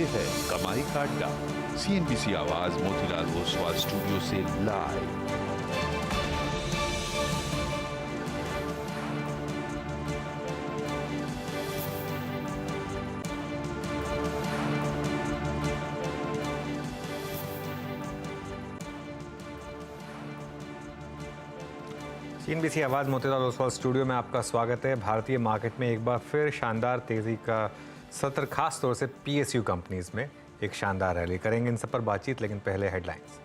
ये है कमाई का अड्डा। CNBC आवाज मोतीलाल ओसवाल स्टूडियो से लाइव। CNBC आवाज़ मोतीलाल ओसवाल स्टूडियो में आपका स्वागत है। भारतीय मार्केट में एक बार फिर शानदार तेज़ी का सत्र, खास तौर से PSU कंपनीज में एक शानदार रैली। करेंगे इन सब पर बातचीत, लेकिन पहले हेडलाइंस।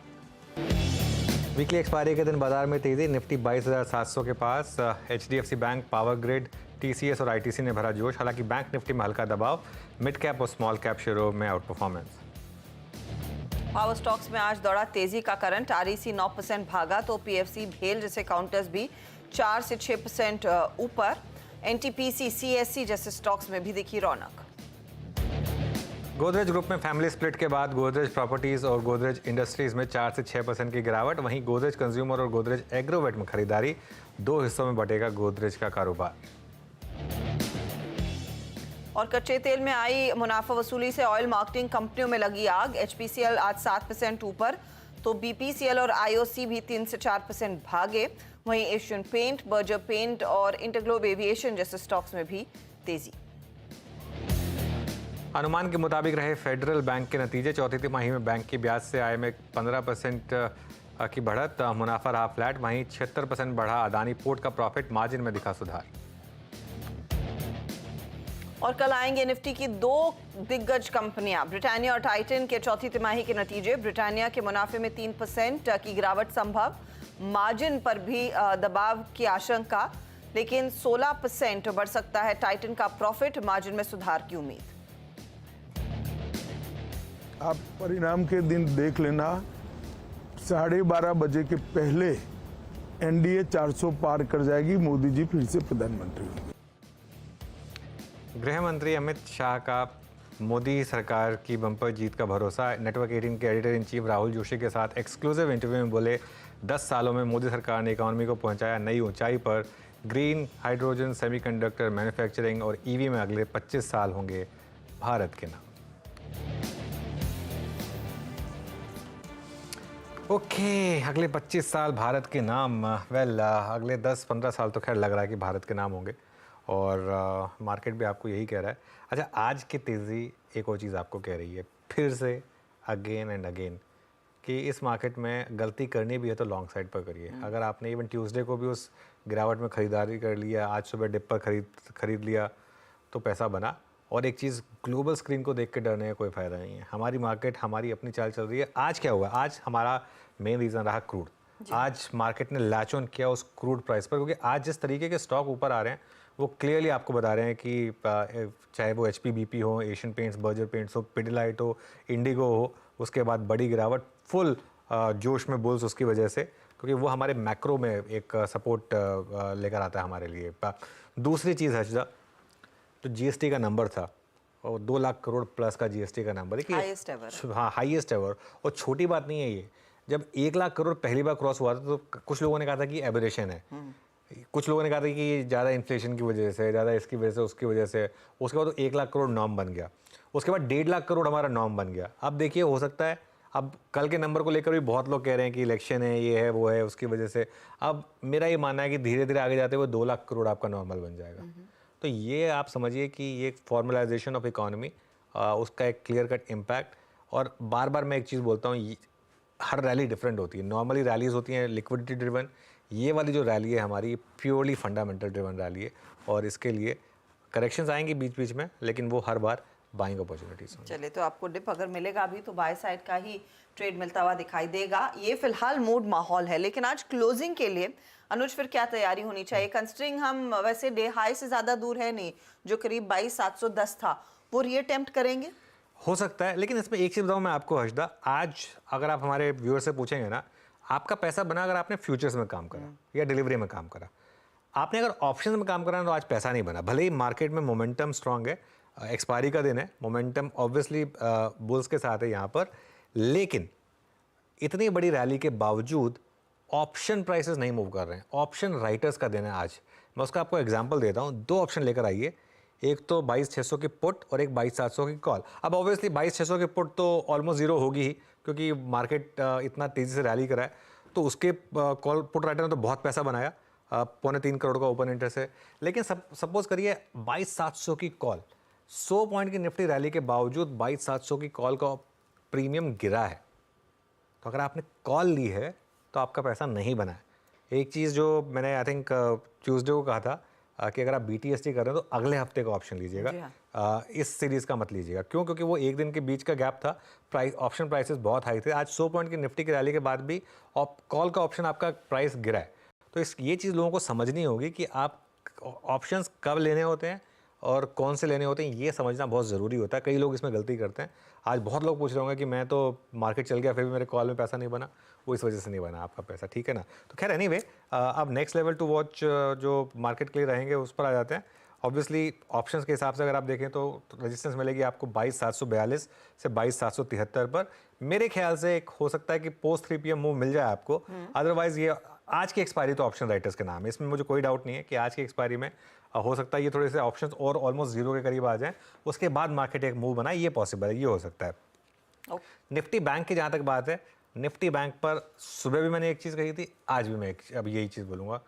वीकली एक्सपायरी के दिन बाजार में तेज़ी, निफ्टी 22,700 के पास। HDFC bank, power grid, TCS और ITC ने भरा जोश। हालांकि बैंक निफ्टी में हल्का दबाव, मिड कैप और स्मॉल कैप शेयरों में आउट परफॉर्मेंस। पावर स्टॉक्स में आज दौड़ा तेजी का करंट। REC 9% भागा तो PFC, भेल जैसे काउंटर्स भी 4 से 6% ऊपर। NTPC, CSC जैसे स्टॉक्स में भी दिखी रौनक। गोदरेज ग्रुप में फैमिली स्प्लिट के बाद गोदरेज प्रॉपर्टीज और गोदरेज इंडस्ट्रीज में 4 से 6% की गिरावट। वहीं गोदरेज कंज्यूमर और गोदरेज एग्रोवेट में खरीदारी। 2 हिस्सों में बटेगा गोदरेज का कारोबार। और कच्चे तेल में आई मुनाफा वसूली से ऑयल मार्केटिंग कंपनियों में लगी आग। HPCL आज 7% ऊपर तो BPCL और IOC भी 3 से 4% भागे। वहीं एशियन पेंट, बर्जर पेंट और इंटरग्लोब एविएशन जैसे स्टॉक्स में भी तेजी। अनुमान के मुताबिक रहे फेडरल बैंक के नतीजे। चौथी तिमाही में बैंक की ब्याज से आय में 15% की बढ़त, मुनाफा रहा फ्लैट। वहीं 76% बढ़ा अदानी पोर्ट का प्रॉफिट, मार्जिन में दिखा सुधार। और कल आएंगे निफ्टी की 2 दिग्गज कंपनियां, ब्रिटानिया और टाइटन के चौथी तिमाही के नतीजे। ब्रिटानिया के मुनाफे में 3% की गिरावट संभव, मार्जिन पर भी दबाव की आशंका, लेकिन 16% बढ़ सकता है टाइटन का प्रॉफिट, मार्जिन में सुधार की उम्मीद। आप परिणाम के दिन देख लेना, 12:30 बजे के पहले NDA 400 पार कर जाएगी, मोदी जी फिर से प्रधानमंत्री होंगे। गृह मंत्री अमित शाह का मोदी सरकार की बम्पर जीत का भरोसा। नेटवर्क 18 के editor in chief Rahul Joshi के साथ एक्सक्लूसिव इंटरव्यू में बोले, 10 सालों में मोदी सरकार ने इकोनॉमी को पहुंचाया नई ऊंचाई पर। ग्रीन, हाइड्रोजन, सेमीकंडक्टर, मैन्युफैक्चरिंग और EV में अगले 25 साल होंगे भारत के नाम। ओके, अगले 25 साल भारत के नाम। अगले 10-15 साल तो खैर लग रहा है कि भारत के नाम होंगे, और मार्केट भी आपको यही कह रहा है। अच्छा, आज की तेज़ी एक और चीज़ आपको कह रही है फिर से, अगेन एंड अगेन, कि इस मार्केट में गलती करनी भी है तो लॉन्ग साइड पर करिए। अगर आपने इवन ट्यूसडे को भी उस गिरावट में ख़रीदारी कर लिया, आज सुबह डिप पर खरीद लिया, तो पैसा बना। और एक चीज़, ग्लोबल स्क्रीन को देख के डरने का कोई फ़ायदा नहीं है। हमारी मार्केट हमारी अपनी चाल चल रही है। आज क्या हुआ? आज हमारा मेन रीज़न रहा क्रूड। आज मार्केट ने लैच ऑन किया उस क्रूड प्राइस पर, क्योंकि आज जिस तरीके के स्टॉक ऊपर आ रहे हैं वो क्लियरली आपको बता रहे हैं कि चाहे वो HPBP हो, एशियन पेंट्स, बर्जर पेंट्स हो, पिडिलाइट हो, इंडिगो हो, उसके बाद बड़ी गिरावट, फुल जोश में बुल्स उसकी वजह से, क्योंकि वो हमारे मैक्रो में एक सपोर्ट लेकर आता है हमारे लिए। दूसरी चीज़ हर्षदा, तो GST का नंबर था, और 2 लाख करोड़ प्लस का GST का नंबर है, हाईएस्ट एवर। हाँ, हाईएस्ट एवर। और छोटी बात नहीं है ये। जब 1 लाख करोड़ पहली बार क्रॉस हुआ था तो कुछ लोगों ने कहा था कि एबरेशन है, कुछ लोगों ने कहा था कि ज़्यादा इन्फ्लेशन की वजह से, ज़्यादा इसकी वजह से, उसकी वजह से। उसके बाद तो 1 लाख करोड़ नॉर्म बन गया। उसके बाद 1.5 लाख करोड़ हमारा नॉर्म बन गया। अब देखिए, हो सकता है अब कल के नंबर को लेकर भी बहुत लोग कह रहे हैं कि इलेक्शन है, ये है, वो है, उसकी वजह से। अब मेरा ये मानना है कि धीरे धीरे आगे जाते हुए 2 लाख करोड़ आपका नॉर्मल बन जाएगा। तो ये आप समझिए कि ये फॉर्मलाइजेशन ऑफ इकोनॉमी, उसका एक क्लियर कट इम्पैक्ट। और बार बार मैं एक चीज़ बोलता हूँ, हर रैली डिफरेंट होती है। नॉर्मली रैलीज होती हैं लिक्विडिटी ड्रिवन, ये वाली जो रैली है हमारी प्योरली फंडामेंटल ड्रिवन रैली है, और इसके लिए करेक्शंस आएंगी बीच बीच में, लेकिन वो हर बार बाइंग अपॉर्चुनिटीज होंगी। चलिए, तो आपको डिप अगर मिलेगा अभी तो बाय साइड का ही ट्रेड मिलता हुआ दिखाई देगा। ये फिलहाल मूड माहौल है, लेकिन आज क्लोजिंग के लिए अनुज फिर क्या तैयारी होनी चाहिए? कंसिडरिंग हम वैसे डे हाई से ज़्यादा दूर है नहीं, जो करीब 22,710 था, वो रीअटेम्प्ट करेंगे? हो सकता है, लेकिन इसमें एक चीज़ बताऊँ मैं आपको हर्षदा, आज अगर आप हमारे व्यूअर से पूछेंगे ना, आपका पैसा बना अगर आपने फ्यूचर्स में काम करा या डिलीवरी में काम करा। आपने अगर ऑप्शन में काम करा तो आज पैसा नहीं बना। भले ही मार्केट में मोमेंटम स्ट्रांग है, एक्सपायरी का दिन है, मोमेंटम ऑब्वियसली बुल्स के साथ है यहाँ पर, लेकिन इतनी बड़ी रैली के बावजूद ऑप्शन प्राइसेस नहीं मूव कर रहे हैं। ऑप्शन राइटर्स का दिन है आज। मैं उसका आपको एग्जांपल देता हूँ। 2 ऑप्शन लेकर आइए, एक तो 22,600 की पुट और एक 22,700 की कॉल। अब ऑब्वियसली 22,600 की पुट तो ऑलमोस्ट जीरो होगी ही, क्योंकि मार्केट इतना तेज़ी से रैली करा है, तो उसके कॉल पुट राइटर ने तो बहुत पैसा बनाया, 2.25 करोड़ का ओपन इंटरेस्ट है। लेकिन सपोज करिए 22,700 की कॉल, 100 पॉइंट की निफ्टी रैली के बावजूद 22,700 की कॉल का प्रीमियम गिरा है। तो अगर आपने कॉल ली है तो आपका पैसा नहीं बना है। एक चीज़ जो मैंने आई थिंक ट्यूसडे को कहा था कि अगर आप BTST कर रहे हैं तो अगले हफ्ते का ऑप्शन लीजिएगा, इस सीरीज़ का मत लीजिएगा। क्यों? क्योंकि वो एक दिन के बीच का गैप था, ऑप्शन प्राइसेस बहुत हाई थे। आज 100 पॉइंट की निफ्टी की रैली के बाद भी कॉल का ऑप्शन आपका प्राइस गिरा है। तो ये चीज़ लोगों को समझनी होगी कि आप ऑप्शंस कब लेने होते हैं और कौन से लेने होते हैं, ये समझना बहुत ज़रूरी होता है। कई लोग इसमें गलती करते हैं। आज बहुत लोग पूछ रहे होंगे कि मैं तो मार्केट चल गया फिर भी मेरे कॉल में पैसा नहीं बना, वो इस वजह से नहीं बना आपका पैसा, ठीक है ना। तो खैर एनीवे, अब नेक्स्ट लेवल टू वॉच जो मार्केट के लिए रहेंगे उस पर आ जाते हैं। ऑब्वियसली ऑप्शंस के हिसाब से अगर आप देखें तो रेजिस्टेंस मिलेगी आपको 22,742 से 22,773 पर। मेरे ख्याल से एक हो सकता है कि पोस्ट 3 PM मूव मिल जाए आपको। अदरवाइज ये आज की एक्सपायरी तो ऑप्शन राइटर्स के नाम है, इसमें मुझे कोई डाउट नहीं है कि आज की एक्सपायरी में हो सकता है ये थोड़े से ऑप्शंस और ऑलमोस्ट जीरो के करीब आ जाएं, उसके बाद मार्केट एक मूव बनाए, ये पॉसिबल है, ये हो सकता है। निफ्टी बैंक की जहाँ तक बात है, निफ्टी बैंक पर सुबह भी मैंने एक चीज़ कही थी, आज भी मैं अब यही चीज़ बोलूँगा,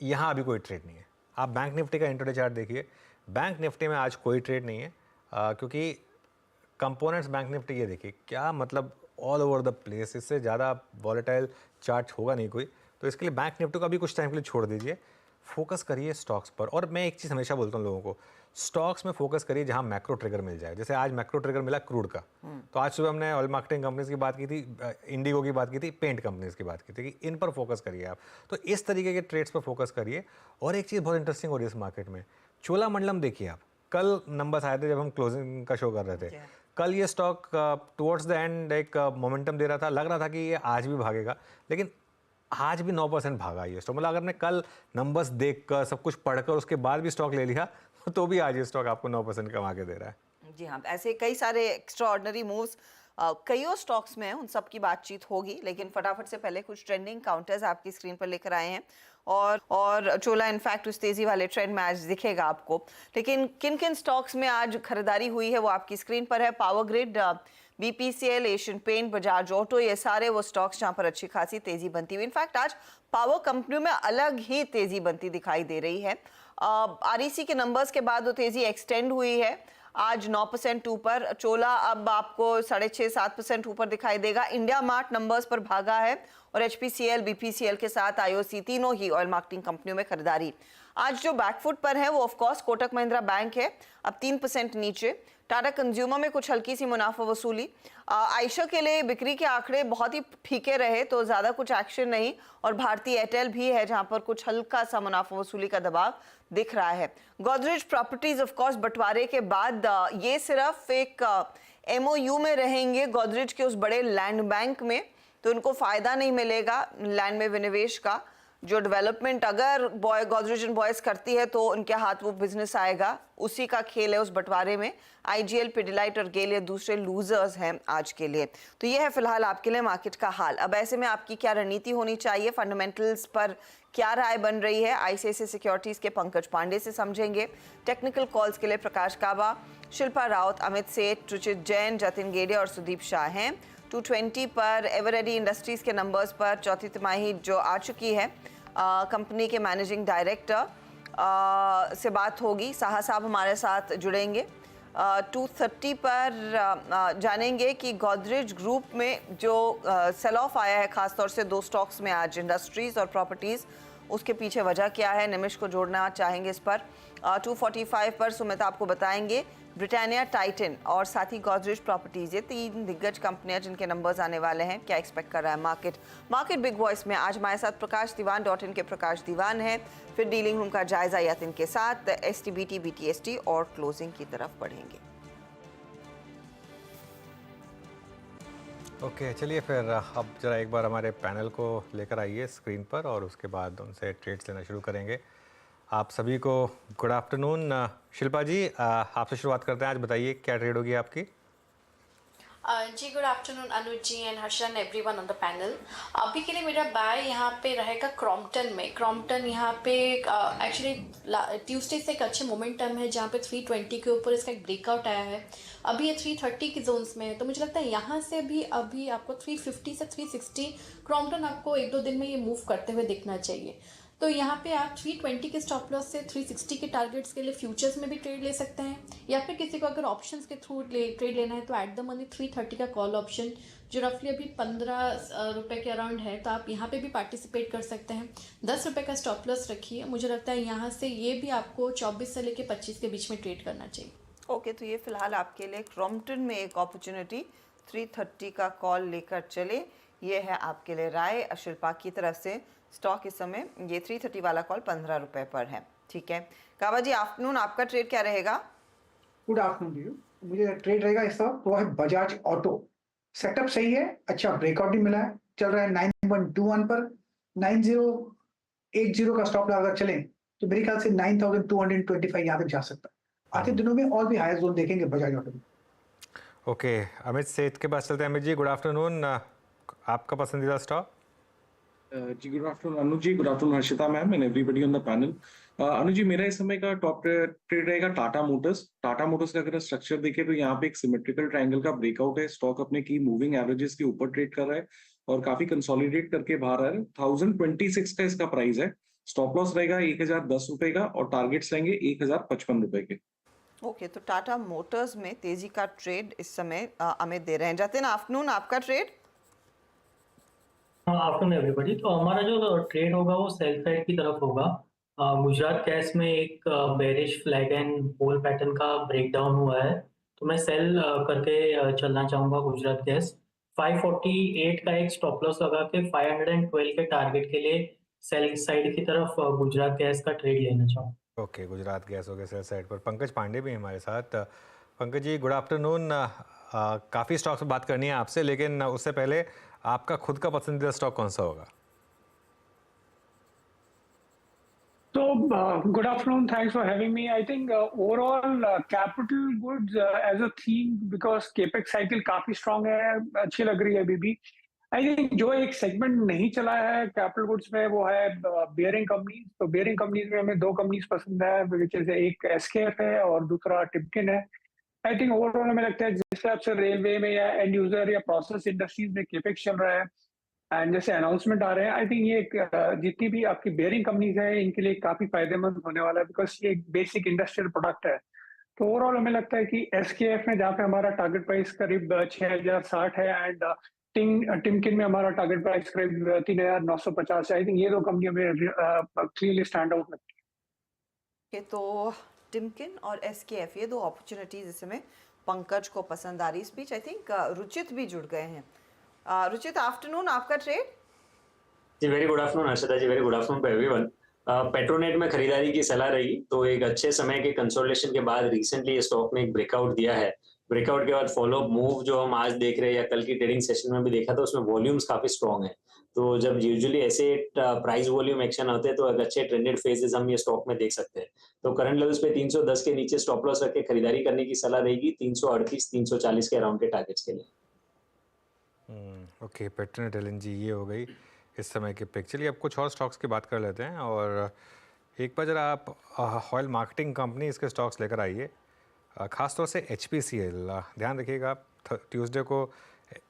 यहाँ अभी कोई ट्रेड नहीं है। आप बैंक निफ्टी का इंट्राडे चार्ट देखिए, बैंक निफ्टी में आज कोई ट्रेड नहीं है, क्योंकि कंपोनेंट्स बैंक निफ्टी ये देखिए क्या मतलब ऑल ओवर द प्लेस, इससे ज़्यादा वॉलेटाइल चार्ट होगा नहीं कोई। तो इसके लिए बैंक निफ्टी को अभी कुछ टाइम के लिए छोड़ दीजिए, फोकस करिए स्टॉक्स पर। और मैं एक चीज़ हमेशा बोलता हूँ लोगों को, स्टॉक्स में फोकस करिए जहाँ मैक्रो ट्रिगर मिल जाए। जैसे आज मैक्रो ट्रिगर मिला क्रूड का, तो आज सुबह हमने ऑयल मार्केटिंग कंपनीज की बात की थी, इंडिगो की बात की थी, पेंट कंपनीज की बात की थी कि इन पर फोकस करिए आप। तो इस तरीके के ट्रेड्स पर फोकस करिए। और एक चीज़ बहुत इंटरेस्टिंग हो रही है इस मार्केट में, चोलामंडलम देखिए आप, कल नंबर्स आए थे जब हम क्लोजिंग का शो कर रहे थे। कल ये स्टॉक टुवर्ड्स द एंड एक मोमेंटम दे रहा था, लग रहा था कि ये आज भी भागेगा, लेकिन आज भी 9% भागा ये स्टॉक। मतलब अगर मैं कल नंबर्स देखकर सब कुछ पढ़कर उसके बाद भी स्टॉक ले लिया तो भी आज ये स्टॉक आपको 9% कमा के दे रहा है। जी हाँ, ऐसे कई सारे एक्स्ट्राऑर्डिनरी मूव्स कईयों स्टॉक्स में हैं, उन सब की बातचीत होगी, लेकिन फटाफट से पहले कुछ ट्रेंडिंग काउंटर्स आपकी स्क्रीन पर लेकर आए हैं। और चोला इनफैक्ट उस तेजी वाले ट्रेंड में आज दिखेगा आपको। लेकिन किन किन स्टॉक्स में आज खरीदारी हुई है वो आपकी स्क्रीन पर है। Power grid, BPCL, Asian paint, Bajaj auto, ये सारे वो स्टॉक्स जहां पर अच्छी खासी तेजी बनती हुई, इनफैक्ट आज पावर कंपनियों में अलग ही तेजी बनती दिखाई दे रही है। REC के नंबर्स के बाद वो तेजी एक्सटेंड हुई है, आज 9% ऊपर। चोला अब आपको 6.5-7% ऊपर दिखाई देगा। इंडिया मार्ट नंबर्स पर भागा है और HPCL, BPCL के साथ IOC तीनों ही ऑयल मार्केटिंग कंपनियों में खरीदारी। आज जो बैकफुट पर है वो of course Kotak Mahindra bank है, अब 3% नीचे। टाटा कंज्यूमर में कुछ हल्की सी मुनाफा वसूली। आयशा के लिए बिक्री के आंकड़े बहुत ही फीके रहे तो ज़्यादा कुछ एक्शन नहीं। और भारतीय एयरटेल भी है जहां पर कुछ हल्का सा मुनाफा वसूली का दबाव दिख रहा है। गोदरेज प्रॉपर्टीज ऑफ कोर्स बंटवारे के बाद ये सिर्फ एक MOU में रहेंगे गोदरेज के उस बड़े लैंड बैंक में, तो उनको फायदा नहीं मिलेगा लैंड में विनिवेश का। जो डेवलपमेंट अगर गोदरेज एंड बॉयज करती है तो उनके हाथ वो बिजनेस आएगा, उसी का खेल है उस बंटवारे में। IGL, पिडिलाइट और गेल ये दूसरे लूजर्स हैं आज के लिए। तो ये है फिलहाल आपके लिए मार्केट का हाल। अब ऐसे में आपकी क्या रणनीति होनी चाहिए, फंडामेंटल्स पर क्या राय बन रही है, ICICI सिक्योरिटीज के पंकज पांडे से समझेंगे। टेक्निकल कॉल्स के लिए प्रकाश काबा, शिल्पा राउत, अमित सेठ, रुचित जैन, जतिन गेडे और सुदीप शाह हैं। 220 पर एवरेडी इंडस्ट्रीज के नंबर्स पर चौथी तिमाही जो आ चुकी है, कंपनी के मैनेजिंग डायरेक्टर से बात होगी, साहा साहब हमारे साथ जुड़ेंगे। 230 पर जानेंगे कि गोदरेज ग्रुप में जो सेल ऑफ आया है खासतौर से 2 स्टॉक्स में आज, इंडस्ट्रीज और प्रॉपर्टीज़, उसके पीछे वजह क्या है, निमिष को जोड़ना चाहेंगे इस पर। 245 पर सुमित आपको बताएंगे ब्रिटानिया, टाइटन और साथ ही गोदरेज प्रॉपर्टीज, ये 3 दिग्गज कंपनियां जिनके नंबर्स आने वाले हैं, क्या एक्सपेक्ट कर रहा है मार्केट बिग वॉइस में। आज हमारे साथ प्रकाश दीवान .in के प्रकाश दीवान है, फिर डीलिंग रूम का जायजा यतिन के साथ, STBT, BTST और क्लोजिंग की तरफ बढ़ेंगे। ओके, चलिए फिर अब जरा एक बार हमारे पैनल को लेकर आइए स्क्रीन पर और उसके बाद उनसे ट्रेड्स लेना शुरू करेंगे। आप सभी को गुड आफ्टरनून। शिल्पा जी, आपसे शुरुआत करते हैं। आज बताइए क्या ट्रेड होगी आपकी? जी good afternoon Anuj ji and Harsha and everyone on the panel. अभी के लिए मेरा बाय यहाँ पे रहेगा क्रॉम्पटन में। क्रॉम्पटन यहाँ पे एक्चुअली ट्यूसडे से एक अच्छे मोमेंटम है जहाँ पे 320 के ऊपर इसका एक ब्रेकआउट आया है। अभी ये 330 की जोन्स में है, तो मुझे लगता है यहाँ से भी अभी आपको 350 से 360 क्रॉम्पटन आपको 1-2 दिन में ये मूव करते हुए दिखना चाहिए। तो यहाँ पे आप 320 के स्टॉप लॉस से 360 के टारगेट्स के लिए फ्यूचर्स में भी ट्रेड ले सकते हैं, या फिर किसी को अगर ऑप्शंस के थ्रू ट्रेड लेना है तो एट द मनी 330 का कॉल ऑप्शन जो रफली अभी 15 रुपये के अराउंड है, तो आप यहाँ पे भी पार्टिसिपेट कर सकते हैं। 10 रुपये का स्टॉप लॉस रखिए। मुझे लगता है यहाँ से ये भी आपको 24 से लेकर 25 के बीच में ट्रेड करना चाहिए। ओके, तो ये फिलहाल आपके लिए क्रॉम्पटन में एक अपॉर्चुनिटी 330 का कॉल लेकर चले, ये है आपके लिए राय शिल्पा की तरफ से। स्टॉक इस समय ये 330 वाला कॉल 15 रुपये पर है। ठीक है काबा जी, आफ्टरनून आपका ट्रेड क्या रहेगा? Good afternoon you. मुझे ट्रेड रहेगा इस वक्त, वो है बजाज ऑटो। सेटअप सही है, अच्छा ब्रेकआउट भी मिला है, चल रहा है 9.21 पर। 9080 का स्टॉप लगा अगर चलें तो मेरे ख्याल से 9225 यहाँ तक जा सकता है। आते दिनों में और भी हायर जोन देखेंगे बजाज ऑटो में। ओके, अमित सेठ के पास चलते हैं। अमित जी गुड आफ्टरनून, आपका पसंदीदा स्टॉक? जी good afternoon Anuj ji, good afternoon Harshita ma'am and everybody on the panel. Anuj ji, मेरा इस समय का टॉप ट्रेड रहेगा टाटा मोटर्स। टाटा मोटर्स का अगर स्ट्रक्चर देखें तो यहाँ पे एक सिमेट्रिकल ट्रायंगल का ब्रेकआउट है। स्टॉक अपने की मूविंग एवरेजेस के ऊपर ट्रेड कर रहा है और काफी कंसोलिडेट करके बाहर आ रहा है। 1026 का इसका प्राइस है। स्टॉप लॉस रहेगा 1010 रुपए का और टारगेट्स रहेंगे 1055 रुपए के। ओके, तो टाटा मोटर्स में तेजी का ट्रेड इस समय अमित दे रहे हैं। जतिन, आफ्टरनून आपका ट्रेड? हाँ, आफ्टरनून एवरीबॉडी। तो हमारा जो ट्रेड होगा वो सेल साइड की तरफ होगा। गुजरात गैस में एक bearish flag and hole pattern का ब्रेकडाउन हुआ है, तो मैं सेल करके चलना चाहूँगा गुजरात गैस। 548 का एक स्टॉप लॉस लगा के 512 के टारगेट के लिए सेल साइड की तरफ गुजरात गैस का ट्रेड लेना चाहूँगा। ओके, गुजरात गैस हो गया सेल साइड पर। पंकज पांडे भी हमारे साथ। Pankaj ji good afternoon. काफ़ी स्टॉक्स में बात करनी है आपसे, लेकिन उससे पहले आपका खुद का पसंदीदा स्टॉक कौन सा होगा? So, good afternoon. Thanks for having me. I think overall capital goods as a theme, because capex cycle काफी strong है, अच्छी लग रही है अभी भी। I think जो एक सेगमेंट नहीं चला है कैपिटल गुड्स में वो है बियरिंग कंपनीज। तो बियरिंग कंपनीज में हमें दो कंपनीज पसंद है, विच इज एक एसकेएफ है और दूसरा टिमकिन है। आई थिंक ओवरऑल हमें लगता है जिस हिसाब से रेलवे में या एंड यूजर या प्रोसेस इंडस्ट्रीज में केपेक्स चल रहा है एंड जैसे अनाउंसमेंट आ रहे हैं, आई थिंक ये जितनी भी आपकी बेयरिंग कंपनीज है इनके लिए काफी फायदेमंद होने वाला है, बिकॉज ये एक बेसिक इंडस्ट्रियल प्रोडक्ट है। तो ओवरऑल हमें लगता है कि एसकेएफ में जहाँ पे हमारा टारगेट प्राइस करीब 6060 है एंड टिमकिन में हमारा टारगेट प्राइस करीब 3950 है। आई थिंक ये दो कंपनी हमें क्लियरली स्टैंड आउट लगती है। तो टिमकिन और एसकेएफ ये दो अपॉर्चुनिटीज इस समय पंकज को पसंद आ रही। इस बीच आई थिंक रुचित भी जुड़ गए हैं। रुचित, आफ्टरनून आपका ट्रेड? जी very good afternoon Harshita ji, very good afternoon to everyone. Petronet में खरीदारी की सलाह रही, तो एक अच्छे समय के कंसोलिडेशन के बाद रिसेंटली ये स्टॉक ने एक ब्रेकआउट दिया है। ब्रेकआउट के बाद फॉलो अप मूव जो हम आज देख रहे हैं या कल की ट्रेडिंग सेशन में भी देखा था, उसमें वॉल्यूम्स काफी स्ट्रॉन्ग है। तो जब यूजुअली ऐसे प्राइस वॉल्यूम एक्शन होते हैं तो एक अच्छे ट्रेंडेड फेजेस हम ये स्टॉक में देख सकते हैं। तो करंट लेवल्स पे 310 के नीचे स्टॉप लॉस रख के खरीदारी करने की सलाह रहेगी 338 340 के अराउंड के टारगेट्स के लिए। ओके, पेट्रोनेट एलएनजी ये हो गई इस समय की पिक। चलिए अब कुछ और स्टॉक्स की बात कर लेते हैं, और एक बार जरा आप ऑयल मार्केटिंग कंपनी इसके स्टॉक्स लेकर आइए, ख़ासतौर से HPCL। ध्यान रखिएगा, ट्यूसडे को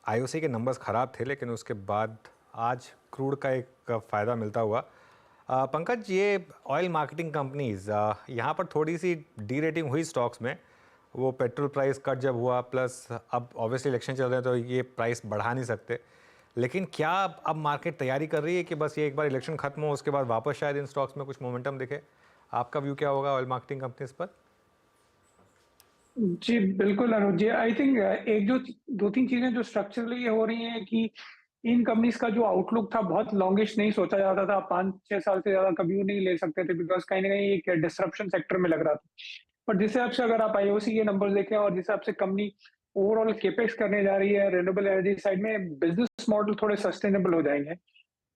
IOC के नंबर्स ख़राब थे, लेकिन उसके बाद आज क्रूड का एक फ़ायदा मिलता हुआ। पंकज, ये ऑयल मार्केटिंग कंपनीज़ यहाँ पर थोड़ी सी डी रेटिंग हुई स्टॉक्स में, वो पेट्रोल प्राइस कट जब हुआ, प्लस अब ऑब्वियसली इलेक्शन चल रहे हैं तो ये प्राइस बढ़ा नहीं सकते। लेकिन क्या अब मार्केट तैयारी कर रही है कि बस ये एक बार इलेक्शन खत्म हो उसके बाद वापस शायद इन स्टॉक्स में कुछ मोमेंटम दिखे? आपका व्यू क्या होगा ऑयल मार्केटिंग कंपनीज पर? जी बिल्कुल अनुज जी, आई थिंक एक जो दो तीन चीजें जो स्ट्रक्चरली ये हो रही हैं कि इन कंपनीज का जो आउटलुक था बहुत लॉन्गिश नहीं सोचा जाता था, 5-6 साल से ज्यादा कभी नहीं ले सकते थे, बिकॉज कहीं ना कहीं एक डिस्ट्रप्शन सेक्टर में लग रहा था। पर जिस हिसाब से अगर आप IOC के नंबर देखें और जिस हिसाब से कंपनी ओवरऑल केपेक्स करने जा रही है रिन्यूएबल एनर्जी साइड में, बिजनेस मॉडल थोड़े सस्टेनेबल हो जाएंगे।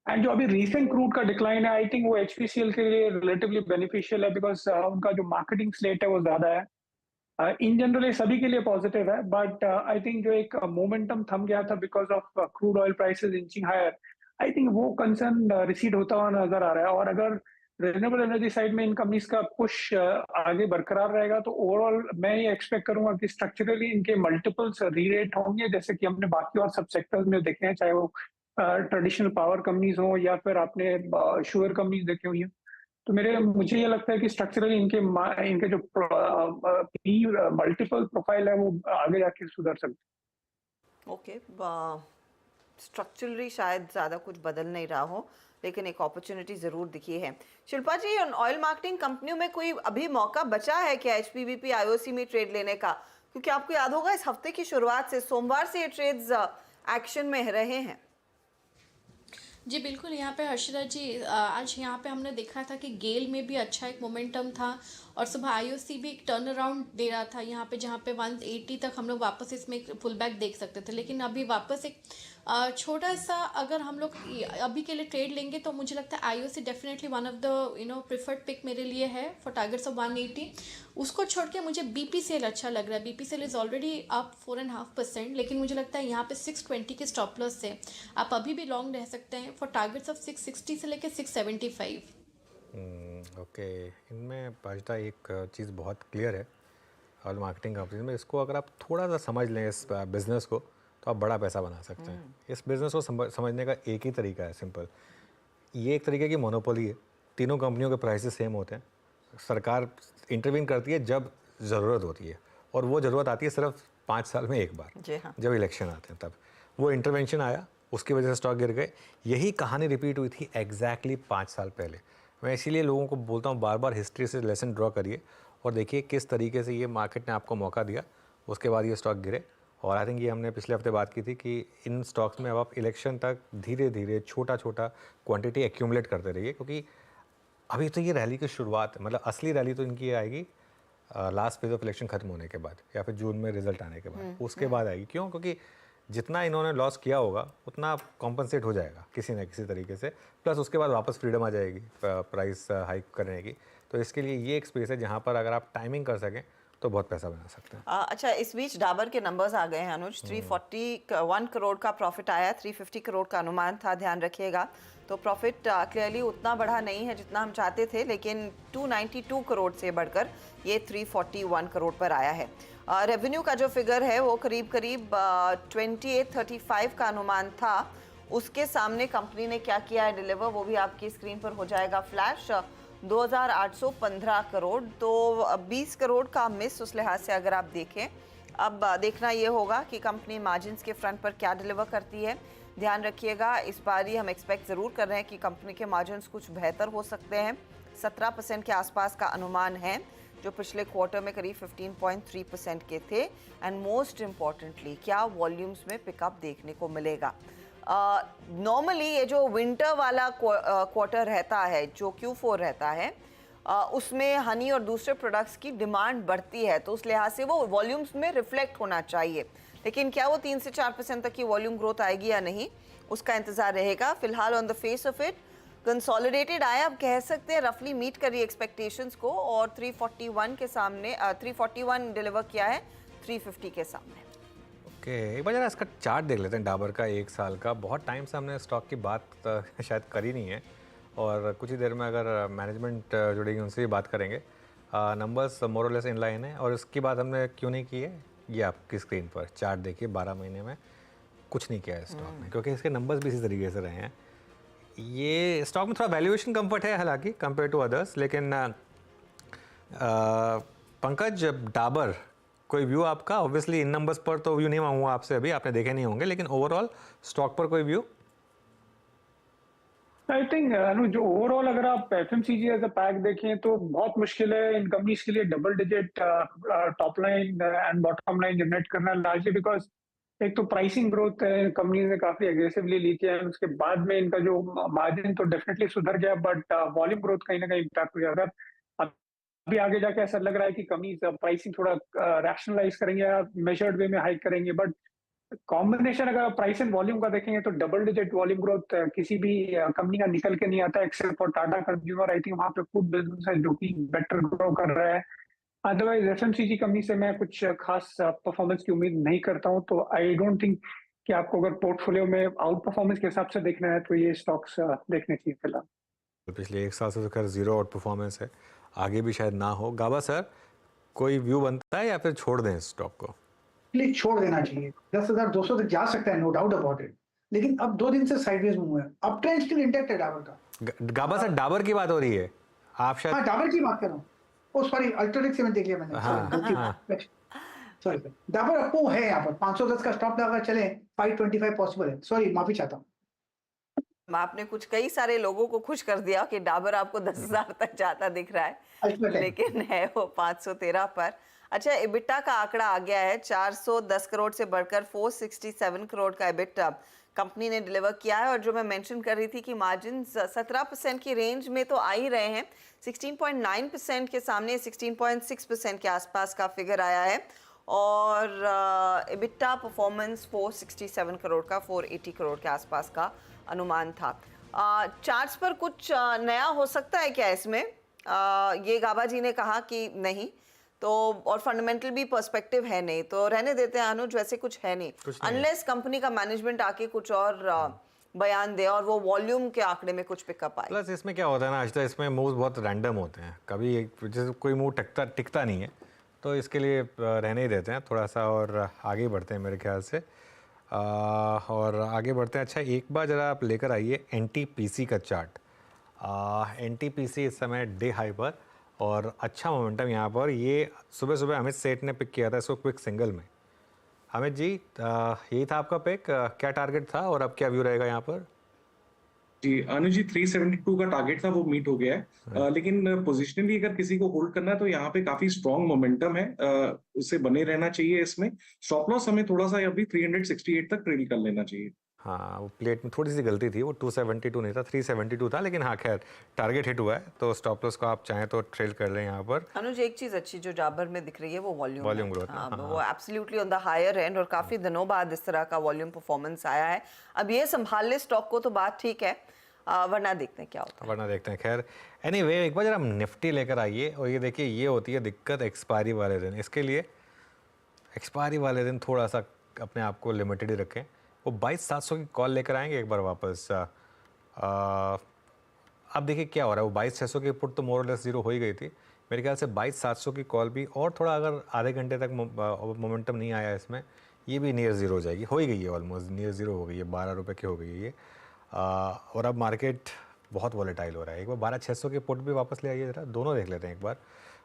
एंड जो अभी रीसेंट क्रूड का डिक्लाइन है, आई थिंक वो HPCL के लिए रिलेटिवली बेनिफिशियल है, बिकॉज उनका जो मार्केटिंग स्लेट है वो ज्यादा है इन जनरल ये सभी के लिए पॉजिटिव है, बट आई थिंक जो एक मोमेंटम थम गया था because of crude oil prices inching higher, I think वो कंसर्न रिसीड होता हुआ नजर आ रहा है। और अगर रिन्यूएबल एनर्जी साइड में इन कंपनीज का पुश आगे बरकरार रहेगा तो ओवरऑल मैं ये एक्सपेक्ट करूंगा कि स्ट्रक्चरली इनके मल्टीपल्स रीरेट होंगे, जैसे कि हमने बाकी और सब सेक्टर्स में देखे हैं, चाहे वो ट्रेडिशनल पावर कंपनीज हो या फिर आपने शुगर कंपनीज देखे हुई हैं। तो मुझे ये लगता है कि स्ट्रक्चरली इनके जो मल्टीपल प्रोफाइल है वो आगे जाके सुधर सकते। ओके, स्ट्रक्चरली शायद ज़्यादा कुछ बदल नहीं रहा हो, लेकिन एक अपॉर्चुनिटी ज़रूर दिखी है। शिल्पा जी, ऑयल मार्केटिंग कंपनियों में कोई अभी मौका बचा है क्या एचपीबीपी आईओसी में ट्रेड लेने का? क्योंकि आपको याद होगा इस हफ्ते की शुरुआत से सोमवार से ये ट्रेड्स एक्शन में रहे हैं। जी बिल्कुल, यहाँ पे हर्षिता जी आज यहाँ पे हमने देखा था कि गेल में भी अच्छा एक मोमेंटम था और सुबह आईओसी भी एक टर्न अराउंड दे रहा था यहाँ पे, जहाँ पे 180 तक हम लोग वापस इसमें एक फुल बैक देख सकते थे। लेकिन अभी वापस एक छोटा सा अगर हम लोग अभी के लिए ट्रेड लेंगे तो मुझे लगता है IOC definitely one of the preferred pick मेरे लिए है फॉर टारगेट्स ऑफ 180। उसको छोड़ के मुझे बीपीसीएल अच्छा लग रहा है। बीपीसीएल इज ऑलरेडी अप 4.5%, लेकिन मुझे लगता है यहाँ पे 620 के स्टॉप लॉस से आप अभी भी लॉन्ग रह सकते हैं फॉर टारगेट्स ऑफ 660 से लेके 675। ओके, इनमें पाजटा एक चीज़ बहुत क्लियर है ऑयल मार्केटिंग कंपनी में, इसको अगर आप थोड़ा सा समझ लें इस बिज़नेस को तो आप बड़ा पैसा बना सकते हैं। इस बिज़नेस को समझने का एक ही तरीका है, सिंपल। ये एक तरीके की मोनोपोली है, तीनों कंपनियों के प्राइसेस सेम होते हैं। सरकार इंटरवीन करती है जब ज़रूरत होती है, और वो ज़रूरत आती है सिर्फ 5 साल में एक बार, जब इलेक्शन आते हैं तब वो इंटरवेंशन आया, उसकी वजह से स्टॉक गिर गए। यही कहानी रिपीट हुई थी एग्जैक्टली 5 साल पहले। मैं इसीलिए लोगों को बोलता हूँ बार बार हिस्ट्री से लेसन ड्रॉ करिए और देखिए किस तरीके से ये मार्केट ने आपको मौका दिया, उसके बाद ये स्टॉक गिरे। और आई थिंक ये हमने पिछले हफ्ते बात की थी कि इन स्टॉक्स में अब आप इलेक्शन तक धीरे धीरे छोटा छोटा क्वांटिटी एक्यूमुलेट करते रहिए, क्योंकि अभी तो ये रैली की शुरुआत है। मतलब असली रैली तो इनकी आएगी लास्ट फेज ऑफ इलेक्शन खत्म होने के बाद या फिर जून में रिजल्ट आने के बाद, उसके बाद आएगी। क्यों? क्योंकि जितना इन्होंने लॉस किया होगा उतना कॉम्पनसेट हो जाएगा किसी न किसी तरीके से, प्लस उसके बाद वापस फ्रीडम आ जाएगी प्राइस हाइक करने की। तो इसके लिए ये एक स्पेस है जहाँ पर अगर आप टाइमिंग कर सकें तो बहुत पैसा बना सकते हैं। अच्छा, इस बीच डाबर के नंबर्स आ गए हैं अनुज। 341 करोड़ का प्रॉफिट आया, 350 करोड़ का अनुमान था, ध्यान रखिएगा। तो प्रॉफिट क्लियरली उतना बढ़ा नहीं है जितना हम चाहते थे, लेकिन 292 करोड़ से बढ़कर ये 341 करोड़ पर आया है। रेवेन्यू का जो फिगर है वो करीब 2835 का अनुमान था, उसके सामने कंपनी ने क्या किया है डिलीवर, वो भी आपकी स्क्रीन पर हो जाएगा फ्लैश। 2815 करोड़, तो 20 करोड़ का मिस उस लिहाज से अगर आप देखें। अब देखना ये होगा कि कंपनी मार्जिन्स के फ्रंट पर क्या डिलीवर करती है। ध्यान रखिएगा, इस बार ही हम एक्सपेक्ट ज़रूर कर रहे हैं कि कंपनी के मार्जिन्स कुछ बेहतर हो सकते हैं। 17% के आसपास का अनुमान है, जो पिछले क्वार्टर में करीब 15.3% के थे। एंड मोस्ट इम्पॉर्टेंटली क्या वॉल्यूम्स में पिकअप देखने को मिलेगा। नॉर्मली ये जो विंटर वाला क्वार्टर रहता है, जो Q4 रहता है, उसमें हनी और दूसरे प्रोडक्ट्स की डिमांड बढ़ती है, तो उस लिहाज से वो वॉल्यूम्स में रिफ्लेक्ट होना चाहिए। लेकिन क्या वो 3 से 4% तक की वॉल्यूम ग्रोथ आएगी या नहीं, उसका इंतजार रहेगा। फिलहाल on the face of it consolidated आया, अब कह सकते हैं रफली मीट करिए एक्सपेक्टेशंस को, और 341 के सामने 341 डिलीवर किया है 350 के सामने। ओके, एक बार जरा इसका चार्ट देख लेते हैं डाबर का 1 साल का। बहुत टाइम से हमने स्टॉक की बात शायद करी नहीं है, और कुछ ही देर में अगर मैनेजमेंट जुड़ेगी उनसे भी बात करेंगे। नंबर्स मोरलेस इन लाइन है, और इसकी बात हमने क्यों नहीं की है ये आपकी स्क्रीन पर चार्ट देखिए। 12 महीने में कुछ नहीं किया है स्टॉक ने, क्योंकि इसके नंबर्स भी इसी तरीके से रहे हैं। ये स्टॉक में थोड़ा वैल्यूएशन कंफर्ट है हालांकि कंपेयर टू अदर्स, लेकिन पंकज डाबर कोई व्यू आपका? ऑब्वियसली इन नंबर्स पर तो व्यू नहीं मांगूंगा आपसे, अभी आपने देखे नहीं होंगे, लेकिन ओवरऑल स्टॉक पर कोई view? I think Anuj, overall अगर आप एफएमसीजी एज अ पैक देखें तो बहुत मुश्किल है इन कंपनीज के लिए double digit top line and bottom line generate करना, लार्जली बिकॉज एक तो प्राइसिंग ग्रोथ कंपनी ने काफी एग्रेसिवली ली थी, उसके बाद में इनका जो मार्जिन तो डेफिनेटली सुधर गया, बट वॉल्यूम ग्रोथ कहीं ना कहीं इम्पैक्ट हुआ। अगर अभी आगे जाके ऐसा लग रहा है कि कंपनीज प्राइसिंग थोड़ा रैशनलाइज करेंगे या मेजर्ड वे में हाइक करेंगे, बट कॉम्बिनेशन अगर प्राइस एंड वॉल्यूम का देखेंगे तो डबल डिजिट वॉल्यूम ग्रोथ किसी भी कंपनी का निकल के नहीं आता except for Tata consumer. I think वहाँ पे फूड बिजनेस है जो कि बेटर ग्रो कर रहा है। अदरवाइज एफएमसीजी कंपनी से मैं कुछ खास परफॉर्मेंस की उम्मीद नहीं करता हूं, तो आई डोंट थिंक कि आपको अगर पोर्टफोलियो में आउट परफॉर्मेंस के हिसाब से देखना है तो ये स्टॉक्स देखने चाहिए फिलहाल। पिछले एक साल से तो खैर जीरो आउट परफॉर्मेंस है, आगे भी शायद ना हो। गाबा सर, कोई व्यू बनता है या फिर छोड़ दें इस स्टॉक को? प्लीज छोड़ देना चाहिए। 10,200 तक जा सकता है, नो डाउट अबाउट इट, लेकिन अब 2 दिन से साइडवेज मूव है। अप ट्रेंड स्टिल इंटैक्ट है डाबर का। गाबा सर, डाबर की बात हो रही है, आप शायद। हाँ, डाबर की बात कर रहा हूँ। ओ सॉरी, अल्ट्राटेक से मैं देख लिया मैंने। सॉरी, डाबर अपो है यहाँ पर 510 का स्टॉप लगा चले, 525 पॉसिबल है। सॉरी, माफी चाहता हूँ। आपने कुछ कई सारे लोगों को खुश कर दिया कि डाबर आपको 10,000 तक जाता दिख रहा है, लेकिन है वो 513 पर। अच्छा, एबिटा का आंकड़ा आ गया है, 410 करोड़ से बढ़कर 467 करोड़ का एबिटा कंपनी ने डिलीवर किया है। और जो मैं मेंशन कर रही थी कि मार्जिन 17% की रेंज में तो आ ही रहे हैं, 16.9% के सामने 16.6% के आसपास का फिगर आया है। और एबिटा परफॉर्मेंस 467 करोड़ का 480 करोड़ के आसपास का अनुमान था। चार्ट्स पर कुछ नया हो सकता है क्या इसमें? ये गाबा जी ने कहा कि नहीं, तो और फंडामेंटल भी पर्सपेक्टिव है नहीं, तो रहने देते हैं अनुज, वैसे कुछ है नहीं अनलेस कंपनी का मैनेजमेंट आके कुछ और बयान दे और वो वॉल्यूम के आंकड़े में कुछ पिकअप आए। प्लस इसमें क्या होता है ना, आज तो इसमें मूव्स बहुत रैंडम होते हैं, कभी जैसे कोई मूव टिकता नहीं है, तो इसके लिए रहने ही देते हैं थोड़ा सा और आगे बढ़ते हैं मेरे ख्याल से। और आगे बढ़ते हैं। अच्छा, एक बार ज़रा आप लेकर आइए NTPC का चार्ट। NTPC इस समय डे हाई पर और अच्छा मोमेंटम यहाँ पर। ये सुबह सुबह अमित सेठ ने पिक किया था इसको क्विक सिंगल में। अमित जी, यही था आपका पिक, क्या टारगेट था और अब क्या व्यू रहेगा यहाँ पर? जी अनुज जी, 372 का टारगेट था, वो मीट हो गया है। लेकिन पोजिशनली अगर किसी को होल्ड करना है तो यहाँ पे काफी स्ट्रॉन्ग मोमेंटम है, उससे बने रहना चाहिए। इसमें स्टॉप लॉस हमें थोड़ा सा अभी 368 तक ट्रेल कर लेना चाहिए। हाँ, वो प्लेट में थोड़ी सी गलती थी, वो 272 नहीं था, 372 था, लेकिन हाँ खैर टारगेट हिट हुआ है, तो स्टॉप लॉस को आप चाहें तो ट्रेल कर लें यहाँ पर। अनुज, एक चीज अच्छी जो डाबर में दिख रही है वो वॉल्यूम ग्रोथ। हाँ, वो absolutely on the higher end, और काफी दिनों बाद इस तरह का वॉल्यूम परफॉर्मेंस आया है। अब ये संभाल ले स्टॉक को तो बात ठीक है, वरना देखते हैं क्या होता है। वरना देखते हैं। खैर एनीवे, एक बार जरा निफ्टी लेकर आइए और ये देखिए, ये होती है दिक्कत एक्सपायरी वाले दिन। इसके लिए एक्सपायरी वाले दिन थोड़ा सा अपने आप को लिमिटेड ही रखें। वो 22,700 की कॉल लेकर आएंगे एक बार वापस। अब देखिए क्या हो रहा है, वो 22,600 की पुट तो मोर और लेस जीरो हो ही गई थी मेरे ख्याल से। 22,700 की कॉल भी और थोड़ा अगर आधे घंटे तक मोमेंटम नहीं आया इसमें, ये भी नियर ज़ीरो हो जाएगी, हो ही गई है, ऑलमोस्ट नियर ज़ीरो हो गई है, 12 रुपये की हो गई है ये। और अब मार्केट बहुत वॉलेटाइल हो रहा है। एक बार 12,600 के पुट भी वापस ले आइए, ज़रा दोनों देख लेते हैं एक बार।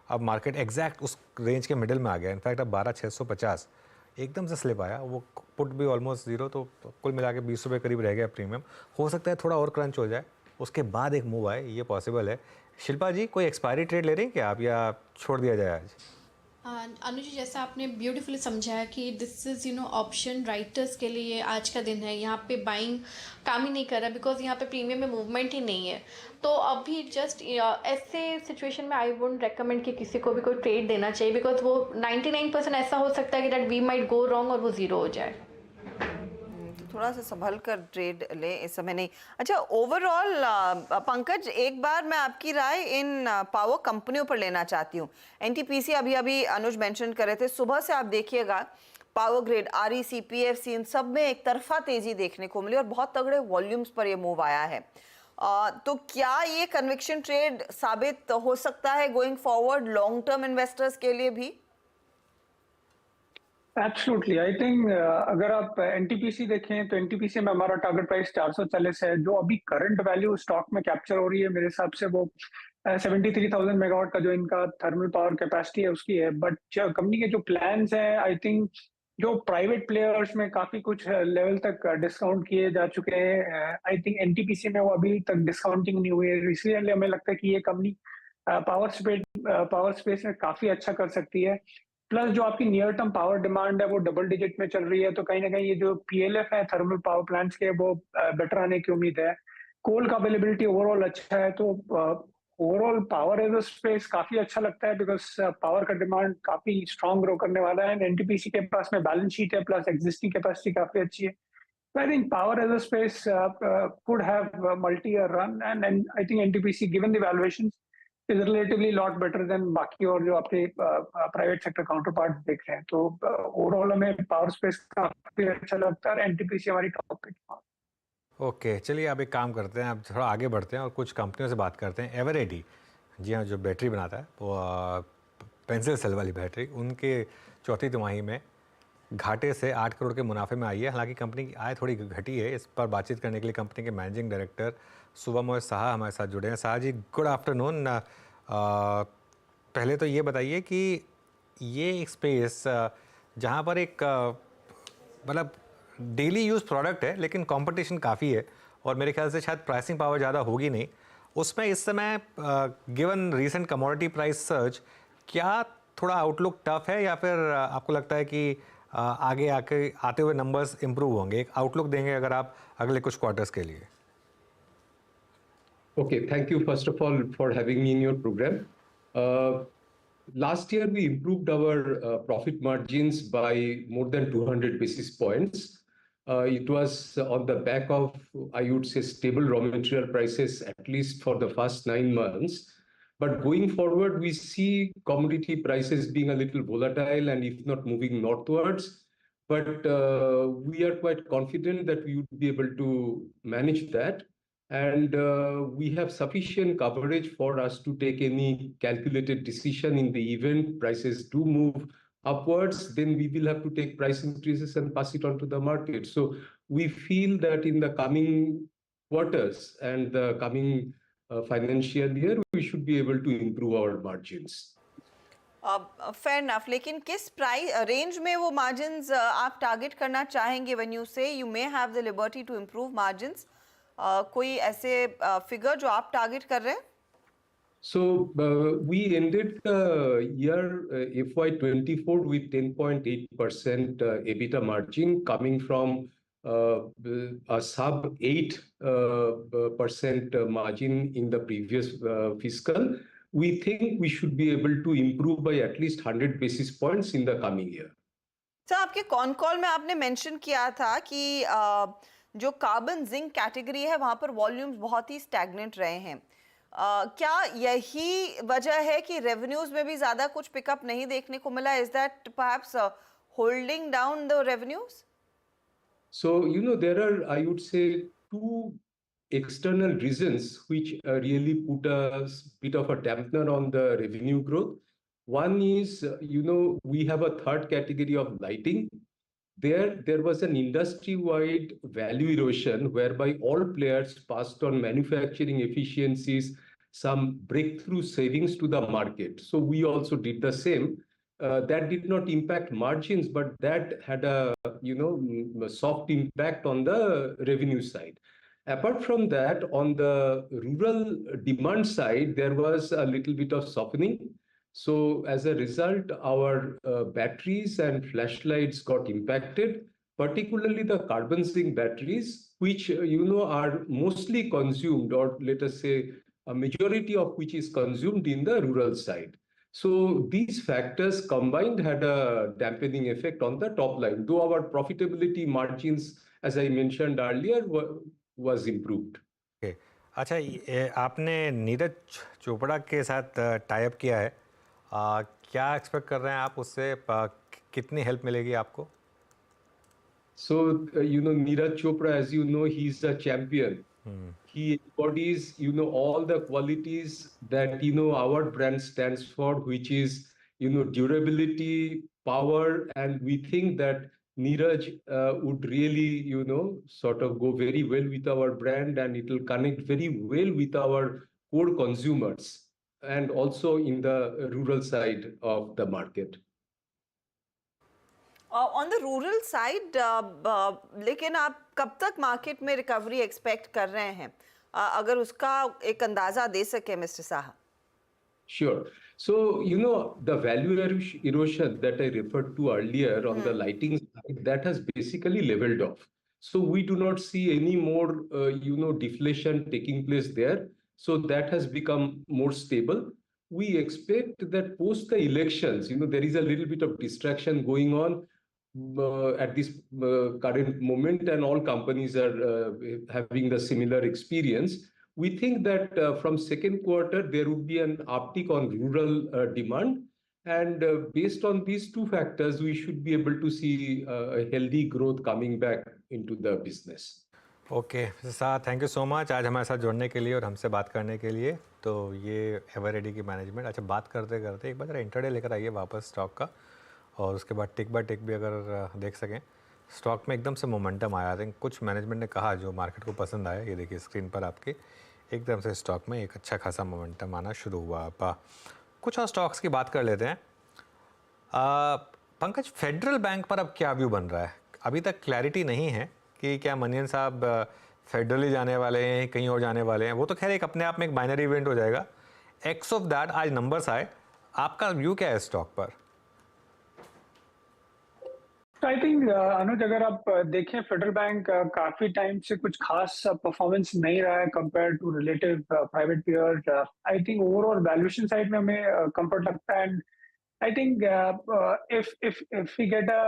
अब मार्केट एग्जैक्ट उस रेंज के मिडिल में आ गया, इनफैक्ट अब 12,650 एकदम से स्लिप आया, वो पुट भी ऑलमोस्ट ज़ीरो, तो कुल मिला के 20 रुपये करीब रह गया प्रीमियम। हो सकता है थोड़ा और क्रंच हो जाए, उसके बाद एक मूव आए, ये पॉसिबल है। शिल्पा जी, कोई एक्सपायरी ट्रेड ले रही हैं क्या आप, या छोड़ दिया जाए आज? अनुज, जैसा आपने ब्यूटीफुली समझाया कि दिस इज़ ऑप्शन राइटर्स के लिए आज का दिन है। यहाँ पे बाइंग काम ही नहीं कर रहा बिकॉज यहाँ पे प्रीमियम में मूवमेंट ही नहीं है। तो अभी जस्ट ऐसे सिचुएशन में आई वुडंट रेकमेंड कि किसी को भी कोई ट्रेड देना चाहिए, बिकॉज वो 99% ऐसा हो सकता है कि that we might go wrong और वो ज़ीरो हो जाए। थोड़ा सा संभल कर ट्रेड ले, इस समय नहीं। अच्छा, ओवरऑल पंकज, एक बार मैं आपकी राय इन पावर कंपनियों पर लेना चाहती हूँ। NTPC अभी अनुज मेंशन कर रहे थे, सुबह से आप देखिएगा पावर ग्रिड, REC, PFC, इन सब में एक तरफा तेजी देखने को मिली और बहुत तगड़े वॉल्यूम्स पर ये मूव आया है। तो क्या ये कन्विक्शन ट्रेड साबित हो सकता है going forward long term investors के लिए भी? एब्सोल्युटली, आई थिंक अगर आप NTPC देखें तो NTPC में हमारा टारगेट प्राइस 440 है, जो अभी करंट वैल्यू स्टॉक में कैप्चर हो रही है मेरे हिसाब से वो 73,000 मेगावाट का जो इनका थर्मल पावर कैपेसिटी है उसकी है। बट कंपनी के जो प्लान्स हैं, आई थिंक जो प्राइवेट प्लेयर्स में काफी कुछ लेवल तक डिस्काउंट किए जा चुके हैं, आई थिंक NTPC में वो अभी तक डिस्काउंटिंग नहीं हुई है, इसलिए हमें लगता है कि ये कंपनी पावर स्पेस में काफी अच्छा कर सकती है। प्लस जो आपकी नियर टर्म पावर डिमांड है वो डबल डिजिट में चल रही है, तो कहीं ना कहीं ये जो PLF है थर्मल पावर प्लांट्स के, वो बेटर आने की उम्मीद है। कोल का अवेलेबिलिटी ओवरऑल अच्छा है, तो overall power as a space काफी अच्छा लगता है, बिकॉज पावर का डिमांड काफी स्ट्रॉन्ग ग्रो करने वाला है। NTPC के पास में बैलेंस शीट है, प्लस एग्जिस्टिंग कैपेसिटी काफी अच्छी है। I think power as a space could have a multi-year run, and I think NTPC, given the valuations, is relatively lot better than बाकी और जो आपके प्राइवेट सेक्टर काउंटर पार्ट देख रहे हैं, तो ओवरऑल हमें पावर स्पेस काफी अच्छा लगता है और एनटीपीसी हमारी टॉप पिक। ओके, चलिए अब एक काम करते हैं, अब थोड़ा आगे बढ़ते हैं और कुछ कंपनियों से बात करते हैं। एवरेडी, जी हाँ, जो बैटरी बनाता है वो पेंसिल सेल वाली बैटरी, उनके चौथी तिमाही में घाटे से 8 करोड़ के मुनाफे में आई है। हालांकि कंपनी की आय थोड़ी घटी है। इस पर बातचीत करने के लिए कंपनी के मैनेजिंग डायरेक्टर शुभमोय साहा हमारे साथ जुड़े हैं। साहा जी, गुड आफ्टरनून। पहले तो ये बताइए कि ये एक स्पेस जहाँ पर एक मतलब डेली यूज़ प्रोडक्ट है लेकिन कंपटीशन काफ़ी है और मेरे ख्याल से शायद प्राइसिंग पावर ज़्यादा होगी नहीं, उसमें इस समय given recent commodity price search, क्या थोड़ा आउटलुक टफ है या फिर आपको लगता है कि आगे आते हुए नंबर्स इम्प्रूव होंगे? एक आउटलुक देंगे अगर आप अगले कुछ क्वार्टर्स के लिए। Okay, thank you first of all for having me in your program. Last year we improved our profit margins by more than 200 basis points. It was on the back of, I would say, stable raw material prices at least for the first 9 months. But going forward, we see commodity prices being a little volatile and if not moving northwards. But we are quite confident that we would be able to manage that. And we have sufficient coverage for us to take any calculated decision in the event prices do move upwards. Then we will have to take price increases and pass it on to the market. So we feel that in the coming quarters and the coming financial year, we should be able to improve our margins. Fair enough, लेकिन किस price range में वो margins आप target करना चाहेंगे? When you say you may have the liberty to improve margins, कोई ऐसे figure जो आप टारगेट कर रहे हैं? So we ended the year FY24 with 10.8% EBITDA margin coming from a sub 8% margin in the previous fiscal. We think we should be able to improve by at least 100 basis points in the coming year. Sir, आपके con call में आपने mention किया था कि जो carbon zinc category है वहां पर वॉल्यूम्स बहुत ही स्टैग्नेंट रहे हैं। क्या यही वजह है कि रेवेन्यूज में भी ज्यादा कुछ पिकअप नहीं देखने को मिला? Is that perhaps holding down the revenues? So, there are, I would say, two external reasons which really put a bit of a dampener on the revenue growth. One is, we have a third category of lighting. There was an industry-wide value erosion whereby all players passed on manufacturing efficiencies, some breakthrough savings to the market. So we also did the same. That did not impact margins, but that had a soft impact on the revenue side. Apart from that, on the rural demand side, there was a little bit of softening. So as a result, our batteries and flashlights got impacted, particularly the carbon zinc batteries, which are mostly consumed, or let us say a majority of which is consumed in the rural side. So these factors combined had a dampening effect on the top line, though our profitability margins, as I mentioned earlier, was improved. Okay. अच्छा, आपने नीरज चोपड़ा के साथ tie up किया है, क्या expect कर रहे हैं आप उससे? कितनी हेल्प मिलेगी आपको? So, Neeraj Chopra, as you know, he's a champion. He embodies, all the qualities that, our brand stands for, which is, durability, power, and we think that Neeraj would really, sort of go very well with our brand, and it will connect very well with our core consumers and also in the rural side of the market. On the rural side, लेकिन आप कब तक market में recovery expect कर रहे हैं? अगर उसका एक अंदाजा दे सके mister Saha. Sure. So, the value erosion that I referred to earlier on the lighting side, that has basically leveled off. So we do not see any more, deflation taking place there. So that has become more stable. We expect that post the elections, there is a little bit of distraction going on at this current moment, and all companies are having the similar experience. we think that from second quarter, there would be an uptick on rural demand. And based on these two factors, we should be able to see a healthy growth coming back into the business. Okay sir, thank you so much आज हमारे साथ जुड़ने के लिए और हमसे बात करने के लिए। तो ये एवररेडी की मैनेजमेंट। अच्छा, बात करते करते एक बार जरा इंटरडे लेकर आइए वापस स्टॉक का, और उसके बाद टिक बाय टिक भी अगर देख सकें। स्टॉक में एकदम से मोमेंटम आया। आई थिंक कुछ मैनेजमेंट ने कहा जो मार्केट को पसंद आया। ये देखिए स्क्रीन पर आपके एकदम से स्टॉक में एक अच्छा खासा मोमेंटम आना शुरू हुआ। आप कुछ और स्टॉक्स की बात कर लेते हैं। पंकज, फेडरल बैंक पर अब क्या व्यू बन रहा है? अभी तक क्लैरिटी नहीं है कि क्या मनियन साहब फेडरली जाने वाले हैं, कहीं और जाने वाले हैं। वो तो खैर एक अपने आप में एक बाइनरी इवेंट हो जाएगा। एक्स ऑफ दैट आज नंबर्स आए, आपका व्यू क्या है स्टॉक पर? आई थिंक अनुज, अगर आप देखें फेडरल बैंक काफी टाइम से कुछ खास परफॉर्मेंस नहीं रहा है compare to relative private peer. I think overall valuation side में हमें कंफर्ट लगता है। And I think if we get a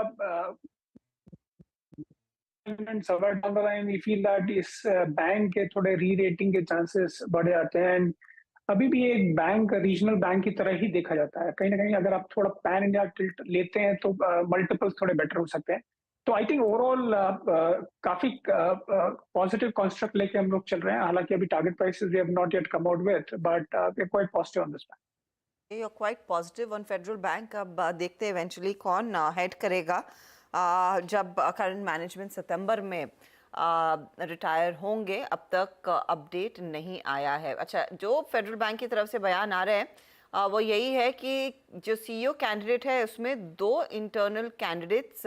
somewhere down the line we feel that इस बैंक के थोड़े री-रेटिंग के चांसेस बढ़ जाते हैं। एंड अभी भी एक बैंक रीजनल बैंक की तरह ही देखा जाता है। कहीं ना कहीं अगर आप थोड़ा पैन इंडिया टिल्ट लेते हैं तो मल्टीपल्स थोड़े बेटर हो सकते हैं। तो आई थिंक ओवरऑल काफी पॉजिटिव कंस्ट्रक्ट लेके हम लोग चल रहे हैं। हालांकि अभी target prices we have not yet come out with, but we are quite positive on this bank. You are quite positive on federal bank. अब देखते हैं इवेंचुअली कौन हेड करेगा। जब करंट मैनेजमेंट सितंबर में रिटायर होंगे, अब तक अपडेट नहीं आया है। अच्छा, जो फेडरल बैंक की तरफ से बयान आ रहे हैं वो यही है कि जो सीईओ कैंडिडेट है उसमें 2 इंटरनल कैंडिडेट्स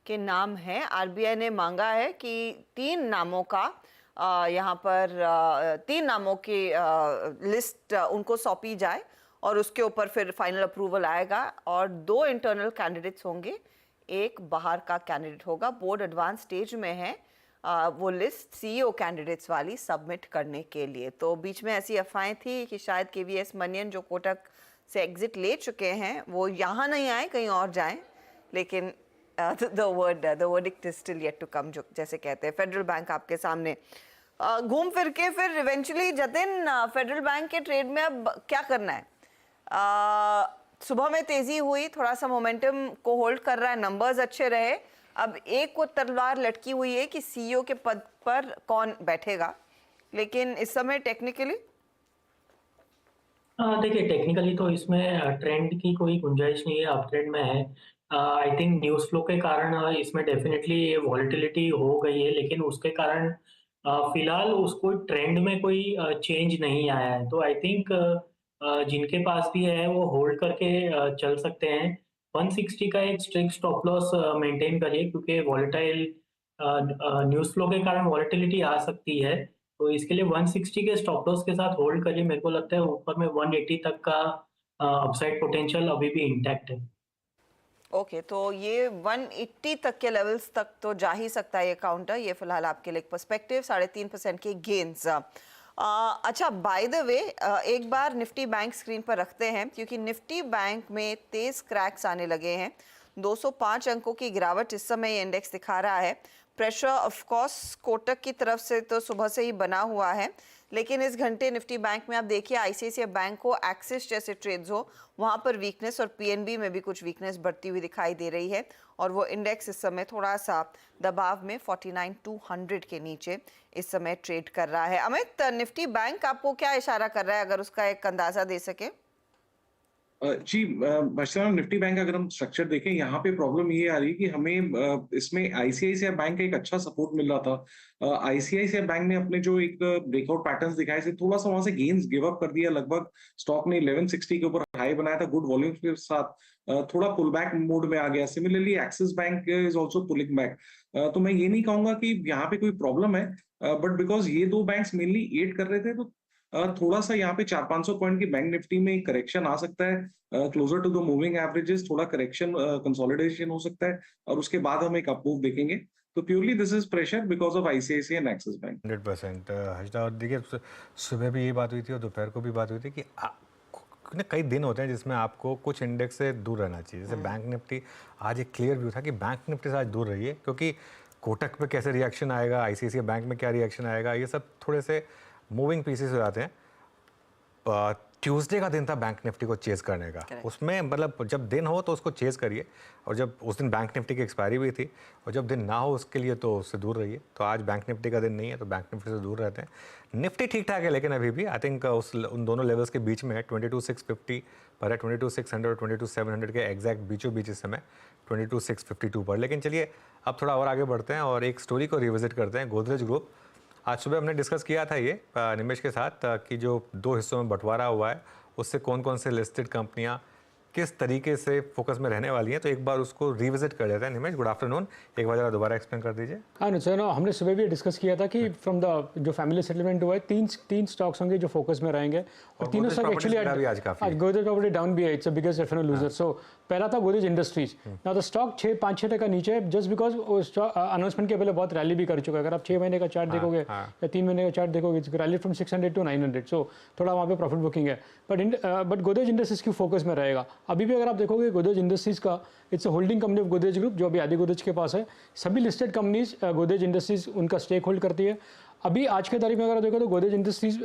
के नाम हैं। आरबीआई ने मांगा है कि 3 नामों का यहाँ पर 3 नामों की लिस्ट उनको सौंपी जाए और उसके ऊपर फिर फाइनल अप्रूवल आएगा। और 2 इंटरनल कैंडिडेट्स होंगे, एक बाहर का कैंडिडेट होगा। बोर्ड एडवांस स्टेज में है वो लिस्ट सीईओ कैंडिडेट्स वाली सबमिट करने के लिए। तो बीच में ऐसी अफवाहें थी कि शायद केवीएस मनियन जो कोटक से एग्जिट ले चुके हैं वो यहाँ नहीं आए, कहीं और जाएं। लेकिन the verdict is still yet to come, जो जैसे कहते हैं। फेडरल बैंक आपके सामने घूम फिर के फिर इवेंचुअली जतिन, फेडरल बैंक के ट्रेड में अब क्या करना है? सुबह में तेजी हुई, थोड़ा सा मोमेंटम को होल्ड कर रहा है, नंबर्स अच्छे रहे। अब एक को तलवार लटकी हुई है कि सीईओ के पद पर कौन बैठेगा, लेकिन इस समय टेक्निकली देखिए टेक्निकली तो इसमें ट्रेंड की कोई गुंजाइश नहीं है, अप ट्रेंड में है। आई थिंक न्यूज़ फ्लो के कारण इसमें डेफिनेटली वॉलेटिलिटी हो गई है, लेकिन उसके कारण फिलहाल उसको ट्रेंड में कोई चेंज नहीं आया है। तो आई थिंक जिनके पास भी है वो होल्ड करके चल सकते हैं। 160 का एक स्ट्रिक्ट स्टॉप लॉस मेंटेन करिए, क्योंकि वॉलेटाइल न्यूज़ फ्लो के कारण वॉलेटिलिटी आ सकती है। तो इसके लिए 160 के स्टॉप लॉस के साथ होल्ड करिए। मेरे को लगता है ऊपर में 180 तक का अपसाइड पोटेंशियल अभी भी इंटैक्ट है। ओके, तो ये 180 तक के लेवल्स तक तो जा ही सकता है ये काउंटर। ये फिलहाल आपके लिए पर्सपेक्टिव 3.5% के गेन्स। अच्छा, बाय द वे एक बार निफ्टी बैंक स्क्रीन पर रखते हैं, क्योंकि निफ्टी बैंक में तेज क्रैक्स आने लगे हैं। 205 अंकों की गिरावट इस समय ये इंडेक्स दिखा रहा है। प्रेशर ऑफ कोर्स कोटक की तरफ से तो सुबह से ही बना हुआ है, लेकिन इस घंटे निफ्टी बैंक में आप देखिए आईसीआईसीआई बैंक को, एक्सिस जैसे ट्रेड्स हो वहाँ पर वीकनेस, और पीएनबी में भी कुछ वीकनेस बढ़ती हुई दिखाई दे रही है। और वो इंडेक्स इस समय थोड़ा सा दबाव में 49,200 के नीचे इस समय ट्रेड कर रहा है। अमित, निफ्टी बैंक आपको क्या इशारा कर रहा है, अगर उसका एक अंदाजा दे सके? जी, निफ्टी बैंक अगर हम स्ट्रक्चर देखें, यहाँ पे प्रॉब्लम ये आ रही है कि हमें इसमें आईसीआईसीआई बैंक का एक अच्छा सपोर्ट मिल रहा था। आईसीआईसीआई बैंक ने अपने जो एक ब्रेकआउट पैटर्न्स दिखाए थे, थोड़ा सा वहां से गेन्स गिव अप कर दिया। लगभग स्टॉक ने 1160 के ऊपर हाई बनाया था, गुड वॉल्यूम्स के साथ थोड़ा पुल बैक मोड में आ गया। Similarly axis bank is also pulling back. तो मैं ये नहीं कहूंगा कि यहाँ पे कोई प्रॉब्लम है, बट बिकॉज ये 2 बैंक्स मेनली एड कर रहे थे, तो थोड़ा सा यहाँ पे 400-500 पॉइंट की बैंक निफ्टी में करेक्शन आ सकता है, closer to the moving averages. थोड़ा करेक्शन, कंसोलिडेशन हो सकता है, और उसके बाद हम एक अपमूव देखेंगे। तो purely this is pressure because of ICICI and axis bank. 100% Harshada. और देखिए सुबह भी ये बात हुई थी और दोपहर को भी बात हुई थी कि कई दिन होते हैं जिसमें आपको कुछ इंडेक्स से दूर रहना चाहिए। जैसे बैंक निफ्टी, आज एक क्लियर व्यू था कि बैंक निफ्टी से आज दूर रहिए, क्योंकि कोटक पे कैसे रिएक्शन आएगा, आईसीआईसीआई बैंक में क्या रिएक्शन आएगा, ये सब थोड़े से मूविंग पीसेस हो जाते हैं। ट्यूसडे का दिन था बैंक निफ्टी को चेज़ करने का, उसमें मतलब जब दिन हो तो उसको चेज़ करिए, और जब उस दिन बैंक निफ्टी की एक्सपायरी भी थी, और जब दिन ना हो उसके लिए तो उससे दूर रहिए। तो आज बैंक निफ्टी का दिन नहीं है तो बैंक निफ्टी से दूर रहते हैं। निफ्टी ठीक ठाक है, लेकिन अभी भी आई थिंक उन दोनों लेवल्स के बीच में है। 22,650 पर है, 22,600 और 22,700 के एग्जैक्ट बीचों बीच इस समय 22,652 पर। लेकिन चलिए अब थोड़ा और आगे बढ़ते हैं और एक स्टोरी को रिविजिट करते हैं। गोदरेज ग्रुप, आज सुबह हमने डिस्कस किया था ये निमेश के साथ कि जो 2 हिस्सों में बंटवारा हुआ है उससे कौन कौन से लिस्टेड कंपनियां किस तरीके से फोकस में रहने वाली हैं, तो एक बार उसको रिविजिट कर लेते हैं। निमेश, गुड आफ्टरनून, एक बार जरा दोबारा एक्सप्लेन कर दीजिए। हाँ सर, हमने सुबह भी डिस्कस किया था कि फ्रॉम द जो फैमिली सेटलमेंट हुआ है, तीन स्टॉक्स होंगे जो फोकस में रहेंगे, और तीनों स्टॉक एक्चुअली आज गोदरेज प्रॉपर्टी डाउन भी है, it's the biggest FnO loser. So पहला था Godrej industries, now the stock 5-6% नीचे है, जस्ट बिकॉज अनाउंसमेंट के पहले बहुत रैली भी कर चुका है। अगर आप 6 महीने का चार्ट देखोगे या 3 महीने का चार्ट देखोगे, इट्स रैली फ्रॉम 600 to 900, सो थोड़ा वहाँ पे प्रॉफिट बुकिंग है। बट गोदरेज इंडस्ट्रीज की फोकस में रहेगा। अभी भी अगर आप देखोगे गोदरेज इंडस्ट्रीज का, it's a holding company of Godrej group जो अभी आदि गोदरेज के पास है। सभी लिस्टेड कंपनीज गोदरेज इंडस्ट्रीज उनका स्टेक होल्ड करती है। अभी आज के तारीख में अगर देखो तो गोदरेज इंडस्ट्रीज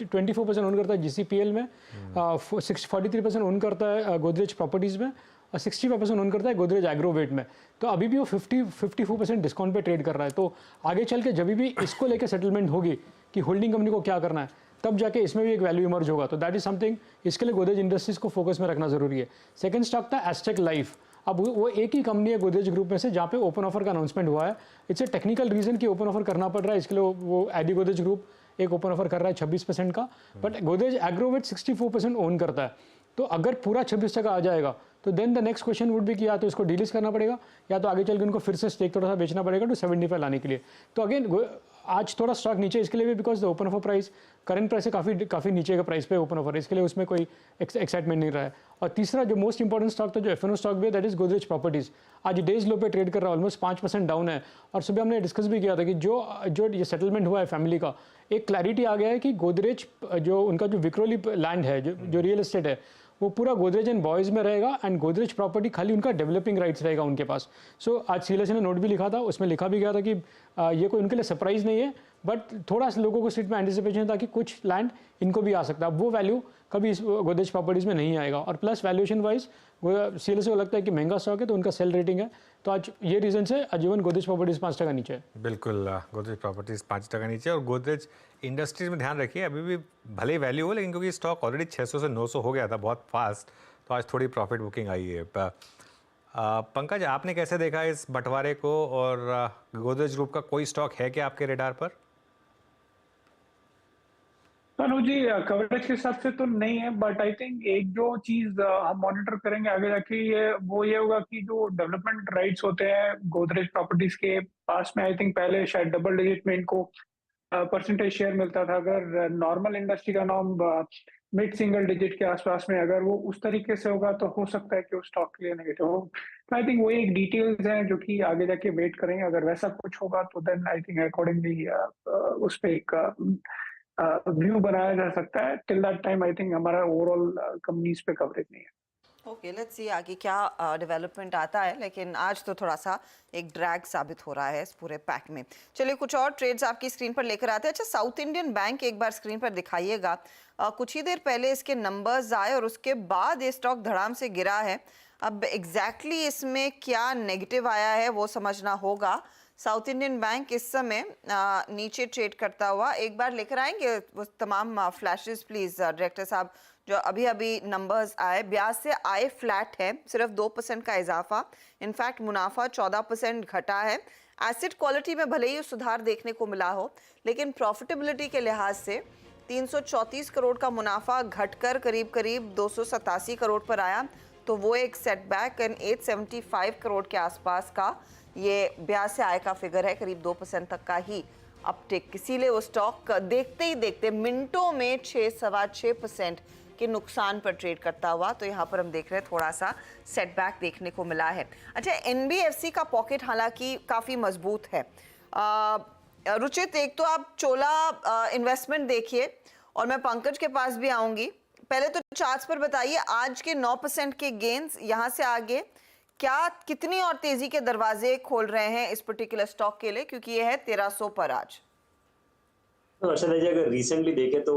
24% ओन करता है GCPL में, 43% ओन करता है गोदरेज प्रॉपर्टीज़ में, और 65% ओन करता है गोदरेज एग्रोवेट में। तो अभी भी वो 54% डिस्काउंट पे ट्रेड कर रहा है। तो आगे चल के जब भी इसको लेकर सेटलमेंट होगी कि होल्डिंग कंपनी को क्या करना है, तब जाके इसमें भी एक वैल्यू इमर्ज होगा। तो दैट इज समथिंग, इसके लिए गोदरेज इंडस्ट्रीज को फोकस में रखना जरूरी है। सेकंड स्टॉक था एस्टेक लाइफ। अब वो एक ही कंपनी है गोदरेज ग्रुप में से जहाँ पे ओपन ऑफर का अनाउंसमेंट हुआ है। इट्स ए टेक्निकल रीजन कि ओपन ऑफर करना पड़ रहा है, इसके लिए वो आदि गोदरेज ग्रुप एक ओपन ऑफर कर रहा है 26% का, बट गोदरेज एग्रोवेट 64% ओन करता है। तो अगर पूरा 26% आ जाएगा तो then the next question would be कि या तो इसको डिलिस्ट करना पड़ेगा या तो आगे चल के उनको फिर से स्टेक थोड़ा सा बेचना पड़ेगा टू 75 लाने के लिए। तो अगेन आज थोड़ा स्टॉक नीचे इसके लिए भी because the open offer price current price से काफ़ी नीचे का प्राइस पे ओपन ऑफर, इसके लिए उसमें कोई एक्साइटमेंट नहीं रहा है। और तीसरा जो मोस्ट इंपॉर्टेंट स्टॉक था जो एफएनओ स्टॉक भी है, दैट इज गोदरेज प्रॉपर्टीज। आज डेज लो पे ट्रेड कर रहा है, ऑलमोस्ट 5% डाउन है। और सुबह हमने डिस्कस भी किया था कि जो ये सेटलमेंट हुआ है फैमिली का, एक क्लैरिटी आ गया है कि गोदरेज जो उनका जो विक्रोली लैंड है, जो रियल एस्टेट है, वो पूरा गोदरेज एंड बॉयज़ में रहेगा, एंड गोदरेज प्रॉपर्टी खाली उनका डेवलपिंग राइट्स रहेगा उनके पास। सो आज सीएलएसए ने नोट भी लिखा था, उसमें लिखा भी गया था कि ये कोई उनके लिए सरप्राइज नहीं है, बट थोड़ा सा लोगों को सीट में एंटिसिपेशन था कि कुछ लैंड इनको भी आ सकता है। अब वो वैल्यू कभी इस गोदरेज प्रॉपर्टीज़ में नहीं आएगा। और प्लस वैल्यूएशन वाइज सीएलएसए को लगता है कि महंगा स्टॉक है तो उनका सेल रेटिंग है। तो आज ये रीजन से आजीवन गोदरेज प्रॉपर्टीज़ 5% नीचे है। बिल्कुल, गोदरेज प्रॉपर्टीज़ 5% नीचे। और गोदरेज इंडस्ट्रीज में ध्यान रखिए, अभी भी भले ही वैल्यू हो, लेकिन क्योंकि स्टॉक ऑलरेडी 600 से 900 हो गया था बहुत फास्ट, तो आज थोड़ी प्रॉफिट बुकिंग आई है। पंकज, आपने कैसे देखा इस बंटवारे को, और गोदरेज ग्रुप का कोई स्टॉक है क्या आपके रेडार पर? जी कवरेज के हिसाब से तो नहीं है, बट आई थिंक एक जो चीज हम मॉनिटर करेंगे आगे जाके ये होगा कि जो डेवलपमेंट राइट्स होते हैं गोदरेज प्रॉपर्टीज के पास में, आई थिंक पहले शायद डबल डिजिट में इनको परसेंटेज शेयर मिलता था। अगर नॉर्मल इंडस्ट्री का नाम मिड सिंगल डिजिट के आसपास में अगर वो उस तरीके से होगा तो हो सकता है कि उस स्टॉक के लिए नेगेटिव हो। तो आई थिंक वो एक डिटेल्स हैं जो कि आगे जाके वेट करेंगे। अगर वैसा कुछ होगा तो देन आई थिंक अकॉर्डिंगली उस पर एक व्यू बनाया जा सकता है। Till that time I think हमारा ओवरऑल कंपनीज पे कवरेज नहीं है। ओके, लेट्स सी आगे क्या डेवलपमेंट आता है, लेकिन आज तो थोड़ा सा एक ड्रैग साबित हो रहा है इस पूरे पैक में। चलिए कुछ और ट्रेड्स आपकी स्क्रीन पर लेकर आते हैं। अच्छा, साउथ इंडियन बैंक एक बार स्क्रीन पर दिखाइएगा। कुछ ही देर पहले इसके नंबर्स आए और उसके बाद ये स्टॉक धड़ाम से गिरा है। अब एग्जैक्टली इसमें क्या नेगेटिव आया है वो समझना होगा। साउथ इंडियन बैंक इस समय नीचे ट्रेड करता हुआ, एक बार लेकर आएंगे वो तमाम फ्लैशेस प्लीज डायरेक्टर साहब। जो अभी अभी नंबर्स आए, ब्याज से आय फ्लैट है, सिर्फ 2% का इजाफा। इनफैक्ट मुनाफा 14% घटा है। एसेट क्वालिटी में भले ही सुधार देखने को मिला हो, लेकिन प्रॉफिटेबिलिटी के लिहाज से 334 करोड़ का मुनाफा घटकर करीब 287 करोड़ पर आया। तो वो एक सेटबैक, एंड 875 करोड़ के आसपास का ये ब्याज से आय का फिगर है, करीब 2% तक का ही अपटिक। इसीलिए वो स्टॉक देखते ही देखते मिनटों में 6-6.25% के नुकसान पर ट्रेड करता हुआ। तो यहाँ पर हम देख रहे हैं थोड़ा सा सेटबैक देखने को मिला है। अच्छा, एनबीएफसी का पॉकेट हालांकि काफ़ी मजबूत है। रुचित, एक तो आप चोला इन्वेस्टमेंट देखिए, और मैं पंकज के पास भी आऊँगी। पहले तो चार्ट्स पर बताइए आज के 9% के गेन्स, यहाँ से आगे क्या कितनी और तेजी के दरवाजे खोल रहे हैं इस पर्टिकुलर स्टॉक के लिए, क्योंकि ये है 1300 पर आज। तो अर्षद जी अगर रिसेंटली देखें तो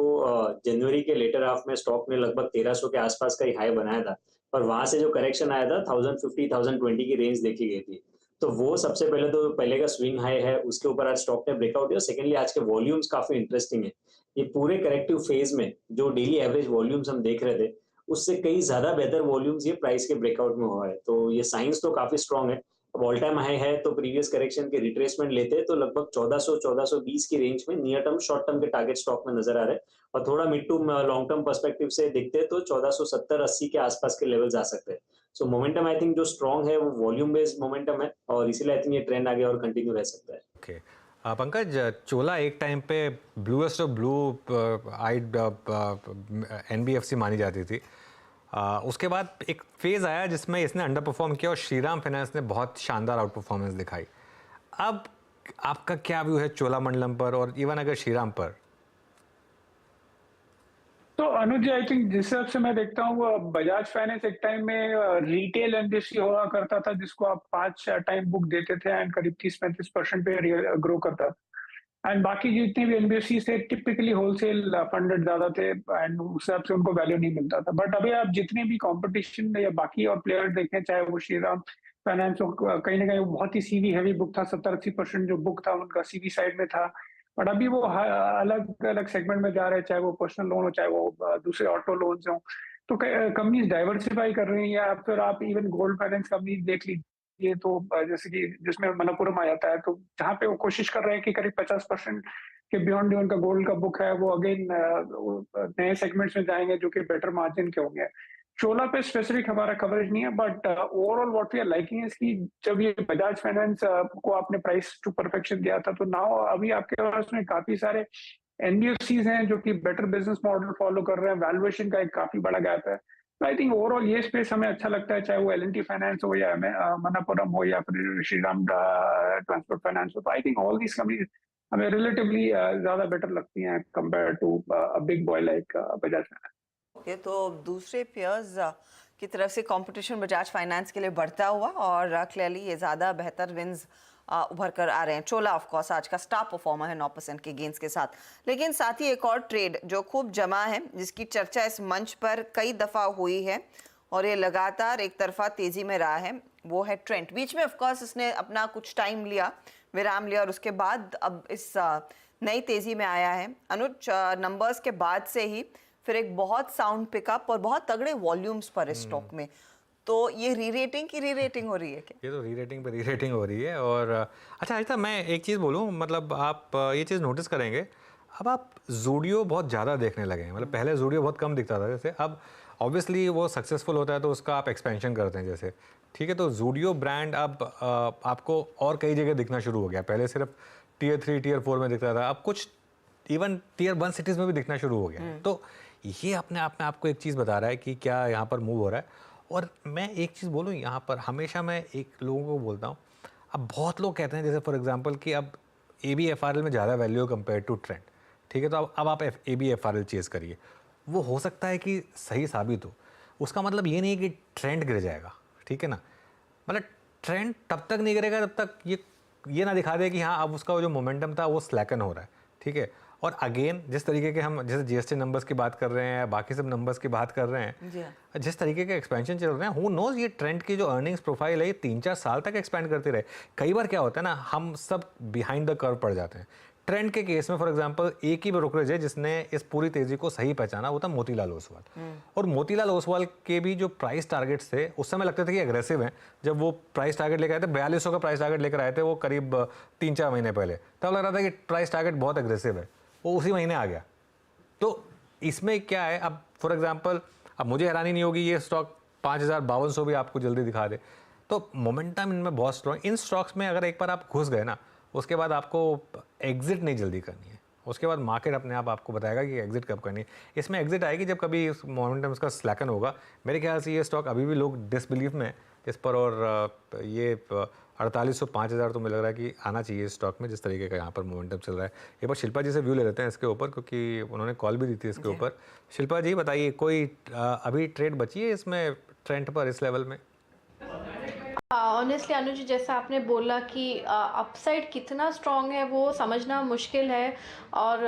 जनवरी के लेटर हाफ में स्टॉक ने लगभग 1300 के आसपास का ही हाई बनाया था और वहां से जो करेक्शन आया था 1050 1020 की रेंज देखी गई थी। तो वो सबसे पहले तो पहले का स्विंग हाई है, उसके ऊपर आज स्टॉक ने ब्रेकआउट दिया। सेकेंडली आज के वॉल्यूम्स काफी इंटरेस्टिंग है। ये पूरे करेक्टिव फेज में जो डेली एवरेज वॉल्यूम्स हम देख रहे थे उससे कई ज्यादा बेहतर वॉल्यूम्स ये प्राइस के ब्रेकआउट में हुआ है। तो ये साइंस तो काफी स्ट्रांग है। अब ऑल टाइम हाई है तो प्रीवियस करेक्शन के रिट्रेसमेंट लेते तो लगभग 1400-1420 की रेंज में नियर टर्म शॉर्ट टर्म के टारगेट स्टॉक में नजर आ रहे हैं और थोड़ा mid to long term perspective से देखते तो 1470-80 के आसपास के लेवल्स आ सकते हैं। सो मोमेंटम आई थिंक जो स्ट्रांग है वो वॉल्यूम बेस्ड मोमेंटम है और इसीलिए आई थिंक ये ट्रेंड आगे और कंटिन्यू रह सकता है। ओके पंकज, चोला एक टाइम पे bluest of blue eyed NBFC मानी जाती थी। उसके बाद एक फेज आया जिसमें इसने अंडर परफॉर्म किया और श्रीराम फाइनेंस ने बहुत शानदार आउट परफॉर्मेंस दिखाई। अब आपका क्या व्यू है चोलामंडलम पर और इवन अगर श्रीराम पर? तो अनुज जी, आई थिंक जिस हिसाब से मैं देखता हूँ बजाज फाइनेंस एक टाइम में रिटेल एनबीएफसी हुआ करता था जिसको आप 5 टाइम बुक देते थे एंड करीब 30-35% पे ग्रो करता था। एंड बाकी जितने भी एनबीएफसी थे टिपिकली होलसेल फंडेड ज्यादा थे एंड उस हिसाब से उनको वैल्यू नहीं मिलता था। बट अभी आप जितने भी कंपटीशन या बाकी और प्लेयर देखें, चाहे वो श्रीराम फाइनेंस कहीं ना कहीं बहुत ही सीवी हैवी बुक था, 70-80% जो बुक था उनका सीवी साइड में था। बट अभी वो अलग अलग सेगमेंट में जा रहे हैं, चाहे वो पर्सनल लोन हो चाहे वो दूसरे ऑटो लोन्स हो। तो कंपनीज डाइवर्सिफाई कर रही हैं या फिर आप इवन गोल्ड फाइनेंस कंपनीज देख लीजिए तो जैसे कि जिसमें मनप्पुरम आ जाता है, तो जहाँ पे वो कोशिश कर रहे हैं कि करीब 50% के बियॉन्ड उनका गोल्ड का बुक है वो अगेन नए सेगमेंट्स में जाएंगे जो कि बेटर मार्जिन के होंगे। चोला पे स्पेसिफिक हमारा कवरेज नहीं है but overall what we are liking is कि जब ये बजाज फाइनेंस को आपने प्राइस टू परफेक्शन दिया था तो नाउ अभी आपके पास में काफी सारे एनबीएफसीज हैं जो कि बेटर बिजनेस मॉडल फॉलो कर रहे हैं, वैल्यूएशन का एक काफी बड़ा गैप है। तो आई थिंक ओवरऑल ये स्पेस हमें अच्छा लगता है, चाहे वो एल&टी फाइनेंस हो या मनप्पुरम हो या फिर श्रीराम ट्रांसपोर्ट फाइनेंस हो। तो I think all these companies हमें रिलेटिवली ज्यादा बेटर लगती हैं compare to a big boy like Bajaj finance. Okay, तो दूसरे पेयर्स की तरफ से कंपटीशन बजाज फाइनेंस के लिए बढ़ता हुआ और क्लियरली ये ज़्यादा बेहतर विन्स उभर कर आ रहे हैं। चोला ऑफ कोर्स आज का स्टार परफॉर्मर है 9% के गेंस के साथ, लेकिन साथ ही एक और ट्रेड जो खूब जमा है जिसकी चर्चा इस मंच पर कई दफ़ा हुई है और ये लगातार एक तरफा तेज़ी में रहा है, वो है ट्रेंट। बीच में ऑफकोर्स इसने अपना कुछ टाइम लिया, विराम लिया और उसके बाद अब इस नई तेज़ी में आया है। अनुज, नंबर्स के बाद से ही फिर एक बहुत साउंड पिकअप और बहुत तगड़े वॉल्यूम्स पर इस स्टॉक में, तो ये री-रेटिंग की री-रेटिंग हो रही है क्या? ये तो री-रेटिंग पे री-रेटिंग हो रही है। और अच्छा आहिस्ता मैं एक चीज़ बोलूँ, मतलब आप ये चीज़ नोटिस करेंगे अब आप जूडियो बहुत ज़्यादा देखने लगे हैं। मतलब पहले जूडियो बहुत कम दिखता था, जैसे अब ऑब्वियसली वो सक्सेसफुल होता है तो उसका आप एक्सपेंशन करते हैं जैसे, ठीक है। तो जूडियो ब्रांड अब आपको और कई जगह दिखना शुरू हो गया। पहले सिर्फ Tier 3 Tier 4 में दिखता था, अब कुछ इवन Tier 1 सिटीज़ में भी दिखना शुरू हो गया है। तो ये अपने आप में आपको एक चीज़ बता रहा है कि क्या यहाँ पर मूव हो रहा है। और मैं एक चीज़ बोलूँ यहाँ पर, हमेशा मैं एक लोगों को बोलता हूँ, अब बहुत लोग कहते हैं जैसे फॉर एग्जांपल कि अब ABFRL में ज़्यादा वैल्यू कंपेयर टू ट्रेंड, ठीक है। तो अब आप ABFRL चेज़ करिए, वो हो सकता है कि सही साबित हो। उसका मतलब ये नहीं है कि ट्रेंड गिर जाएगा, ठीक है ना। मतलब ट्रेंड तब तक नहीं गिरेगा जब तक ये ना दिखा दे कि हाँ अब उसका जो मोमेंटम था वो स्लैकन हो रहा है, ठीक है। और अगेन जिस तरीके के हम जैसे GST नंबर्स की बात कर रहे हैं, बाकी सब नंबर्स की बात कर रहे हैं, जिस तरीके के एक्सपेंशन चल रहे हैं, हु नोज ये ट्रेंड की जो अर्निंग्स प्रोफाइल है ये 3-4 साल तक एक्सपेंड करती रहे। कई बार क्या होता है ना, हम सब बिहाइंड द कर्व पड़ जाते हैं। ट्रेंड के केस में फॉर एग्जांपल एक ही ब्रोकरेज है जिसने इस पूरी तेजी को सही पहचाना, वो था मोतीलाल ओसवाल। और मोतीलाल ओसवाल के भी जो प्राइस टारगेट्स थे उस समय लगते थे कि एग्रेसिव हैं। जब वो प्राइस टारगेट लेकर आए थे, 4200 का प्राइस टारगेट लेकर आए थे वो करीब 3-4 महीने पहले, तब लग रहा था कि प्राइस टारगेट बहुत एग्रेसिव है, वो उसी महीने आ गया। तो इसमें क्या है, अब फॉर एग्जांपल अब मुझे हैरानी नहीं होगी ये स्टॉक 5500 भी आपको जल्दी दिखा दे। तो मोमेंटम इनमें बहुत स्ट्रॉन्ग। इन स्टॉक्स में अगर एक बार आप घुस गए ना, उसके बाद आपको एग्जिट नहीं जल्दी करनी है। उसके बाद मार्केट अपने आप आपको बताएगा कि एग्जिट कब करनी है। इसमें एग्जिट आएगी जब कभी मोमेंटम इसका स्लैकन होगा। मेरे ख्याल से ये स्टॉक अभी भी लोग डिसबिलीव में इस पर, और ये 4800-5000 तो मुझे लग रहा है कि आना चाहिए इस स्टॉक में, जिस तरीके का यहाँ पर मोमेंटम चल रहा है। एक बार शिल्पा जी से व्यू ले लेते हैं इसके ऊपर, क्योंकि उन्होंने कॉल भी दी थी इसके ऊपर। शिल्पा जी बताइए, कोई अभी ट्रेड बची है इसमें ट्रेंड पर इस लेवल में? ऑनेस्टली अनुज, जैसा आपने बोला कि अपसाइड कितना स्ट्रांग है वो समझना मुश्किल है, और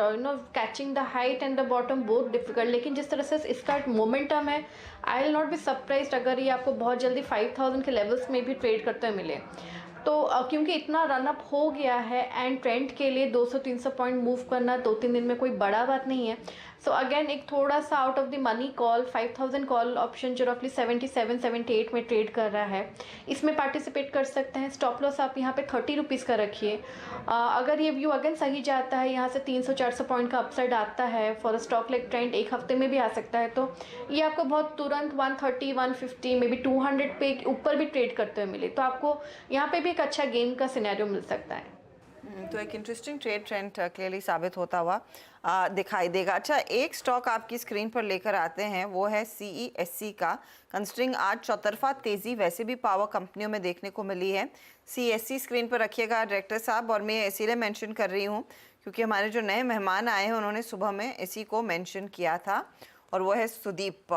catching the height and the bottom both difficult, लेकिन जिस तरह से इसका मोमेंटम है, I will not be surprised अगर ये आपको बहुत जल्दी 5000 के लेवल्स में भी ट्रेड करते हुए मिले। तो क्योंकि इतना रनअप हो गया है एंड ट्रेंड के लिए 200-300 पॉइंट मूव करना 2-3 दिन में कोई बड़ा बात नहीं है। सो अगेन एक थोड़ा सा out of the money call 5000 call option जो रफली 77-78 में ट्रेड कर रहा है, इसमें पार्टिसिपेट कर सकते हैं। स्टॉप लॉस आप यहाँ पे 30 रुपीज़ का रखिए। अगर ये व्यू अगेन सही जाता है, यहाँ से 300-400 पॉइंट का अपसाइड आता है for a stock like trend, एक हफ्ते में भी आ सकता है, तो ये आपको बहुत तुरंत 130, 150 मे बी 200 पे ऊपर भी ट्रेड करते हुए मिले, तो आपको यहाँ पे भी एक अच्छा गेन का सिनेरियो मिल सकता है। तो एक इंटरेस्टिंग ट्रेड ट्रेंड क्लियरली साबित होता हुआ दिखाई देगा। अच्छा, एक स्टॉक आपकी स्क्रीन पर लेकर आते हैं, वो है CESC का। कंसिडरिंग आज चौतरफा तेज़ी वैसे भी पावर कंपनियों में देखने को मिली है, CESC स्क्रीन पर रखिएगा डायरेक्टर साहब। और मैं इसीलिए मेंशन कर रही हूँ क्योंकि हमारे जो नए मेहमान आए हैं उन्होंने सुबह में इसी को मेंशन किया था, और वो है सुदीप।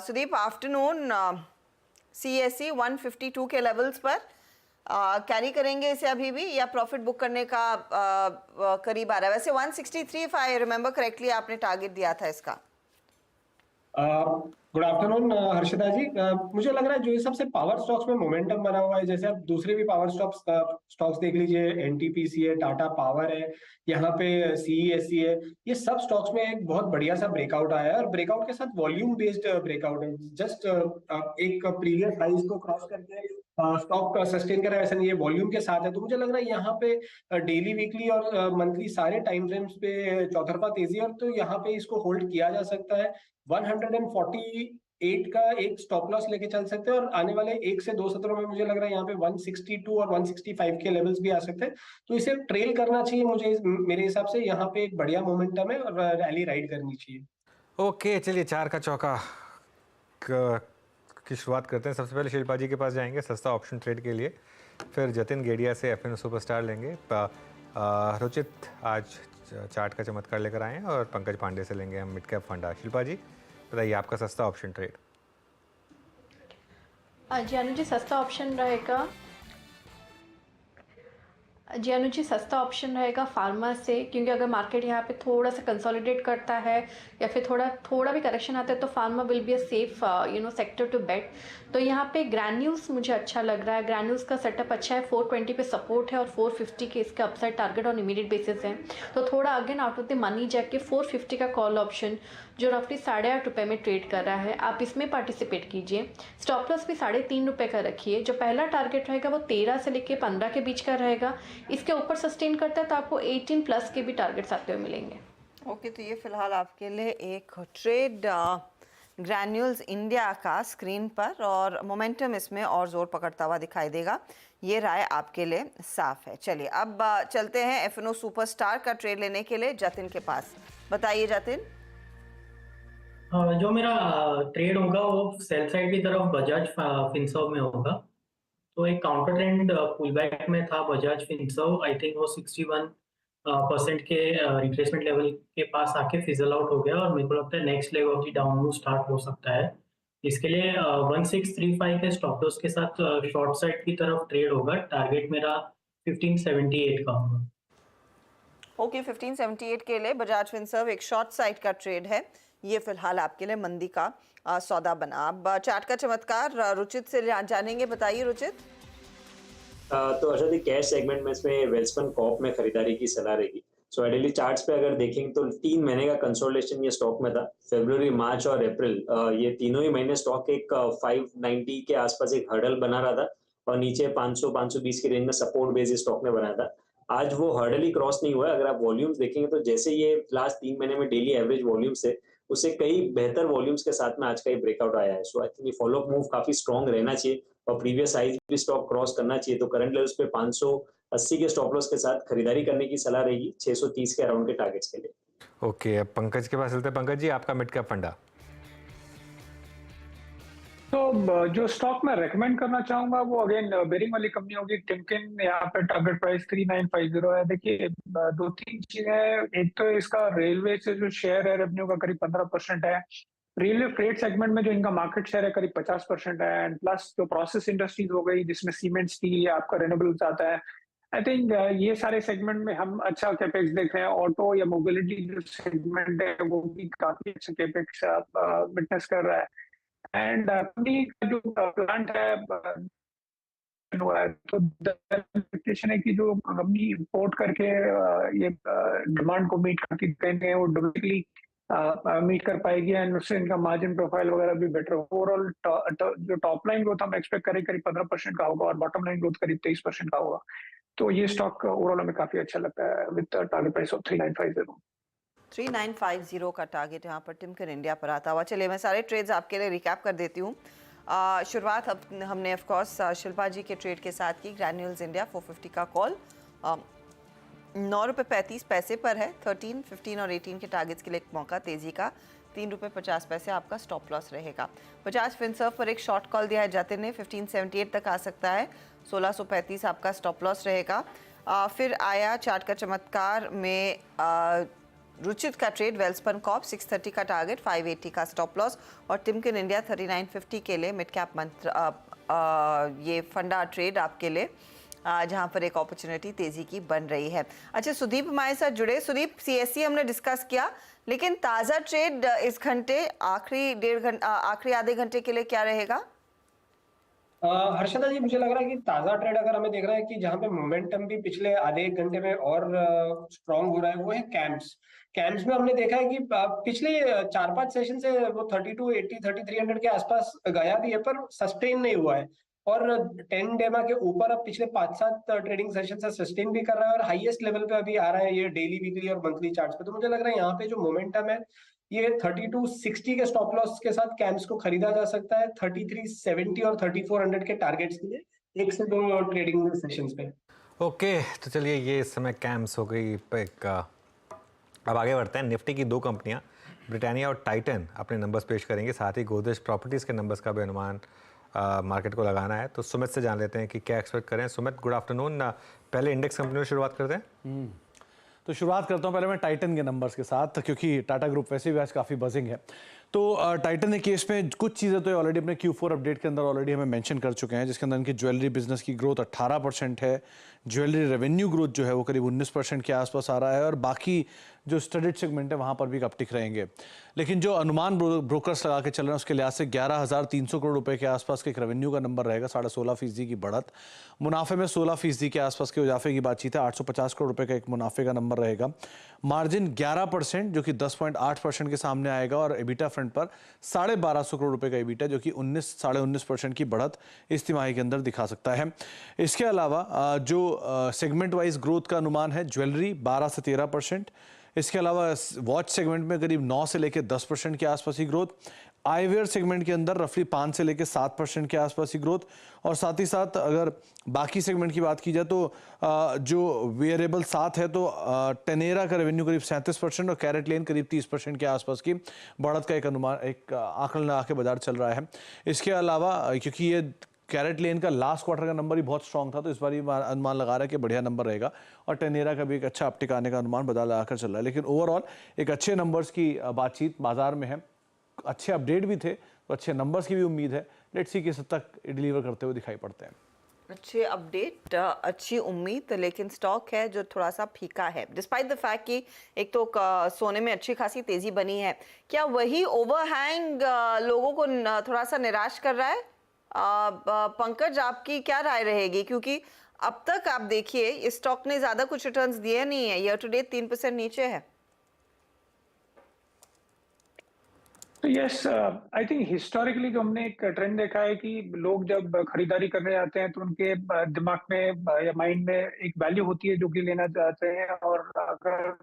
सुदीप, आफ्टरनून। CESC 152 के लेवल्स पर कैरी करेंगे इसे अभी भी, या प्रॉफिट बुक करने का करीब आ रहा है? वैसे 163 इफ आई रिमेंबर करेक्टली आपने टारगेट दिया था इसका। गुड आफ्टरनून हर्षिता जी। मुझे लग रहा है जो ये सबसे पावर स्टॉक्स में मोमेंटम बना हुआ है, जैसे आप दूसरे भी पावर स्टॉक्स देख लीजिए, NTPC है, टाटा पावर है, यहाँ पे CESC है, ये सब स्टॉक्स में एक बहुत बढ़िया सा ब्रेकआउट आया है, और ब्रेकआउट के साथ वॉल्यूम बेस्ड ब्रेकआउट है। जस्ट एक प्रीवियस हाइज को क्रॉस करके स्टॉक सस्टेन करा, ऐसा नहीं है, वॉल्यूम के साथ है। तो मुझे लग रहा है यहाँ पे डेली, वीकली और मंथली सारे टाइम फ्रेम्स पे चौतरफा तेजी, और तो यहाँ पे इसको होल्ड किया जा सकता है। 148 का एक स्टॉप लॉस लेके चल सकते हैं, और आने वाले 1 से 2 सत्रों में मुझे लग रहा है यहाँ पे 162 और 165 के लेवल्स भी आ सकते हैं, तो इसे ट्रेल करना चाहिए मुझे, मेरे हिसाब से यहाँ पे एक बढ़िया मोमेंटम है और रैली राइड करनी चाहिए। ओके, चलिए 4 का चौका की शुरुआत करते हैं। सबसे पहले शिल्पा जी के पास जाएंगे सस्ता ऑप्शन ट्रेड के लिए, फिर जतिन गेडिया से FNO सुपरस्टार लेंगे, रुचित आज चार्ट का चमत्कार लेकर आए हैं, और पंकज पांडे से लेंगे हम मिड कैप फंडा। शिल्पा जी बताइए आपका सस्ता ऑप्शन ट्रेड। जी अनुज जी, सस्ता ऑप्शन रहेगा सस्ता ऑप्शन रहेगा फार्मा से, क्योंकि अगर मार्केट यहाँ पे थोड़ा सा कंसोलिडेट करता है या फिर थोड़ा भी करेक्शन आता है, तो pharma will be a safe sector to bet. तो यहाँ पे ग्रैन्यूल्स मुझे अच्छा लग रहा है, ग्रैन्यूल्स का सेटअप अच्छा है, 420 पे सपोर्ट है और 450 के इसके upside target on immediate basis है। तो थोड़ा again out of the money जाके 450 का कॉल ऑप्शन जो रफली 8.5 रुपये में ट्रेड कर रहा है, आप इसमें पार्टिसिपेट कीजिए। स्टॉप लॉस भी 3.5 रुपये का रखिए। जो पहला टारगेट रहेगा वो 13 से लेकर 15 के बीच का रहेगा, इसके ऊपर सस्टेन करता है तो आपको 18+ के भी टारगेट्स आते हुए मिलेंगे। ओके, तो ये फिलहाल आपके लिए एक ट्रेड ग्रैन्यूल्स इंडिया का स्क्रीन पर, और मोमेंटम इसमें और जोर पकड़ता हुआ दिखाई देगा, ये राय आपके लिए साफ है। चलिए अब चलते हैं FNO सुपरस्टार का ट्रेड लेने के लिए जतिन के पास। बताइए जतिन। जो मेरा ट्रेड होगा वो सेल साइड की तरफ बजाज फिनसर्व में होगा। तो एक काउंटर ट्रेंड पुल बैक में था बजाज फिनसर्व, आई थिंक वो 61% के रिट्रेसमेंट लेवल के पास आके फिजल आउट हो गया, और मेरे को लगता है next leg of the down move start हो सकता है। इसके लिए 1635 के स्टॉप लॉस के साथ शॉर्ट साइड की तरफ ट्रेड होगा। टारगेट मेरा 1578 का होगा। ओके, 1578 के लिए बजाज फिनसर्व एक शॉर्ट साइड का ट्रेड है, ये फिलहाल आपके लिए मंदी का सौदा बना। अब चार्ट का चमत्कार रुचित से जानेंगे। बताइए रुचित। तो अर्षद, कैश सेगमेंट में इसमें वेल्सपन कॉर्प में खरीदारी की सलाह रहेगी। सो आइडियली चार्ट्स पे अगर देखेंगे तो 3 महीने का कंसोलिडेशन ये स्टॉक में था। फरवरी, मार्च और अप्रैल, ये तीनों ही महीने स्टॉक एक 590 के आसपास एक हर्डल बना रहा था, और नीचे 500-520 के रेंज में सपोर्ट बेस स्टॉक ने बनाया था। आज वो हर्डल ही क्रॉस नहीं हुआ है। अगर आप वॉल्यूम्स देखेंगे तो जैसे ये लास्ट 3 महीने में डेली एवरेज वॉल्यूम्स है, उससे कई बेहतर वॉल्यूम्स के साथ में आज का ये ब्रेकआउट आया है। सो आई थिंक ये फॉलोअप मूव काफी स्ट्रॉन्ग रहना चाहिए, और प्रीवियस हाइज भी स्टॉक क्रॉस करना चाहिए। तो करंट लेवल्स पे 580 के स्टॉप लॉस के साथ खरीदारी करने की सलाह रहेगी 630 के अराउंड के टारगेट्स के लिए। ओके, अब पंकज के पास चलते हैं। पंकज जी, आपका मिड कैप फंडा। तो जो स्टॉक मैं रेकमेंड करना चाहूंगा वो अगेन बेरिंग वाली कंपनी होगी टिमकेन। यहाँ पे टारगेट प्राइस 3950 है। देखिए 2-3 चीजें हैं। एक तो इसका रेलवे से जो शेयर है रेवेन्यू का करीब 15% है, रियल फ्रेट सेगमेंट में जो इनका मार्केट शेयर है करीब 50% है, एंड प्लस जो प्रोसेस इंडस्ट्रीज हो गई जिसमें सीमेंट, स्टील या आपका रिन्यूएबल्स आता है, आई थिंक ये सारे सेगमेंट में हम अच्छा कैपेक्स देख रहे हैं। ऑटो या मोबिलिटी जो सेगमेंट है वो भी काफी अच्छा कैपेक्स विटनेस कर रहा है, एंड कंपनी का जो प्लांट है हुआ है, तो एक्सपेक्टेशन है कि जो कंपनी इंपोर्ट करके ये डिमांड को मीट करती कहेंगे वो डोमेस्टिकली मीट कर पाएगी, एंड उससे इनका मार्जिन प्रोफाइल वगैरह भी बेटर होगा। ओवरऑल जो टॉप लाइन ग्रोथ हम एक्सपेक्ट करें करीब 15% का होगा और बॉटम लाइन ग्रोथ करीब 23% का होगा। तो ये स्टॉक ओवरऑल हमें काफी अच्छा लगता है विद टारगेट प्राइस ऑफ 3950। 3950 का टारगेट यहाँ पर टिमकेन इंडिया पर आता हुआ। चलिए मैं सारे ट्रेड्स आपके लिए रिकैप कर देती हूँ। शुरुआत हमने ऑफ कोर्स शिल्पा जी के ट्रेड के साथ की। ग्रैन्यूल्स इंडिया 450 का कॉल 9.35 पर है। 13, 15 और 18 के टारगेट्स के लिए एक मौका तेजी का। 3.50 आपका स्टॉप लॉस रहेगा। बजाज फिनसर्व पर एक शॉर्ट कॉल दिया है जतिन ने, 1578 तक आ सकता है। 1635 आपका स्टॉप लॉस रहेगा। फिर आया चार्ट का चमत्कार में रुचित का ट्रेड, वेल्सपन कॉर्प 630 का टारगेट, 580 का स्टॉप लॉस, और टिमकेन इंडिया 3950 के लिए मिड कैप मंत्र ये फंडा ट्रेड आपके लिए जहां पर एक अपॉर्चुनिटी तेजी की बन रही है। अच्छा, सुदीप हमारे साथ जुड़े। सुदीप, सीएससी हमने डिस्कस किया, लेकिन ताज़ा ट्रेड इस घंटे आखिरी आधे घंटे के लिए क्या रहेगा? हर्षदा जी, मुझे लग रहा है कि ताजा ट्रेड अगर हमें देख रहा है कि जहां पे मोमेंटम भी पिछले आधे एक घंटे में और स्ट्रांग हो रहा है, वो है कैम्स में हमने देखा है कि पिछले 4-5 सेशन से वो 3280 3300 के आसपास गया भी है, पर सस्टेन नहीं हुआ है, और 10 डेमा के ऊपर अब पिछले 5-7 ट्रेडिंग सेशन से सस्टेन भी कर रहा है और हाईएस्ट लेवल पे अभी आ रहा है ये डेली, वीकली और मंथली चार्ट्स पे। तो मुझे लग रहा है यहाँ पे जो मोमेंटम है ये 3260 के स्टॉप लॉस के साथ कैम्स को खरीदा जा सकता है 3370 और 3400 के टारगेट्स के लिए 1 से 2 ट्रेडिंग सेशंस पे। ओके, तो चलिए ये इस समय कैम्स हो गई एक। अब आगे बढ़ते हैं। निफ्टी की 2 कंपनियां ब्रिटानिया और टाइटन अपने नंबर्स पेश करेंगे, साथ ही गोदरेज प्रॉपर्टीज़ के नंबर्स का भी अनुमान मार्केट को लगाना है। तो सुमित से जान लेते हैं कि क्या एक्सपेक्ट करें। Sumit, good afternoon. पहले इंडेक्स कंपनी में शुरुआत करते हैं। तो शुरुआत करता हूँ पहले मैं टाइटन के नंबर्स के साथ, क्योंकि टाटा ग्रुप वैसे भी आज काफ़ी बजिंग है। तो टाइटन के केस में कुछ चीज़ें तो ऑलरेडी अपने Q4 अपडेट के अंदर ऑलरेडी हमें मेंशन कर चुके हैं, जिसके अंदर इनकी ज्वेलरी बिजनेस की ग्रोथ 18% है। ज्वेलरी रेवेन्यू ग्रोथ जो है वो करीब 19% के आसपास आ रहा है, और बाकी जो स्टडीड सेगमेंट है वहाँ पर भी अपटिक रहेंगे। लेकिन जो अनुमान ब्रोकर्स लगा के चल रहे हैं उसके लिहाज से 11,300 करोड़ रुपए के आसपास के एक रेवेन्यू का नंबर रहेगा, 16.5% की बढ़त। मुनाफे में 16% के आसपास के इजाफे की बातचीत है, 850 करोड़ रुपए का एक मुनाफे का नंबर रहेगा। मार्जिन 11% जो कि 10.8% के सामने आएगा, और एबिटा फ्रंट पर 1250 करोड़ रुपए का एबिटा जो कि 19.5% की बढ़त इस तिमाही के अंदर दिखा सकता है। इसके अलावा जो सेगमेंट वाइज ग्रोथ का अनुमान है, ज्वेलरी 12 से 13%। इसके अलावा वॉच सेगमेंट में करीब 9 से लेकर 10% के आसपास ही ग्रोथ। आईवेयर सेगमेंट के अंदर रफली 5 से लेकर 7% के आसपास ही ग्रोथ। और साथ ही साथ अगर बाकी सेगमेंट की बात की जाए तो जो वेरिएबल 7 है तो टेनेरा का रेवेन्यू करीब 37% और कैरेट लेन करीब 30% के आसपास की बढ़त का एक अनुमान, एक आकलन लगा के बाजार चल रहा है। इसके अलावा क्योंकि ये कैरेट लेन का लास्ट क्वार्टर का नंबर ही बहुत स्ट्रॉन्ग था, तो इस बार ही अनुमान लगा रहा है कि बढ़िया नंबर रहेगा, और टेनेरा का भी एक अच्छा अपटिक आने का अनुमान बाजार लगाकर चल रहा है। लेकिन ओवरऑल एक अच्छे नंबर्स की बातचीत बाजार में है, अच्छे अपडेट भी थे, तो अच्छे नंबर्स की भी उम्मीद है। लेट्स सी किस हद तक डिलीवर करते हुए दिखाई पड़ते हैं। अच्छे अपडेट, अच्छी उम्मीद, लेकिन स्टॉक है जो थोड़ा सा फीका है, डिस्पाइट द फैक्ट कि एक तो सोने में अच्छी खासी तेजी बनी है। क्या वही ओवरहैंग लोगों को थोड़ा सा निराश कर रहा है? पंकज, आपकी क्या राय रहेगी? क्योंकि अब तक आप देखिए इस स्टॉक ने ज्यादा कुछ रिटर्न्स दिए नहीं है, ईयर टू डेट 3% नीचे है। तो यस, आई थिंक हिस्टोरिकली जो हमने एक ट्रेंड देखा है कि लोग जब खरीदारी करने जाते हैं तो उनके दिमाग में या माइंड में एक वैल्यू होती है जो कि लेना चाहते हैं, और अगर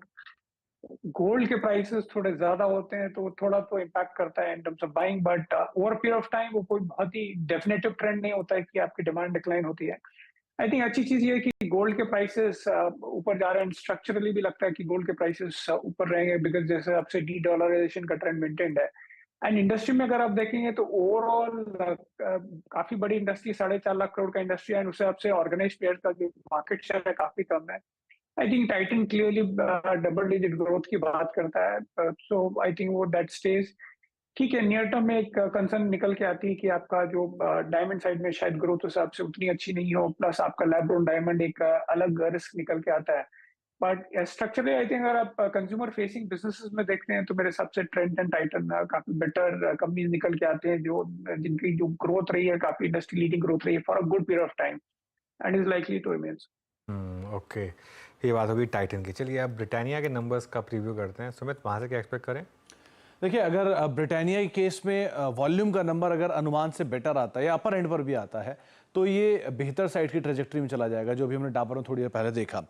गोल्ड के प्राइसेस थोड़े ज्यादा होते हैं तो थोड़ा तो इम्पैक्ट करता है in terms of buying, but over period of time वो कोई बहुत ही डेफिनेटिव ट्रेंड नहीं होता है कि आपकी डिमांड डिक्लाइन होती है। आई थिंक अच्छी चीज ये है कि गोल्ड के प्राइसेस ऊपर जा रहे हैं, स्ट्रक्चरली भी लगता है कि गोल्ड के प्राइसेस ऊपर रहेंगे, बिकॉज जैसे अब से डी-डॉलराइजेशन का ट्रेंड मेंटेन्ड है। एंड इंडस्ट्री में अगर आप देखेंगे तो ओवरऑल काफी बड़ी इंडस्ट्री, 4.5 लाख करोड़ का इंडस्ट्री है, उससे आपसे ऑर्गेनाइज्ड प्लेयर्स का जो मार्केट शेयर है काफी कम है। I think Titan clearly double digit growth की बात करता है, सो आई थिंक वो दैट स्टेज। ठीक है, नियर टर्म में एक कंसर्न निकल के आती है कि आपका जो डायमंड साइड में शायद ग्रोथ हिसाब से उतनी अच्छी नहीं हो, प्लस आपका लैब ग्रोन डायमंड एक अलग रिस्क निकल के आता है। बट स्ट्रक्चरली आई थिंक अगर आप कंज्यूमर फेसिंग बिजनेसेस में देखते हैं तो मेरे हिसाब से ट्रेंट एंड टाइटन काफी बेटर कंपनीज निकल के आते हैं, जो जिनकी जो ग्रोथ रही है काफी इंडस्ट्री लीडिंग ग्रोथ रही है for a good period of time and is likely to remains. Okay, ये बात होगी टाइटन की। चलिए अब ब्रिटानिया के नंबर्स का प्रीव्यू करते हैं। सुमित, वहाँ से क्या एक्सपेक्ट करें? देखिए, अगर ब्रिटानिया के केस में वॉल्यूम का नंबर अगर अनुमान से बेटर आता है या अपर एंड पर भी आता है तो ये बेहतर साइड की ट्रेजेक्ट्री में चला जाएगा, जो भी हमने डाबर में थोड़ी देर पहले देखा।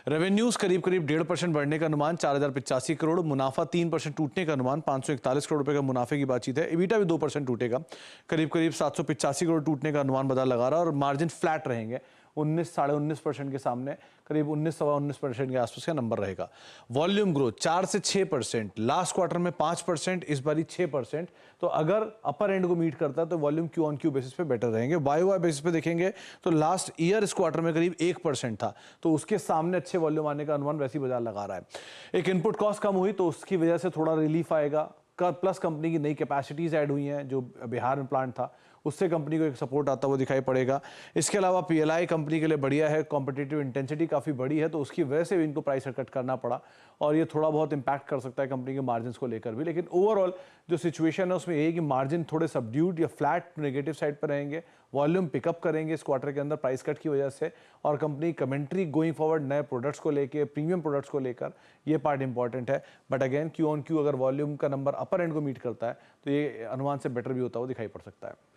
रेवेन्यूज करीब 1.5% बढ़ने का अनुमान 4085 करोड़, मुनाफा 3% टूटने का अनुमान 541 करोड़ रुपए का मुनाफे की बातचीत है। इबिटा भी 2% टूटेगा, करीब 785 करोड़ टूटने का अनुमान बाजार लगा रहा है, और मार्जिन फ्लैट रहेंगे 19-19.5% के सामने करीब 19-19.25% के आसपास का नंबर रहेगा। वॉल्यूम ग्रोथ 4 से 6%, लास्ट क्वार्टर में 5%, इस बारी 6%। तो अगर अपर एंड को मीट करता है तो volume Q on Q basis पे बेटर रहेंगे। वाई बेसिस पे देखेंगे तो लास्ट ईयर इस क्वार्टर में करीब 1% था, तो उसके सामने अच्छे वॉल्यूम आने का अनुमान वैसे ही बाजार लगा रहा है। एक इनपुट कॉस्ट कम हुई तो उसकी वजह से थोड़ा रिलीफ आएगा, प्लस कंपनी की नई कैपेसिटीज ऐड हुई हैं, जो बिहार में प्लांट था उससे कंपनी को एक सपोर्ट आता हुआ दिखाई पड़ेगा। इसके अलावा पीएलआई कंपनी के लिए बढ़िया है, कॉम्पिटिटिव इंटेंसिटी काफ़ी बड़ी है, तो उसकी वजह से भी इनको प्राइस कट करना पड़ा, और ये थोड़ा बहुत इंपैक्ट कर सकता है कंपनी के मार्जिन को लेकर भी। लेकिन ओवरऑल जो सिचुएशन है उसमें ये है कि मार्जिन थोड़े सबड्यूड या फ्लैट नेगेटिव साइड पर रहेंगे, वॉल्यूम पिकअप करेंगे इस क्वार्टर के अंदर प्राइस कट की वजह से, और कंपनी कमेंट्री गोइंग फॉरवर्ड नए प्रोडक्ट्स को लेकर, प्रीमियम प्रोडक्ट्स को लेकर, ये पार्ट इंपॉर्टेंट है। But again Q on Q अगर वॉल्यूम का नंबर अपर एंड को मीट करता है तो ये अनुमान से बेटर भी होता हुआ दिखाई पड़ सकता है।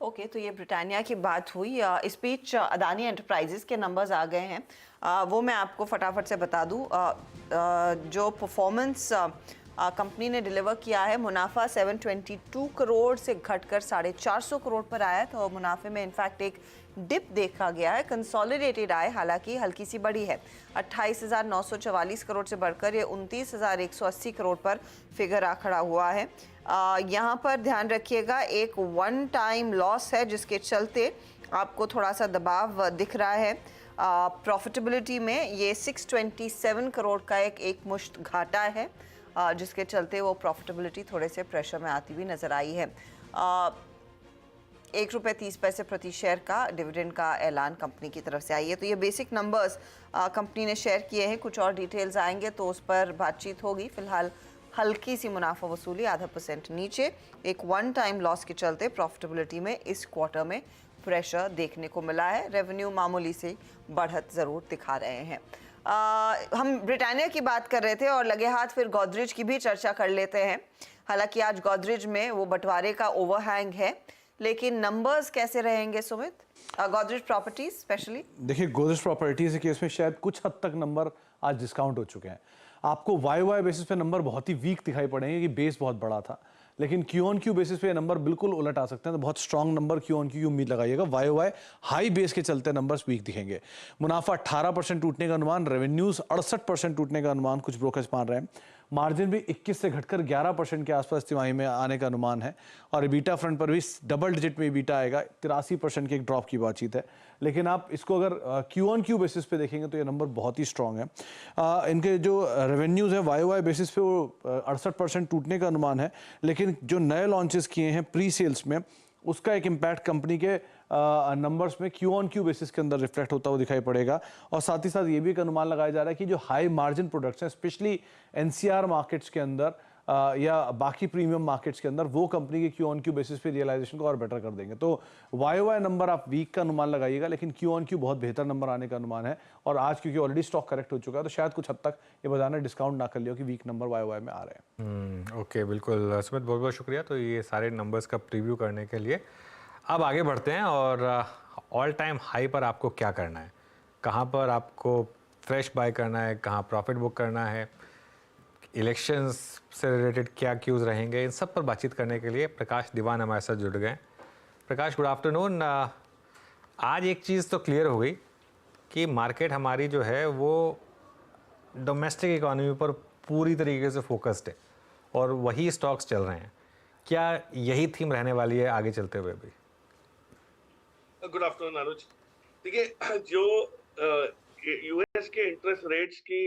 ओके, तो ये ब्रिटानिया की बात हुई। इस बीच अदानी एंटरप्राइजेस के नंबर्स आ गए हैं, वो मैं आपको फटाफट से बता दूं। जो परफॉर्मेंस कंपनी ने डिलीवर किया है, मुनाफा 722 करोड़ से घटकर 450 करोड़ पर आया, तो मुनाफे में इनफैक्ट एक डिप देखा गया है। कंसोलिडेटेड आय हालांकि हल्की सी बढ़ी है, 28,944 करोड़ से बढ़कर ये 29,180 करोड़ पर फिगर आ खड़ा हुआ है। यहाँ पर ध्यान रखिएगा, एक वन टाइम लॉस है जिसके चलते आपको थोड़ा सा दबाव दिख रहा है। प्रॉफिटेबिलिटी में ये 627 करोड़ का एक मुश्त घाटा है, जिसके चलते वो प्रॉफिटेबिलिटी थोड़े से प्रेशर में आती हुई नज़र आई है। ₹1.30 प्रति शेयर का डिविडेंड का ऐलान कंपनी की तरफ से आई है। तो ये बेसिक नंबर्स कंपनी ने शेयर किए हैं, कुछ और डिटेल्स आएंगे तो उस पर बातचीत होगी। फिलहाल हल्की सी मुनाफा वसूली 0.5% नीचे, एक वन टाइम लॉस के चलते प्रॉफिटेबिलिटी में इस क्वार्टर में प्रेशर देखने को मिला है। रेवेन्यू मामूली से बढ़त ज़रूर दिखा रहे हैं। हम ब्रिटानिया की बात कर रहे थे और लगे हाथ फिर गोदरेज की भी चर्चा कर लेते हैं। हालांकि आज गोदरेज में वो बंटवारे का ओवरहैंग है, लेकिन नंबर्स कैसे रहेंगे सुमित, गोदरेज प्रॉपर्टीज स्पेशली? देखिए, गोदरेज प्रॉपर्टीज के केस में शायद कुछ हद तक नंबर आज डिस्काउंट हो चुके हैं। आपको वाई बेसिस पे नंबर बहुत ही वीक दिखाई पड़ेंगे कि बेस बहुत बड़ा था, लेकिन क्यू ऑन क्यू बेसिस पे ये नंबर बिल्कुल उलट आ सकते हैं। तो बहुत strong number Q on Q उम्मीद लगाइएगा। वाई हाई बेस के चलते नंबर्स वीक दिखेंगे। मुनाफा 18% टूटने का अनुमान, रेवेन्यूज 68% टूटने का अनुमान कुछ ब्रोकर्स मान रहे हैं। मार्जिन भी 21 से घटकर 11% के आसपास तिमाही में आने का अनुमान है, और इबीटा फ्रंट पर भी डबल डिजिट में इबीटा आएगा। 83% की एक ड्रॉप की बातचीत है, लेकिन आप इसको अगर क्यू ऑन क्यू बेसिस पे देखेंगे तो ये नंबर बहुत ही स्ट्रॉन्ग है। इनके जो रेवेन्यूज है वाई बेसिस पे वो 68% टूटने का अनुमान है, लेकिन जो नए लॉन्चेस किए हैं प्री सेल्स में उसका एक इम्पैक्ट कंपनी के नंबर्स में क्यू ऑन क्यू बेसिस के अंदर रिफ्लेक्ट होता हुआ दिखाई पड़ेगा। और साथ ही साथ ये भी एक अनुमान लगाया जा रहा है कि जो हाई मार्जिन प्रोडक्ट्स हैं, स्पेशली एनसीआर मार्केट्स के अंदर या बाकी प्रीमियम मार्केट्स के अंदर, वो कंपनी के क्यू ऑन क्यू बेसिस पे रियलाइजेशन को और बेटर कर देंगे। तो वाई नंबर आप वीक का अनुमान लगाइएगा, लेकिन क्यू ऑन क्यू बहुत बेहतर नंबर आने का अनुमान है। और आज क्योंकि ऑलरेडी स्टॉक करेक्ट हो चुका है, तो शायद कुछ हद तक ये बाजार ने डिस्काउंट ना कर लिया कि वीक नंबर वाई में आ रहे हैं। ओके, बिल्कुल सुमित, बहुत बहुत शुक्रिया। तो ये सारे नंबर्स का प्रीव्यू करने के लिए अब आगे बढ़ते हैं, और ऑल टाइम हाई पर आपको क्या करना है, कहाँ पर आपको फ्रेश बाय करना है, कहाँ प्रॉफिट बुक करना है, इलेक्शंस से रिलेटेड क्या क्यूज़ रहेंगे, इन सब पर बातचीत करने के लिए प्रकाश दीवान हमारे साथ जुड़ गए। प्रकाश, गुड आफ्टरनून। आज एक चीज़ तो क्लियर हो गई कि मार्केट हमारी जो है वो डोमेस्टिक इकोनॉमी पर पूरी तरीके से फोकस्ड है और वही स्टॉक्स चल रहे हैं। क्या यही थीम रहने वाली है आगे चलते हुए भी? गुड आफ्टरनून अनुज। देखिए, जो यूएस यूएस के इंटरेस्ट रेट्स की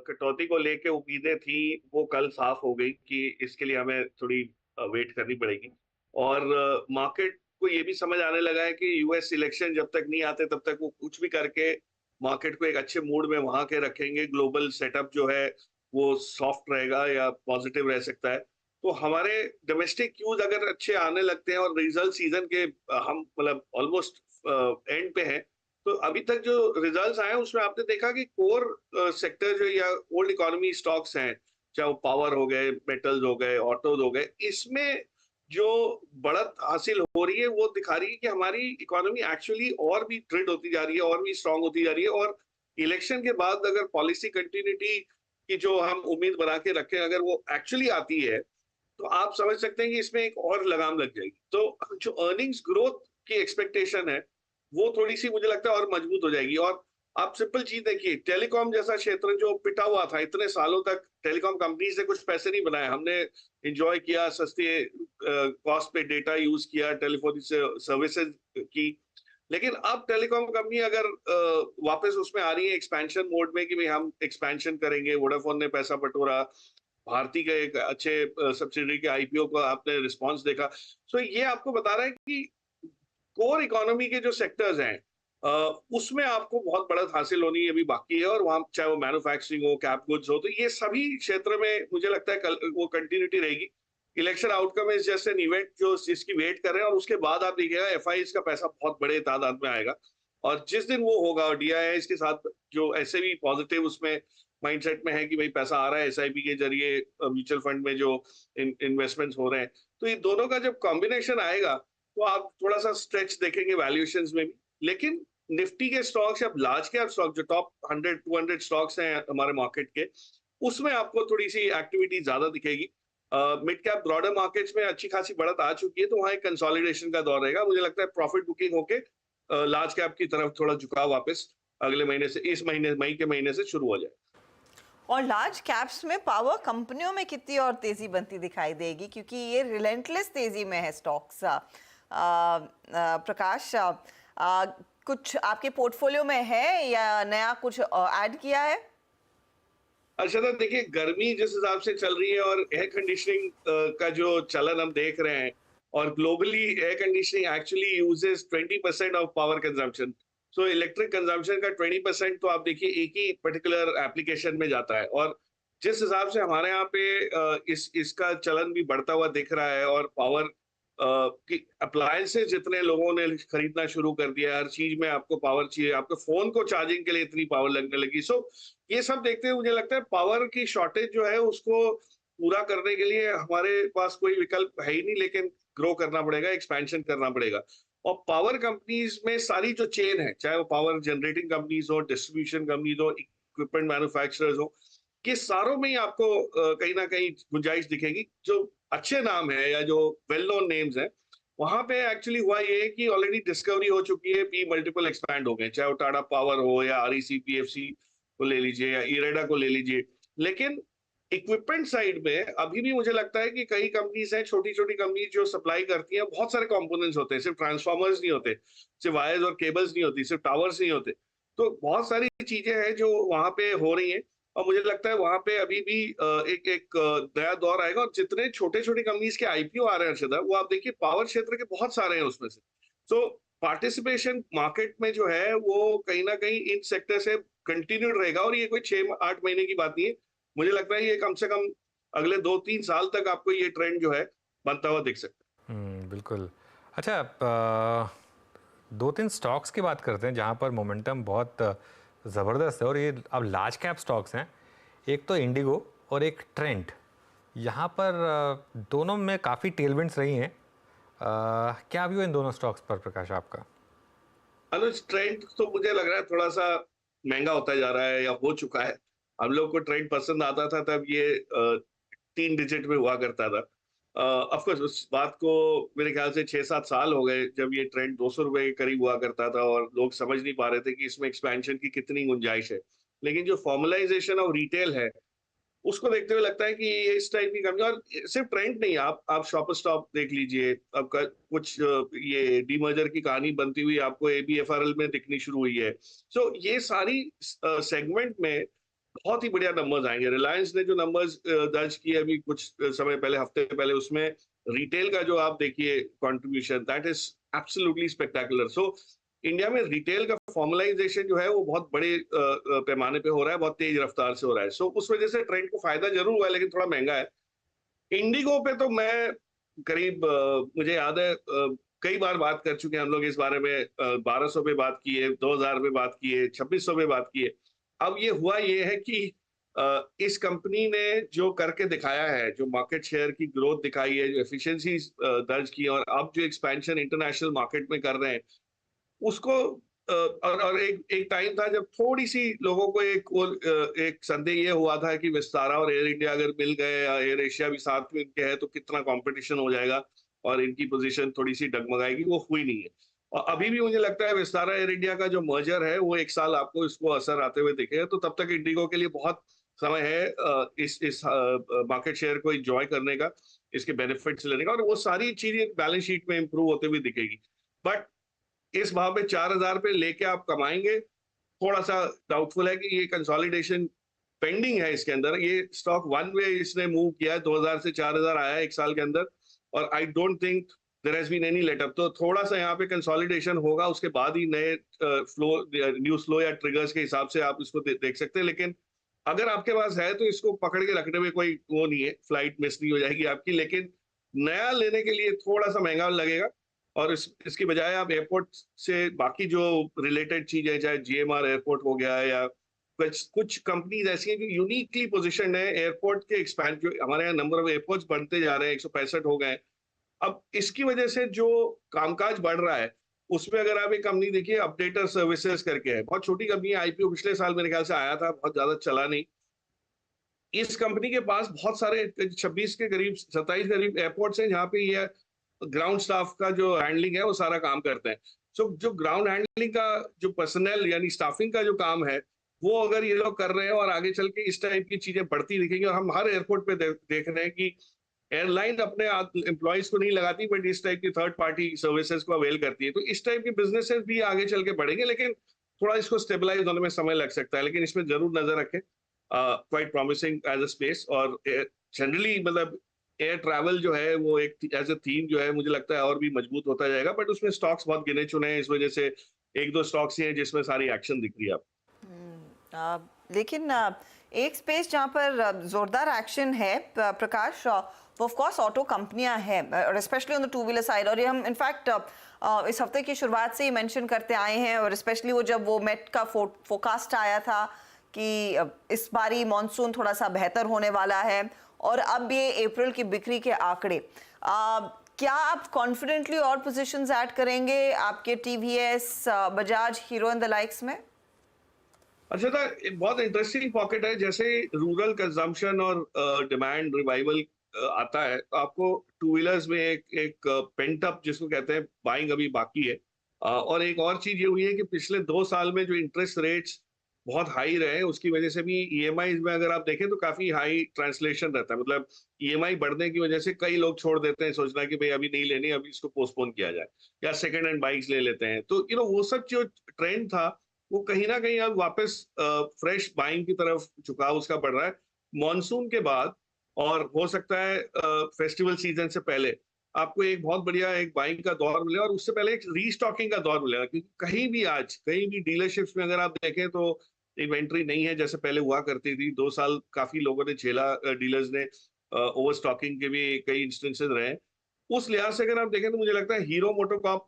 कटौती को लेके उम्मीदें थी, वो कल साफ हो गई कि इसके लिए हमें थोड़ी वेट करनी पड़ेगी। और मार्केट को ये भी समझ आने लगा है कि यूएस इलेक्शन जब तक नहीं आते तब तक वो कुछ भी करके मार्केट को एक अच्छे मूड में वहां के रखेंगे। ग्लोबल सेटअप जो है वो सॉफ्ट रहेगा या पॉजिटिव रह सकता है। तो हमारे डोमेस्टिक क्यूज अगर अच्छे आने लगते हैं और रिजल्ट सीजन के हम मतलब ऑलमोस्ट एंड पे हैं, तो अभी तक जो रिजल्ट्स आए हैं उसमें आपने देखा कि कोर सेक्टर जो या ओल्ड इकोनॉमी स्टॉक्स हैं, चाहे वो पावर हो गए, मेटल्स हो गए, ऑटोज हो गए, इसमें जो बढ़त हासिल हो रही है वो दिखा रही है कि हमारी इकोनॉमी एक्चुअली और भी दृढ़ होती जा रही है, और भी स्ट्रांग होती जा रही है। और इलेक्शन के बाद अगर पॉलिसी कंटिन्यूटी की जो हम उम्मीद बना के रखें अगर वो एक्चुअली आती है, तो आप समझ सकते हैं कि इसमें एक और लगाम लग जाएगी। तो जो अर्निंग्स ग्रोथ की एक्सपेक्टेशन है वो थोड़ी सी मुझे लगता है और मजबूत हो जाएगी। और आप सिंपल चीज देखिए, टेलीकॉम जैसा क्षेत्र जो पिटा हुआ था इतने सालों तक, टेलीकॉम कंपनी से कुछ पैसे नहीं बनाए, हमने एंजॉय किया, सस्ते कॉस्ट पे डेटा यूज किया, टेलीफोन सर्विसेज की। लेकिन अब टेलीकॉम कंपनी अगर वापस उसमें आ रही है एक्सपेंशन मोड में कि भाई हम एक्सपेंशन करेंगे, वोडाफोन ने पैसा बटोरा, भारती के एक अच्छे सब्सिडरी के आईपीओ को आपने रिस्पांस देखा, तो ये आपको बता रहा है कि कोर इकोनॉमी के जो सेक्टर्स हैं उसमें आपको बहुत बढ़त हासिल होनी अभी बाकी है। और वहां चाहे वो मैन्युफैक्चरिंग हो, कैप गुड्स हो, तो ये सभी क्षेत्र में मुझे लगता है वो कंटिन्यूटी रहेगी। Election outcome is just an event जो जिसकी वेट कर रहे हैं, और उसके बाद आप देखिएगा एफआईज का पैसा बहुत बड़े तादाद में आएगा। और जिस दिन वो होगा डीआईआईज के साथ जो ऐसे भी पॉजिटिव उसमें माइंडसेट में है कि भाई पैसा आ रहा है एसआईपी के जरिए, म्यूचुअल फंड में जो इन्वेस्टमेंट्स हो रहे हैं, तो ये दोनों का जब कॉम्बिनेशन आएगा तो आप थोड़ा सा स्ट्रेच देखेंगे वैल्यूएशंस में भी। लेकिन निफ्टी के स्टॉक्स या लार्ज कैप स्टॉक जो टॉप 100-200 स्टॉक्स हैं हमारे मार्केट के, उसमें आपको थोड़ी सी एक्टिविटी ज्यादा दिखेगी। मिड कैप ब्रॉडर मार्केट्स में अच्छी खासी बढ़त आ चुकी है, तो वहाँ एक कंसोलिडेशन का दौर रहेगा। मुझे लगता है प्रॉफिट बुकिंग होके लार्ज कैप की तरफ थोड़ा झुकाव वापस अगले महीने से, इस महीने मई के महीने से शुरू हो जाए। और लार्ज कैप्स में पावर कंपनियों में कितनी और तेजी बनती दिखाई देगी, क्योंकि ये रिलेंटलेस तेजी में है स्टॉक्स। प्रकाश, कुछ आपके पोर्टफोलियो में है या नया कुछ ऐड किया है? अर्षदा, देखिए गर्मी जिस हिसाब से चल रही है और एयर कंडीशनिंग का जो चलन हम देख रहे हैं, और globally air conditioning actually uses 20% of power consumption. So electric consumption का 20% तो आप देखिए एक ही पर्टिकुलर एप्लीकेशन में जाता है। और जिस हिसाब से हमारे यहाँ पे इसका चलन भी बढ़ता हुआ दिख रहा है, और पावर की अप्लायंसेस जितने लोगों ने खरीदना शुरू कर दिया, हर चीज में आपको पावर चाहिए, आपके फोन को चार्जिंग के लिए इतनी पावर लगने लगी। सो ये सब देखते हुए मुझे लगता है पावर की शॉर्टेज जो है उसको पूरा करने के लिए हमारे पास कोई विकल्प है ही नहीं, लेकिन ग्रो करना पड़ेगा, एक्सपेंशन करना पड़ेगा। और पावर कंपनीज में सारी जो चेन है, चाहे वो पावर जनरेटिंग कंपनीज हो, डिस्ट्रीब्यूशन कंपनीज हो, इक्विपमेंट मैन्युफैक्चरर्स हो, ये सारों में ही आपको कहीं ना कहीं गुंजाइश दिखेगी। जो अच्छे नाम है या जो वेल नोन नेम्स हैं, वहां पे एक्चुअली हुआ ये है कि ऑलरेडी डिस्कवरी हो चुकी है, पी मल्टीपल एक्सपैंड हो गए, चाहे वो टाटा पावर हो या आरईसी पीएफसी को ले लीजिए या इरेडा को ले लीजिए। लेकिन इक्विपमेंट साइड में अभी भी मुझे लगता है कि कई कंपनीज हैं, छोटी छोटी कंपनी जो सप्लाई करती हैं, बहुत सारे कंपोनेंट्स होते हैं, सिर्फ ट्रांसफार्मर्स नहीं होते, सिर्फ वायर्स और केबल्स नहीं होती, सिर्फ टावर्स नहीं होते, तो बहुत सारी चीजें हैं जो वहां पे हो रही हैं। और मुझे लगता है वहां पे अभी भी एक नया दौर आएगा। और जितने छोटे छोटी कंपनीज के आईपीओ आ रहे हैं अर्षदा, वो आप देखिए पावर क्षेत्र के बहुत सारे हैं उसमें से। तो पार्टिसिपेशन मार्केट में जो है वो कहीं ना कहीं इन सेक्टर से कंटिन्यूड रहेगा। और ये कोई 6-8 महीने की बात नहीं है, मुझे लगता है ये कम से कम अगले 2-3 साल तक आपको ये ट्रेंड जो है बनता हुआ दिख सकता है। बिल्कुल। अच्छा, 2-3 स्टॉक्स की बात करते हैं जहां पर मोमेंटम बहुत ज़बरदस्त है, और ये अब लार्ज कैप स्टॉक्स हैं। एक तो इंडिगो और एक ट्रेंट, यहाँ पर दोनों में काफ़ी टेलविंड्स रही हैं। क्या व्यू इन दोनों स्टॉक्स पर प्रकाश आपका? अनुज, ट्रेंड तो मुझे लग रहा है थोड़ा सा महंगा होता जा रहा है या हो चुका है। हम लोग को ट्रेंड पसंद आता था तब ये 3 डिजिट में हुआ करता था। ऑफ कोर्स उस बात को मेरे ख्याल से 6-7 साल हो गए जब ये ट्रेंड 200 रुपए के करीब हुआ करता था, और लोग समझ नहीं पा रहे थे कि इसमें एक्सपेंशन की कितनी गुंजाइश है। लेकिन जो फॉर्मलाइजेशन ऑफ रिटेल है उसको देखते हुए लगता है कि ये इस टाइप की कंपनी, और सिर्फ ट्रेंड नहीं, आप शॉपर स्टॉप देख लीजिए, आपका कुछ ये डीमर्जर की कहानी बनती हुई आपको ABFRL में दिखनी शुरू हुई है। सो ये सारी सेगमेंट में बहुत ही बढ़िया नंबर्स आएंगे। रिलायंस ने जो नंबर्स दर्ज किए अभी कुछ समय पहले, हफ्ते पहले, उसमें रिटेल का जो आप देखिए contribution, that is absolutely spectacular. So India में रिटेल का फॉर्मलाइजेशन जो है वो बहुत बड़े पैमाने पे हो रहा है, बहुत तेज रफ्तार से हो रहा है। सो उस वजह से ट्रेंड को फायदा जरूर हुआ है, लेकिन थोड़ा महंगा है। इंडिगो पे तो मैं करीब मुझे याद है कई बार बात कर चुके हैं हम लोग इस बारे में। 1200 पे बात की है, 2000 पे बात की है, 2600 पे बात की है। अब ये हुआ ये है कि इस कंपनी ने जो करके दिखाया है, जो मार्केट शेयर की ग्रोथ दिखाई है, जो एफिशिएंसीज दर्ज की, और अब जो एक्सपेंशन इंटरनेशनल मार्केट में कर रहे हैं, उसको और एक टाइम था जब थोड़ी सी लोगों को एक संदेह ये हुआ था कि विस्तारा और एयर इंडिया अगर मिल गए या एयर एशिया भी साथ में इनके है तो कितना कंपटीशन हो जाएगा और इनकी पोजीशन थोड़ी सी डगमगाएगी। वो हुई नहीं है, और अभी भी मुझे लगता है विस्तारा एयर इंडिया का जो मर्जर है वो 1 साल आपको इसको असर आते हुए दिखेगा। तो तब तक इंडिगो के लिए बहुत समय है इस मार्केट शेयर को इंजॉय करने का, इसके बेनिफिट्स लेने का, और वो सारी चीजें बैलेंस शीट में इंप्रूव होते हुए दिखेगी। बट इस भाव पे 4000 पे लेके आप कमाएंगे, थोड़ा सा डाउटफुल है कि ये कंसोलिडेशन पेंडिंग है इसके अंदर। ये स्टॉक वन वे इसने मूव किया है, 2000 से 4000 आया है 1 साल के अंदर, और I don't think there has been any let up. तो थोड़ा सा यहाँ पे कंसोलिडेशन होगा, उसके बाद ही नए फ्लो, न्यूज फ्लो या ट्रिगर्स के हिसाब से आप इसको देख सकते हैं। लेकिन अगर आपके पास है तो इसको पकड़ के रखने में कोई वो नहीं है, फ्लाइट मिस नहीं हो जाएगी आपकी। लेकिन नया लेने के लिए थोड़ा सा महंगा लगेगा, और इसकी बजाय आप एयरपोर्ट से बाकी जो रिलेटेड चीजें, चाहे GMR एयरपोर्ट हो गया है या कुछ कंपनीज ऐसी हैं जो यूनिकली पोजीशनड है एयरपोर्ट के एक्सपैंड, जो हमारे यहाँ नंबर ऑफ एयरपोर्ट्स बढ़ते जा रहे हैं, 165 हो गए। अब इसकी वजह से जो कामकाज बढ़ रहा है उसमें अगर आप एक कंपनी देखिए, अपडेटर सर्विसेज करके है, बहुत छोटी कंपनी है, IPO पिछले साल मेरे ख्याल से आया था, बहुत ज्यादा चला नहीं। इस कंपनी के पास बहुत सारे 26 के करीब 27 करीब एयरपोर्ट्स हैं जहाँ पे ये ग्राउंड स्टाफ का जो हैंडलिंग है वो सारा काम करते हैं। सो जो ग्राउंड हैंडलिंग का जो पर्सनल यानी स्टाफिंग का जो काम है, वो अगर ये लोग कर रहे हैं और आगे चल के इस टाइप की चीजें बढ़ती दिखेंगी, और हम हर एयरपोर्ट पे देख रहे हैं कि एयरलाइन अपने एम्प्लॉयज को नहीं लगाती, बट इस टाइप की थर्ड पार्टी सर्विसेज को अवेल करती है। तो इस टाइप के बिजनेसेस भी आगे चल के बढ़ेंगे, लेकिन थोड़ा इसको स्टेबलाइज होने में समय लग सकता है। लेकिन इसमें जरूर नजर रखें, quite promising as a space. और जनरली मतलब एयर ट्रैवल जो है वो एक एज अ थीम जो है मुझे लगता है और भी मजबूत होता जाएगा, बट उसमें स्टॉक्स बहुत गिने चुने हैं, इस वजह से 1-2 स्टॉक्स ही हैं जिसमें सारी एक्शन दिख रही है आप। लेकिन एक स्पेस जहाँ पर जोरदार एक्शन है प्रकाश, वो ऑफ कोर्स ऑटो कंपनियां हैं, और specially on the two wheeler side. और ये हम इनफैक्ट इस हफ्ते की शुरुआत से ही मेंशन करते आए हैं, और स्पेशली वो जब वो मेट का फोरकास्ट आया था कि इस बारी मॉनसून थोड़ा सा बेहतर होने वाला है, और अब ये अप्रैल की बिक्री के आंकड़े, क्या आप कॉन्फिडेंटली और पोजीशंस ऐड करेंगे आपके TVS, Bajaj, hero and the likes में? अच्छा था, बहुत इंटरेस्टिंग पॉकेट है। जैसे रूरल कंजम्पशन और डिमांड रिवाइवल आता है, तो आपको टू व्हीलर्स में एक पेंट अप जिसको कहते हैं बाइंग अभी बाकी है। और एक और चीज ये हुई है कि पिछले 2 साल में जो इंटरेस्ट रेट्स बहुत हाई रहे, उसकी वजह से भी EMI में अगर आप देखें तो काफी हाई ट्रांसलेशन रहता है। मतलब EMI बढ़ने की वजह से कई लोग छोड़ देते हैं, सोचना कि भाई अभी नहीं लेनी, अभी इसको पोस्टपोन किया जाए, या सेकंड हैंड बाइक्स ले लेते हैं। तो वो सब जो ट्रेंड था वो कहीं ना कहीं अब वापस फ्रेश बाइंग की तरफ झुकाव उसका बढ़ रहा है मॉनसून के बाद, और हो सकता है फेस्टिवल सीजन से पहले आपको एक बहुत बढ़िया एक बाइंग का दौर मिलेगा, और उससे पहले एक रीस्टॉकिंग का दौर मिलेगा। क्योंकि कहीं भी डीलरशिप्स में अगर आप देखें तो इन्वेंट्री नहीं है जैसे पहले हुआ करती थी। 2 साल काफी लोगों ने झेला, डीलर्स ने, ओवर स्टॉकिंग के भी कई इंस्टेंसेस रहे। उस लिहाज से अगर आप देखें तो मुझे लगता है hero MotoCorp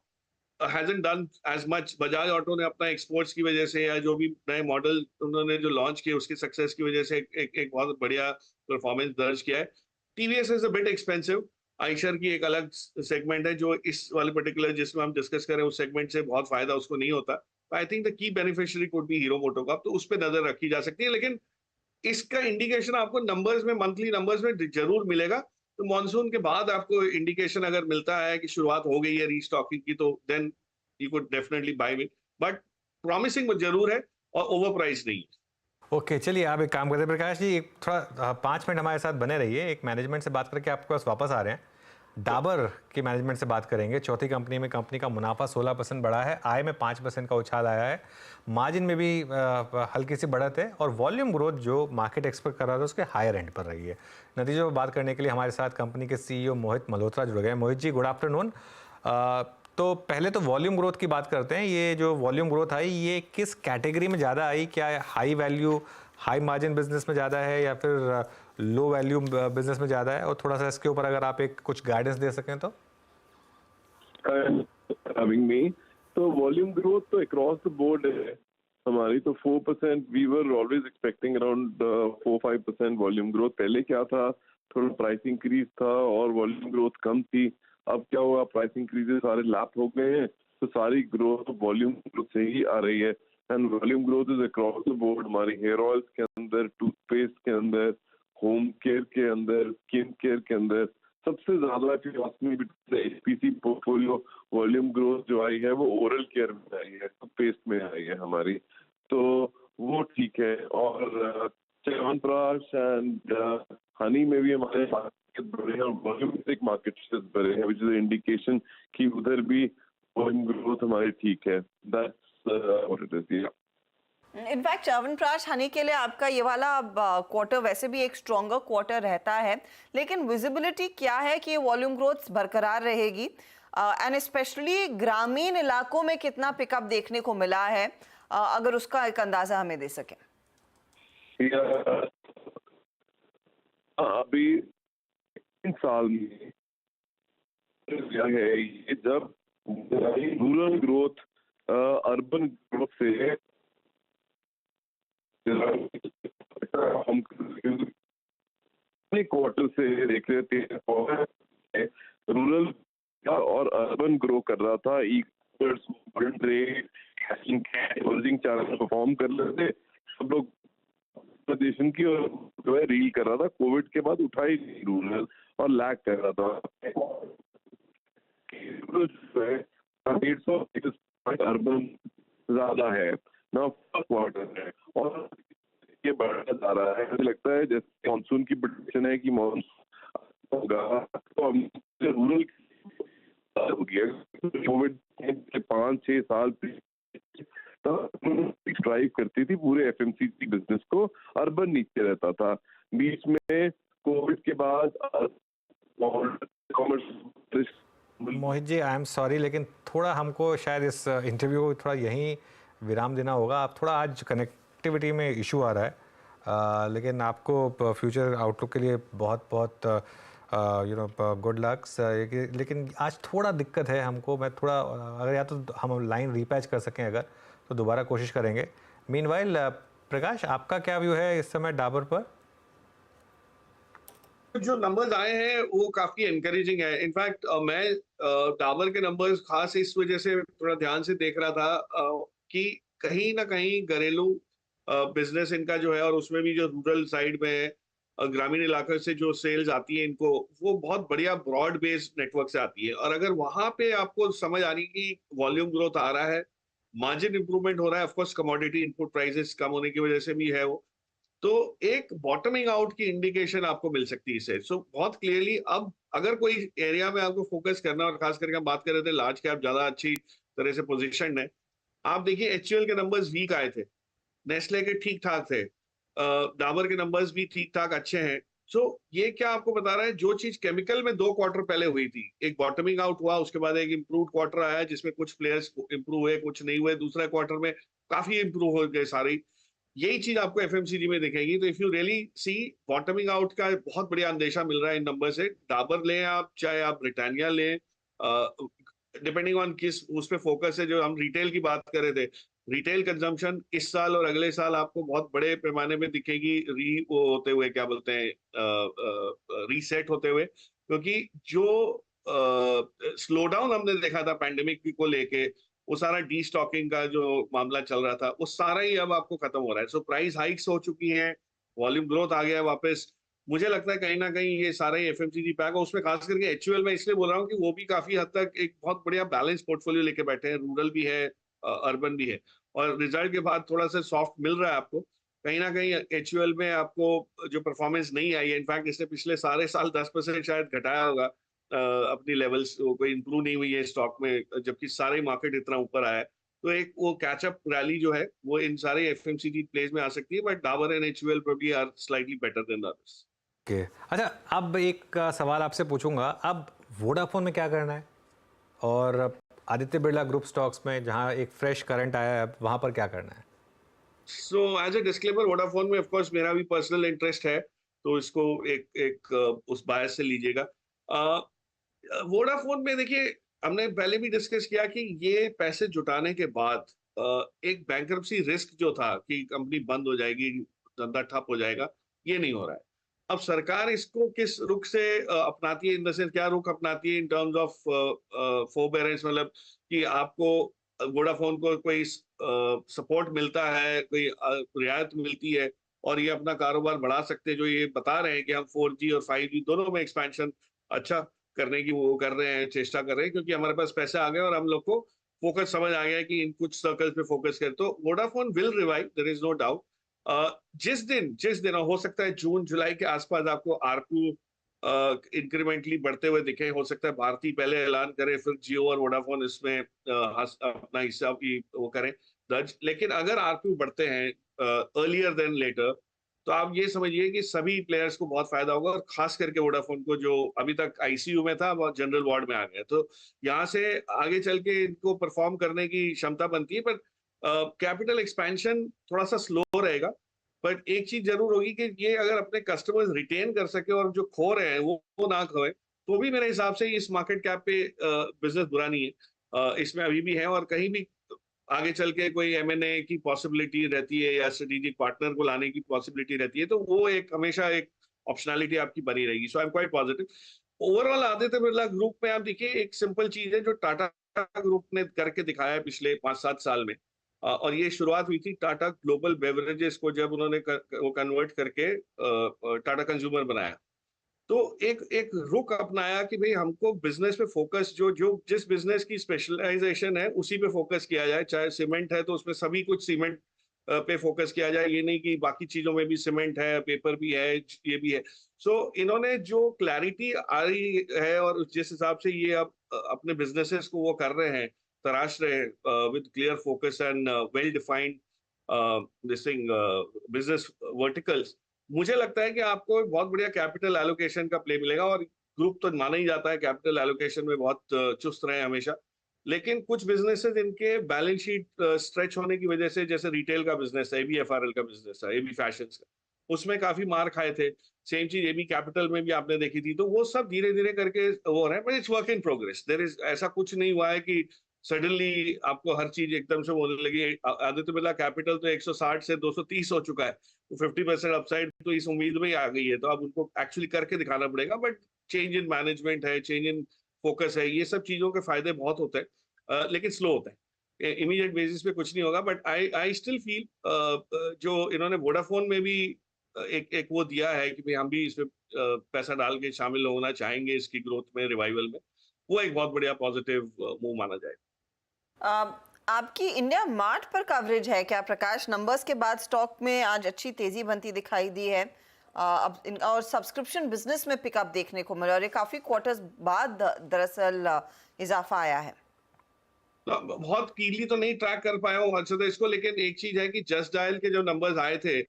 hasn't done as much। Bajaj auto ने अपना एक्सपोर्ट्स की वजह से या जो भी नए मॉडल उन्होंने जो लॉन्च किए उसकी सक्सेस की वजह से एक बहुत बढ़िया परफॉर्मेंस दर्ज किया है। TVS is a bit expensive. Eicher की एक अलग सेगमेंट है जो इस वाले पर्टिकुलर जिसमें हम डिस्कस करें उस सेगमेंट से बहुत फायदा उसको नहीं होता। I think the key beneficiary could be hero MotoCorp, तो उस पर नजर रखी जा सकती है। लेकिन इसका इंडिकेशन आपको नंबर्स में, मंथली नंबर्स में जरूर मिलेगा। तो मॉनसून के बाद आपको इंडिकेशन अगर मिलता है कि शुरुआत हो गई है रीस्टॉकिंग की, तो then you could definitely buy it, but promising जरूर है और ओवर प्राइस नहीं है। ओके, चलिए आप एक काम करते हैं प्रकाश जी, एक थोड़ा 5 मिनट हमारे साथ बने रहिए, एक मैनेजमेंट से बात करके आपके पास वापस आ रहे हैं। डाबर के मैनेजमेंट से बात करेंगे। चौथी कंपनी में कंपनी का मुनाफा 16% बढ़ा है, आय में 5% का उछाल आया है, मार्जिन में भी हल्की सी बढ़त है और वॉल्यूम ग्रोथ जो मार्केट एक्सपेक्ट कर रहा था उसके हायर एंड पर रही है। नतीजों पर बात करने के लिए हमारे साथ कंपनी के CEO मोहित मल्होत्रा जुड़ गए। Mohit ji, good afternoon. तो पहले तो वॉल्यूम ग्रोथ की बात करते हैं। ये जो वॉल्यूम ग्रोथ आई, ये किस कैटेगरी में ज़्यादा आई? क्या high value high margin business में ज़्यादा है या फिर लो वैल्यू बिजनेस में ज़्यादा है? और थोड़ा सा इसके ऊपर अगर आप एक कुछ गाइडेंस दे सकें तो। तो वॉल्यूम ग्रोथ तो अक्रॉस द बोर्ड है हमारी, तो 4%। We were always expecting around 4-5% volume growth. पहले क्या था, थोड़ा प्राइस इंक्रीज था और वॉल्यूम ग्रोथ कम थी। अब क्या हुआ, प्राइस इंक्रीजेस सारे लैप हो गए हैं, तो सारी ग्रोथ वॉल्यूम ग्रोथ से ही आ रही है। And volume growth is across the board, हमारी हेयर ऑयल्स के अंदर, टूथपेस्ट के अंदर, होम केयर के अंदर, स्किन केयर के अंदर। सबसे ज्यादा HPC पोर्टफोलियो वॉल्यूम ग्रोथ जो आई है वो ओरल केयर में आई है, टूथपेस्ट में आई है हमारी, तो वो ठीक है। और च्यवनप्राश एंड हनी में भी हमारे मार्केट बढ़े हैं और वॉल्यूमेट्रिक मार्केट शेयर बढ़े हैं, विच इज इंडिकेशन कि उधर भी वॉल्यूम ग्रोथ हमारी ठीक है। That's what it is. In fact chyawanprash Honey के लिए आपका ये वाला क्वार्टर वैसे भी एक स्ट्रॉन्गर क्वार्टर रहता है, लेकिन विजिबिलिटी क्या है कि ये वॉल्यूम ग्रोथ बरकरार रहेगी? एंड स्पेशली ग्रामीण इलाकों में कितना पिकअप देखने को मिला है, अगर उसका एक अंदाजा हमें दे सकें। अभी 3 साल में है ये, जब रूरल ग्रोथ अर्बन ग्रोथ से हम क्वार्टर से देख रहे थे, रूरल और अर्बन ग्रो कर रहा था। इमर्जिंग चैनल परफॉर्म कर रहे थे सब लोग प्रदेशन की, और जो है रील कर रहा था। कोविड के बाद उठा ही नहीं रूरल और लैग कर रहा था। 150 अर्बन ज्यादा है ना, फर्स्ट क्वार्टर है और ये बढ़ता जा रहा है। मुझे लगता है जैसे मानसून की प्रेडिक्शन है कि मानसून होगा, तो रूरल हो गया। कोविड के 5-6 साल ड्राइव करती थी पूरे FMCG बिजनेस को, अर्बन नीचे रहता था। बीच में कोविड के बाद Mohit ji, I am sorry, लेकिन थोड़ा हमको शायद इस इंटरव्यू को थोड़ा यहीं विराम देना होगा। आप थोड़ा आज कनेक्टिविटी में इशू आ रहा है, लेकिन आपको फ्यूचर आउटलुक के लिए बहुत बहुत गुड लक्स। लेकिन आज थोड़ा दिक्कत है हमको। मैं थोड़ा, अगर या तो हम लाइन रीपैच कर सकें अगर, तो दोबारा कोशिश करेंगे। मीनवाइल प्रकाश, आपका क्या व्यू है इस समय डाबर पर? जो नंबर्स आए हैं वो काफी एनकरेजिंग है। इनफैक्ट मैं डाबर के नंबर्स खास इस वजह से थोड़ा ध्यान से देख रहा था कि कहीं ना कहीं घरेलू बिजनेस इनका जो है, और उसमें भी जो रूरल साइड में है, ग्रामीण इलाके से जो सेल्स आती है इनको, वो बहुत बढ़िया ब्रॉड बेस्ड नेटवर्क से आती है। और अगर वहां पे आपको समझ आ रही कि वॉल्यूम ग्रोथ आ रहा है, मार्जिन इंप्रूवमेंट हो रहा है, ऑफकोर्स कमोडिटी इनपुट प्राइसेस कम होने की वजह से भी है वो, तो एक बॉटमिंग आउट की इंडिकेशन आपको मिल सकती है इससे। सो बहुत क्लियरली अब अगर कोई एरिया में आपको फोकस करना, और खास करके हम बात कर रहे थे लार्ज कैप ज्यादा अच्छी तरह से पोजीशन है। आप देखिए HUL के नंबर्स वीक आए थे, नेस्ले के ठीक ठाक थे, डाबर के नंबर्स भी ठीक ठाक अच्छे हैं। सो ये क्या आपको बता रहा है, जो चीज केमिकल में 2 क्वार्टर पहले हुई थी, एक बॉटमिंग आउट हुआ, उसके बाद एक इम्प्रूव क्वार्टर आया जिसमें कुछ प्लेयर्स इंप्रूव हुए, कुछ नहीं हुए, दूसरा क्वार्टर में काफी इंप्रूव हो गए सारे। यही चीज आपको FMCG में दिखेगी। तो if you really see, bottoming out का बहुत बढ़िया अंदेशा मिल रहा है इन नंबर से। डाबर लें आप, चाहे आप ब्रिटानिया लें, डिपेंडिंग ऑन किस उस पे फोकस है। जो हम रिटेल की बात कर रहे थे, रिटेल कंजम्पशन इस साल और अगले साल आपको बहुत बड़े पैमाने में दिखेगी होते हुए, क्या बोलते हैं, रीसेट होते हुए, क्योंकि जो स्लो डाउन हमने देखा था पैंडेमिक को लेके, वो सारा डी स्टॉकिंग का जो मामला चल रहा था, वो सारा ही अब आपको खत्म हो रहा है। सो प्राइस हाइक्स हो चुकी हैं, वॉल्यूम ग्रोथ आ गया है वापस। मुझे लगता है कहीं ना कहीं ये सारा ही FMCG पैक है, उसमें खास करके HUL में इसलिए बोल रहा हूँ कि वो भी काफी हद तक एक बहुत बढ़िया बैलेंस पोर्टफोलियो लेके बैठे हैं, रूरल भी है, अर्बन भी है, और रिजल्ट के बाद थोड़ा सा सॉफ्ट मिल रहा है आपको। कहीं ना कहीं HUL में आपको जो परफॉर्मेंस नहीं आई है, इनफैक्ट इसने पिछले सारे साल 10% शायद घटाया होगा अपनी लेवल्स, कोई इंप्रूव नहीं हुई है स्टॉक में, जबकि सारे मार्केट इतना ऊपर आया है। तो एक वो कैचअप रैली जो है वो इन सारे FMCG प्लेस में आ सकती है, but Dabur and HUL probably are slightly better than others. Okay, अच्छा अब एक सवाल आपसे पूछूंगा, अब वोडाफोन में क्या करना है और आदित्य बिरला ग्रुप स्टॉक्स में जहां एक फ्रेश करंट आया है वहां पर क्या करना है? So as a disclaimer, Vodafone में ऑफ कोर्स मेरा भी पर्सनल इंटरेस्ट है, तो इसको एक उस बायस से लीजिएगा। वोडाफोन में देखिए, हमने पहले भी डिस्कस किया कि ये पैसे जुटाने के बाद एक बैंकरप्सी रिस्क जो था कि कंपनी बंद हो जाएगी, धंधा ठप हो जाएगा, ये नहीं हो रहा है। अब सरकार इसको किस रुख से अपनाती है, इन द सेंस क्या रुख अपनाती है इन टर्म्स ऑफ फोरबेरेंस, मतलब कि आपको वोडाफोन को कोई सपोर्ट मिलता है, कोई रियायत मिलती है और ये अपना कारोबार बढ़ा सकते हैं, जो ये बता रहे हैं कि हम 4G और 5G दोनों में एक्सपेंशन अच्छा करने की वो कर रहे हैं, चेष्टा कर रहे हैं, क्योंकि हमारे पास पैसे आ गए और हम लोग को फोकस समझ आ गया है कि इन कुछ सर्कल्स पे फोकस करें। तो Vodafone will revive, there is no doubt. जिस दिन हो सकता है जून जुलाई के आसपास आपको आरपू इंक्रीमेंटली बढ़ते हुए दिखे, हो सकता है भारती पहले ऐलान करे, फिर जियो और वोडाफोन इसमें अपना हिस्सा भी वो करें दर्ज। लेकिन अगर आरपू बढ़ते हैं अर्लियर देन लेटर, तो आप ये समझिए कि सभी प्लेयर्स को बहुत फायदा होगा, और खास करके वोडाफोन को, जो अभी तक ICU में था वो जनरल वार्ड में आ गया। तो यहाँ से आगे चल के इनको परफॉर्म करने की क्षमता बनती है, पर कैपिटल एक्सपेंशन थोड़ा सा स्लो रहेगा। बट एक चीज जरूर होगी कि ये अगर अपने कस्टमर्स रिटेन कर सके और जो खो रहे हैं वो ना खोए, तो भी मेरे हिसाब से इस मार्केट कैप पे बिजनेस बुरा नहीं है, इसमें अभी भी है। और कहीं भी आगे चल के कोई M&A की पॉसिबिलिटी रहती है या स्ट्रेटेजिक पार्टनर को लाने की पॉसिबिलिटी रहती है, तो वो एक हमेशा एक ऑप्शनैलिटी आपकी बनी रहेगी। So I am quite positive. Overall Aditya Birla group में आप देखिए, एक सिंपल चीज है जो टाटा ग्रुप ने करके दिखाया है पिछले 5-7 साल में, और ये शुरुआत हुई थी टाटा ग्लोबल बेवरेजेस को जब उन्होंने वो कन्वर्ट करके टाटा कंज्यूमर बनाया। तो एक रुख अपनाया कि भाई हमको बिजनेस पे फोकस, जो जिस बिजनेस की स्पेशलाइजेशन है उसी पे फोकस किया जाए। चाहे सीमेंट है तो उसमें सभी कुछ सीमेंट पे फोकस किया जाए, ये नहीं कि बाकी चीजों में भी सीमेंट है, पेपर भी है, ये भी है। सो इन्होंने जो क्लैरिटी आ रही है और जिस हिसाब से ये अब अपने बिजनेसेस को वो कर रहे हैं, तराश रहे हैं with clear focus and well defined this thing business verticals, मुझे लगता है कि आपको एक बहुत बढ़िया कैपिटल एलोकेशन का प्ले मिलेगा। और ग्रुप तो माना ही जाता है कैपिटल एलोकेशन में बहुत चुस्त रहे हमेशा, लेकिन कुछ बिजनेसेस इनके बैलेंस शीट स्ट्रेच होने की वजह से, जैसे रिटेल का बिजनेस है, ABFRL का बिजनेस है, AB फैशंस का, उसमें काफी मार खाए थे। सेम चीज AB कैपिटल में भी आपने देखी थी। तो वो सब धीरे धीरे करके हो रहा है, but it's work in progress. There is, ऐसा कुछ नहीं हुआ है कि सडनली आपको हर चीज एकदम से बोलने लगी। आदित्य बिरला कैपिटल तो 160 से 230 हो चुका है, तो 50% अपसाइड तो इस उम्मीद में ही आ गई है। तो अब उनको एक्चुअली करके दिखाना पड़ेगा, बट चेंज इन मैनेजमेंट है, चेंज इन फोकस है, ये सब चीजों के फायदे बहुत होते हैं, लेकिन स्लो होते हैं, इमीडिएट बेसिस पे कुछ नहीं होगा। बट आई स्टिल फील जो इन्होंने वोडाफोन में भी एक वो दिया है कि भाई हम भी इसमें पैसा डाल के शामिल होना चाहेंगे इसकी ग्रोथ में, रिवाइवल में, वो एक बहुत बढ़िया पॉजिटिव मूव माना जाएगा। आपकी इंडिया मार्ट पर कवरेज है क्या प्रकाश? नंबर्स के बाद स्टॉक में आज अच्छी तेजी बनती दिखाई दी है, और सब्सक्रिप्शन बिजनेस में पिकअप देखने को मिला, और ये काफी क्वार्टर्स बाद दरअसल इजाफा आया है। बहुत कीली तो नहीं ट्रैक कर पाया हूँ हर्षद इसको, लेकिन एक चीज है कि जस्ट डायल के जो नंबर्स आए थे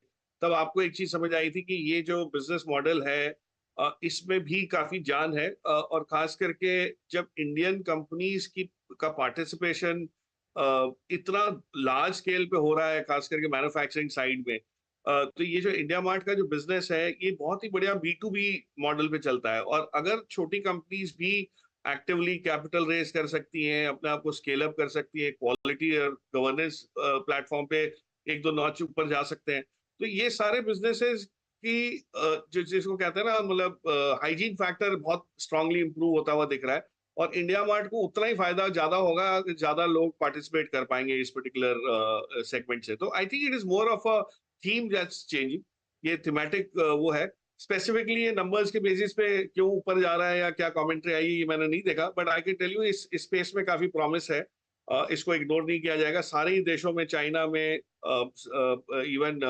तब आपको एक चीज समझ आई थी कि ये जो बिजनेस मॉडल है इसमें भी काफी जान है, और खास करके जब इंडियन कंपनीज का पार्टिसिपेशन इतना लार्ज स्केल पे हो रहा है, खास करके मैन्युफैक्चरिंग साइड में, तो ये जो इंडिया मार्ट का जो बिजनेस है ये बहुत ही बढ़िया B2B मॉडल पे चलता है। और अगर छोटी कंपनीज भी एक्टिवली कैपिटल रेज कर सकती हैं, अपने आप को स्केल अप कर सकती हैं, क्वालिटी और गवर्नेंस प्लेटफॉर्म पे 1-2 नॉच ऊपर जा सकते हैं, तो ये सारे बिजनेसेस की जिसको कहते हैं ना, मतलब हाइजीन फैक्टर बहुत स्ट्रांगली इंप्रूव होता हुआ दिख रहा है। और इंडिया मार्ट को उतना ही फायदा ज्यादा होगा, ज्यादा लोग पार्टिसिपेट कर पाएंगे इस पर्टिकुलर सेगमेंट से। तो I think it is more of a theme that's changing, ये थीमेटिक वो है। स्पेसिफिकली ये नंबर्स के बेसिस पे क्यों ऊपर जा रहा है या क्या कमेंट्री आई ये मैंने नहीं देखा, but I can tell you इस स्पेस में काफी प्रॉमिस है, इसको इग्नोर नहीं किया जाएगा। सारे ही देशों में, चाइना में, इवन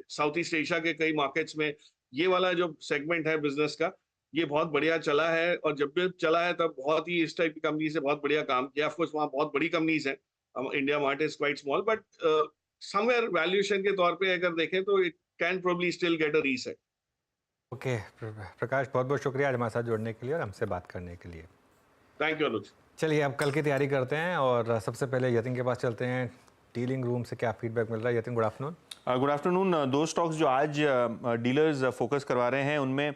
साउथ ईस्ट एशिया के कई मार्केट्स में ये वाला जो सेगमेंट है बिजनेस का, ये बहुत बढ़िया चला है, और जब भी चला है तब बहुत ही इस टाइप की कंपनी से बहुत बढ़िया काम किया। ऑफ कोर्स वहाँ बहुत बड़ी कंपनीज हैं, India Mart is quite small, but somewhere valuation के तौर पे अगर देखें तो it can probably still get a reset. Okay Prakash, बहुत बहुत शुक्रिया आज हमारे साथ जुड़ने के लिए और हमसे बात करने के लिए। थैंक यू अनुज। चलिए अब कल की तैयारी करते हैं और सबसे पहले यतिन के पास चलते हैं। डीलिंग रूम से क्या फीडबैक मिल रहा है? Yatin, good afternoon. Good afternoon. दो स्टॉक्स जो आज डीलर्स फोकस करवा रहे हैं उनमें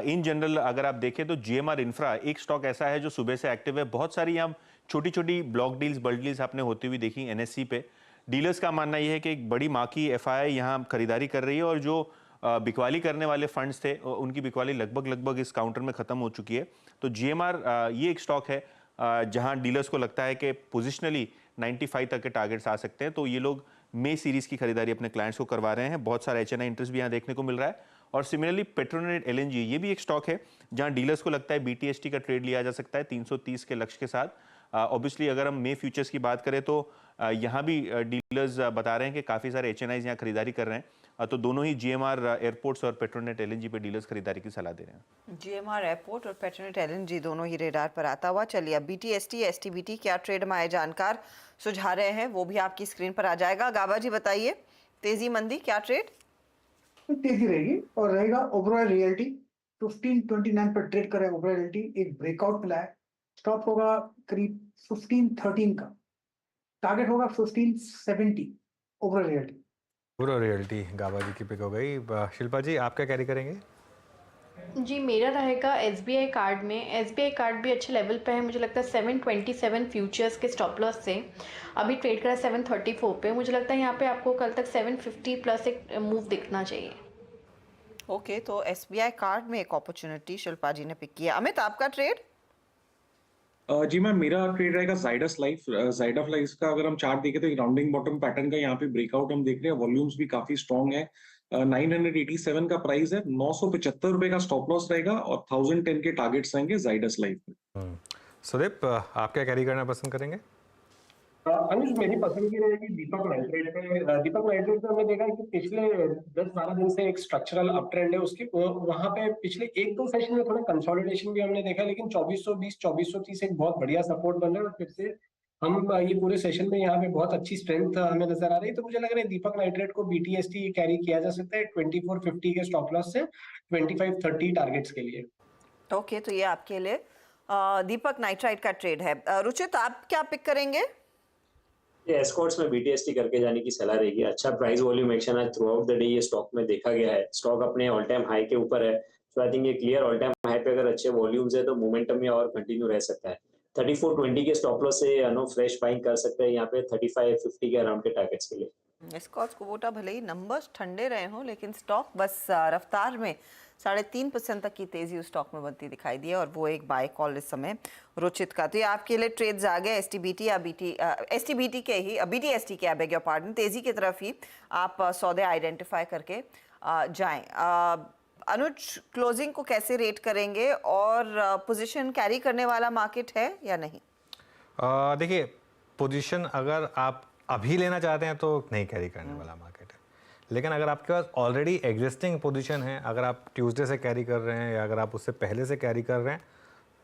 इन जनरल अगर आप देखें तो जीएमआर इंफ्रा एक स्टॉक ऐसा है जो सुबह से एक्टिव है। बहुत सारी यहाँ छोटी छोटी ब्लॉक डील्स, बल्क डील्स आपने होती हुई देखी एनएससी पे। डीलर्स का मानना यह है कि एक बड़ी माँ की एफआई यहाँ खरीदारी कर रही है और जो बिकवाली करने वाले फंड्स थे उनकी बिकवाली लगभग इस काउंटर में खत्म हो चुकी है। तो जीएमआर ये एक स्टॉक है जहां डीलर्स को लगता है कि पोजिशनली 95 तक के टारगेट्स आ सकते हैं, तो ये लोग मे सीरीज की खरीदारी अपने क्लाइंट्स को करवा रहे हैं। बहुत सारा एचएनआई इंटरेस्ट भी यहाँ देखने को मिल रहा है। और सिमिलरली पेट्रोनेट एलएनजी ये भी एक स्टॉक है जहां डीलर्स को लगता है बीटीएसटी का ट्रेड लिया जा सकता है 330 के लक्ष्य के साथ। ऑब्वियसली अगर हम मे फ्यूचर्स की बात करें तो यहाँ भी डीलर्स बता रहे हैं कि काफ़ी सारे एचएनआईज यहाँ खरीदारी कर रहे हैं। तो दोनों ही जीएमआर एयरपोर्ट्स और पेट्रोनेट एलएनजी पे डीलर्स खरीदारी की सलाह दे रहे हैं। जीएमआर एयरपोर्ट और पेट्रोनेट एलएनजी दोनों ही रेडार पर आता हुआ। चलिए अब बीटीएसटी एसटीबीटी क्या ट्रेड में आए जानकार सुझा रहे हैं वो भी आपकी स्क्रीन पर आ जाएगा। गाबा जी बताइए, तेजी मंदी क्या ट्रेड? तेजी रहेगी और रहेगा ओबरॉय रियल्टी 1529 पर ट्रेड कर रहा है। ओबरॉय रियल्टी एक ब्रेकआउट मिला है, स्टॉप होगा करीब 1513 का, टारगेट होगा 1570। ओबरॉय रियल्टी गाबा जी की पिक हो गई। शिल्पा जी आप क्या कैरी करेंगे? जी मेरा रहेगा एसबीआई कार्ड में। एसबीआई कार्ड भी अच्छे लेवल पे है, मुझे लगता है 727 फ्यूचर्स के स्टॉप लॉस से अभी ट्रेड करा 734 पे। मुझे लगता है यहाँ पे आपको कल तक 750 प्लस एक मूव दिखना चाहिए। ओके, तो एसबीआई कार्ड में एक अपॉर्चुनिटी शिल्पा जी ने पिक किया। अमित आपका ट्रेड? जी मैम, मेरा ट्रेड रहेगा जाइडस लाइफ। जाइडस लाइफ का अगर हम चार्ट देखें तो राउंडिंग बॉटम पैटर्न का यहाँ पे ब्रेकआउट हम देख रहे हैं। वॉल्यूम्स भी काफी स्ट्रॉन्ग है। 987 का प्राइस है, 975 रुपए का स्टॉप लॉस रहेगा और 1010 के टारगेट्स रहेंगे जाइडस लाइफ में। सुदीप आप क्या कैरी करना पसंद करेंगे? अनुज, मेरी पसंद की रहेगी दीपक नाइट्रेट पे। दीपक नाइट्रेट पे हमने देखा है कि पिछले 10-12 दिन से एक स्ट्रक्चरल अप ट्रेंड है उसकी। वहां पे पिछले 1-2 सेशन में थोड़ा कंसोलिडेशन भी हमने देखा, लेकिन 2420 2430 एक बहुत बढ़िया सपोर्ट बन रहा है और फिर से हम ये पूरे सेशन में यहाँ पे बहुत अच्छी स्ट्रेंथ हमें नजर आ रही है। तो मुझे लग रहा है दीपक नाइट्रेट को बीटीएसटी कैरी किया जा सकता है 2450 के स्टॉप लॉस से 2530 टारगेट्स के लिए। ओके, तो ये आपके लिए दीपक नाइट्राइट का ट्रेड है। रुचित आप क्या पिक करेंगे? एस्कॉर्ट्स में बीटीएसटी करके जाने की सलाह रहेगी। अच्छा प्राइस वॉल्यूम एक्शन आज थ्रू आउट द डे ये स्टॉक में देखा गया है। स्टॉक अपने ऑल टाइम हाई के ऊपर है, तो आई थिंक ये क्लियर ऑल टाइम हाई पे अगर अच्छे वॉल्यूम्स है तो मोमेंटम में और कंटिन्यू रह सकता है। 3420 के स्टॉप लॉस से फ्रेश बाइंग कर सकते हैं यहाँ पे 3550 के अराउंड के टारगेट्स के लिए। एस्कॉर्ट्स को वोटा भले ही नंबर्स ठंडे रहे हों, लेकिन स्टॉक बस रफ्तार में 3.5% तक की तेजी उस स्टॉक में बनती दिखाई दी है और वो एक बाय कॉल इस समय रुचित का। तो ये आपके लिए ट्रेड्स आ गए एसटीबीटी या एसटीबीटी के ही बीटीएसटी के, बेग योर पार्डन, तेजी की तरफ ही आप सौदे आइडेंटिफाई करके जाएं। अनुज, क्लोजिंग को कैसे रेट करेंगे और पोजीशन कैरी करने वाला मार्केट है या नहीं? देखिए, पोजीशन अगर आप अभी लेना चाहते हैं तो नहीं कैरी करने वाला मार्केट है, लेकिन अगर आपके पास ऑलरेडी एग्जिस्टिंग पोजीशन है, अगर आप ट्यूसडे से कैरी कर रहे हैं या अगर आप उससे पहले से कैरी कर रहे हैं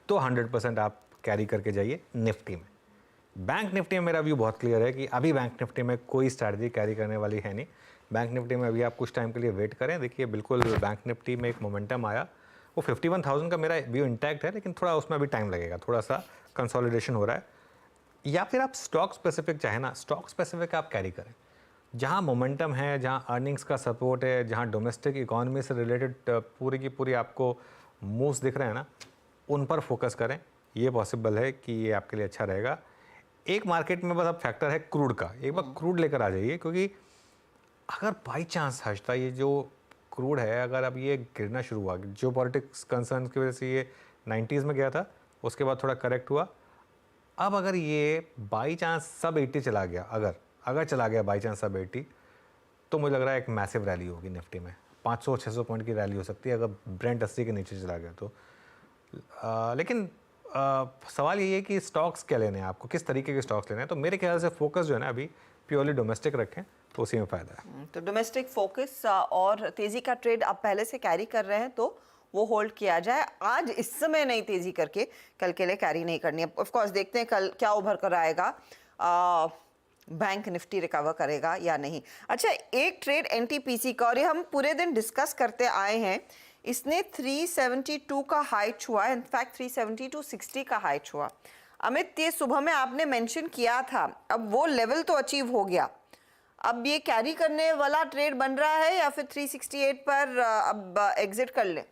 तो 100% आप कैरी करके जाइए निफ्टी में। बैंक निफ्टी में मेरा व्यू बहुत क्लियर है कि अभी बैंक निफ्टी में कोई स्ट्रैटेजी कैरी करने वाली है नहीं। बैंक निफ्टी में अभी आप कुछ टाइम के लिए वेट करें। देखिए बिल्कुल बैंक निफ्टी में एक मोमेंटम आया, वो 51,000 का मेरा व्यू इंटैक्ट है, लेकिन थोड़ा उसमें अभी टाइम लगेगा, थोड़ा सा कंसोलिडेशन हो रहा है। या फिर आप स्टॉक स्पेसिफिक चाहे ना, स्टॉक स्पेसिफिक आप कैरी करें जहाँ मोमेंटम है, जहाँ अर्निंग्स का सपोर्ट है, जहाँ डोमेस्टिक इकोनॉमी से रिलेटेड पूरी की पूरी आपको मूव्स दिख रहे हैं ना, उन पर फोकस करें। ये पॉसिबल है कि ये आपके लिए अच्छा रहेगा। एक मार्केट में बस अब फैक्टर है क्रूड का, एक बार क्रूड लेकर आ जाइए, क्योंकि अगर बाई चांस हर्षता ये जो क्रूड है अगर अब ये गिरना शुरू हुआ, जो पॉलिटिक्स कंसर्न की वजह से ये 90s में गया था, उसके बाद थोड़ा करेक्ट हुआ, अब अगर ये बाई चांस सब 80 चला गया, अगर चला गया बाई चांस सब 80, तो मुझे लग रहा है एक मैसिव रैली होगी निफ्टी में, 500-600 पॉइंट की रैली हो सकती है अगर ब्रेंट 80 के नीचे चला गया तो। लेकिन सवाल यही है कि स्टॉक्स क्या लेने हैं आपको, किस तरीके के स्टॉक्स लेने हैं। तो मेरे ख्याल से फोकस जो है ना अभी प्योरली डोमेस्टिक रखें तो उसी में फ़ायदा है। तो डोमेस्टिक फोकस और तेज़ी का ट्रेड आप पहले से कैरी कर रहे हैं तो वो होल्ड किया जाए। आज इस समय नहीं तेज़ी करके कल के लिए कैरी नहीं करनी है। ऑफ कोर्स देखते हैं कल क्या उभर कर आएगा, बैंक निफ्टी रिकवर करेगा या नहीं। अच्छा, एक ट्रेड एनटीपीसी का, और ये हम पूरे दिन डिस्कस करते आए हैं, इसने 372 का हाई छुआ, इनफैक्ट 372.60 का हाई छुआ। अमित, ये सुबह में आपने मेंशन किया था, अब वो लेवल तो अचीव हो गया, अब ये कैरी करने वाला ट्रेड बन रहा है या फिर 368 पर अब एग्जिट कर ले?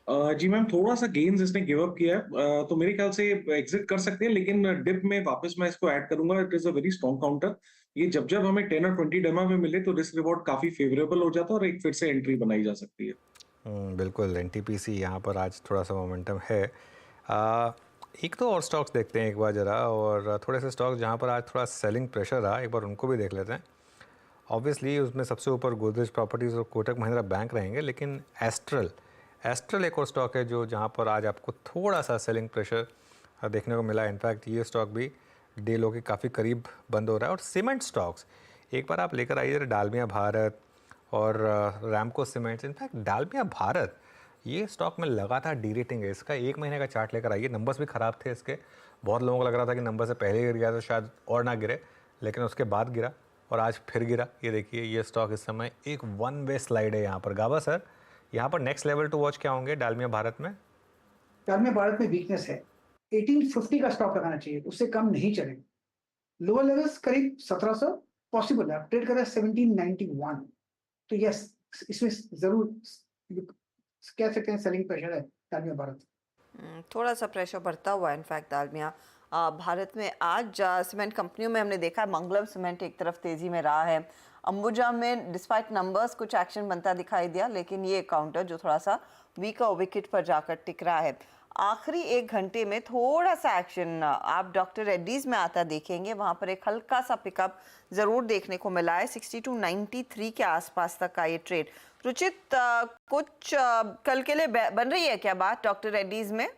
जी मैम, थोड़ा सा गेन्स इसने गिव अप किया है, तो मेरे ख्याल से एग्जिट कर सकते हैं, लेकिन डिप में वापस मैं इसको ऐड करूंगा। It is a very strong counter. ये जब जब हमें 10 और 20 डेमा में मिले तो रिस्क रिवॉर्ड काफी फेवरेबल हो जाता है और एक फिर से एंट्री बनाई जा सकती है। बिल्कुल, एनटीपीसी यहाँ पर आज थोड़ा सा मोमेंटम है। एक तो और स्टॉक्स देखते हैं एक बार ज़रा, और थोड़े से स्टॉक्स जहाँ पर आज थोड़ा सेलिंग प्रेशर रहा, एक बार उनको भी देख लेते हैं। ऑब्वियसली उसमें सबसे ऊपर गोदरेज प्रॉपर्टीज़ और कोटक महिंद्रा बैंक रहेंगे, लेकिन एस्ट्रल एक और स्टॉक है जो जहाँ पर आज आपको थोड़ा सा सेलिंग प्रेशर देखने को मिला। इनफैक्ट ये स्टॉक भी डे लो के काफ़ी करीब बंद हो रहा है। और सीमेंट स्टॉक्स एक बार आप लेकर आइए, डालमिया भारत और रैमको सीमेंट्स। इनफैक्ट डालमिया भारत ये स्टॉक में लगातार डी-रेटिंग है, इसका 1 महीने का चार्ट लेकर आइए। नंबर्स भी ख़राब थे इसके, बहुत लोगों को लग रहा था कि नंबर से पहले गिर गया तो शायद और ना गिरे, लेकिन उसके बाद गिरा और आज फिर गिरा। ये देखिए, ये स्टॉक इस समय एक वन वे स्लाइड है यहाँ पर। गाबा सर, यहाँ पर नेक्स्ट लेवल टू वॉच क्या होंगे डालमिया भारत में? डालमिया भारत में वीकनेस है, 1850 का स्टॉप लगाना चाहिए, उससे कम नहीं चलेगा। लोअर लेवल्स करीब 1700 पॉसिबल है, ट्रेड कर रहा है 1791, तो यस इसमें जरूर कह सकते हैं सेलिंग प्रेशर है डालमिया भारत। थोड़ा सा प्रेशर बढ़ता हुआ है इनफैक्ट डालमिया भारत में। आज सीमेंट कंपनियों में हमने देखा है, मंगलम सीमेंट एक तरफ तेजी में रहा है, अंबुजा में डिस्पाइट नंबर्स कुछ एक्शन बनता दिखाई दिया, लेकिन ये काउंटर जो थोड़ा सा वीकर विकेट पर जाकर टिक रहा है। आखिरी 1 घंटे में थोड़ा सा एक्शन आप डॉक्टर रेड्डीज में आता देखेंगे, वहाँ पर एक हल्का सा पिकअप ज़रूर देखने को मिला है। 62.93 के आसपास तक का ये ट्रेड। रुचित, कुछ कल के लिए बन रही है क्या बात डॉक्टर रेड्डीज में?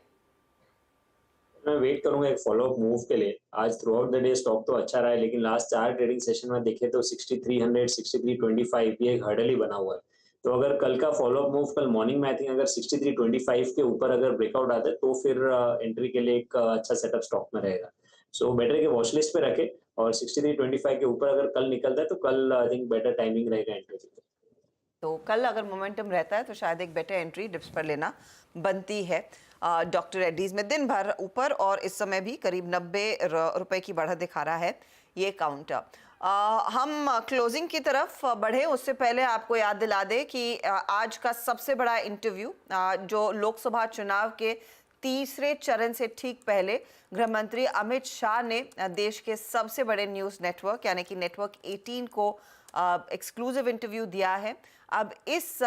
मैं वेट करूंगा एक फॉलोअप मूव के लिए। आज through out the day stock तो अच्छा रहा है, लेकिन लास्ट 4 ट्रेडिंग सेशन में देखें तो 6300, 6325 ये एक हर्डल ही बना हुआ है। तो अगर कल का फॉलोअप मूव कल मॉर्निंग में आई थिंक अगर 6325 के ऊपर अगर ब्रेकआउट आता है तो फिर एंट्री के लिए एक अच्छा सेटअप स्टॉक में रहेगा। सो बेटर के वॉच लिस्ट पे रखे, और 6325 के ऊपर अगर कल निकलता है तो कल आई थिंक बेटर टाइमिंग रहेगा एंट्री के लिए। तो कल अगर मोमेंटम रहता है तो शायद एक बेटर एंट्री डिप्स पर लेना बनती है। डॉक्टर रेड्डीज में दिन भर ऊपर और इस समय भी करीब 90 रुपए की बढ़त दिखा रहा है ये काउंटर। हम क्लोजिंग की तरफ बढ़े उससे पहले आपको याद दिला दे कि आज का सबसे बड़ा इंटरव्यू जो लोकसभा चुनाव के तीसरे चरण से ठीक पहले गृह मंत्री अमित शाह ने देश के सबसे बड़े न्यूज़ नेटवर्क यानी कि नेटवर्क 18 को एक्सक्लूसिव इंटरव्यू दिया है। अब इस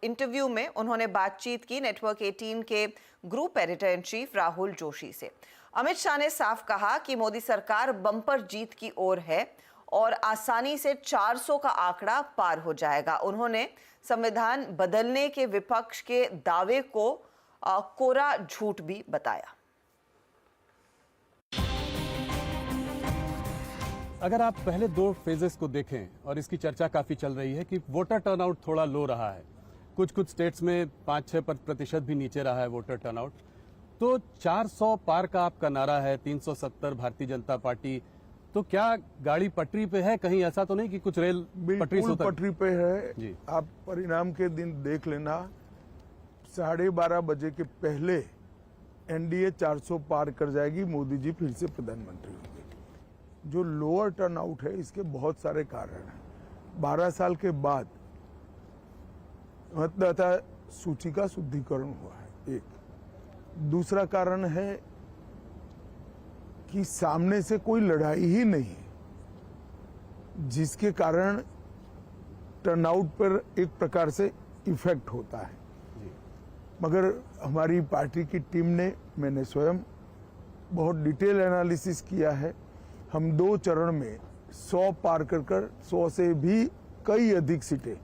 इंटरव्यू में उन्होंने बातचीत की नेटवर्क 18 के group editor in chief Rahul Joshi से। अमित शाह ने साफ कहा कि मोदी सरकार बम्पर जीत की ओर है और आसानी से 400 का आंकड़ा पार हो जाएगा। उन्होंने संविधान बदलने के विपक्ष के दावे को कोरा झूठ भी बताया। अगर आप पहले 2 फेजेस को देखें, और इसकी चर्चा काफी चल रही है कि वोटर टर्नआउट थोड़ा लो रहा है, कुछ स्टेट्स में 5-6% भी नीचे रहा है वोटर टर्नआउट, तो 400 पार का आपका नारा है, 370 भारतीय जनता पार्टी, तो क्या गाड़ी पटरी पे है? कहीं ऐसा तो नहीं कि कुछ रेल पटरी पे है जी। आप परिणाम के दिन देख लेना, 12:30 बजे के पहले एनडीए 400 पार कर जाएगी, मोदी जी फिर से प्रधानमंत्री होंगे। जो लोअर टर्नआउट है इसके बहुत सारे कारण हैं। 12 साल के बाद मतदाता सूची का शुद्धिकरण हुआ है, एक। दूसरा कारण है कि सामने से कोई लड़ाई ही नहीं है, जिसके कारण टर्नआउट पर एक प्रकार से इफेक्ट होता है। मगर हमारी पार्टी की टीम ने, मैंने स्वयं बहुत डिटेल एनालिसिस किया है। हम 2 चरण में 100 पार कर 100 से भी कई अधिक सीटें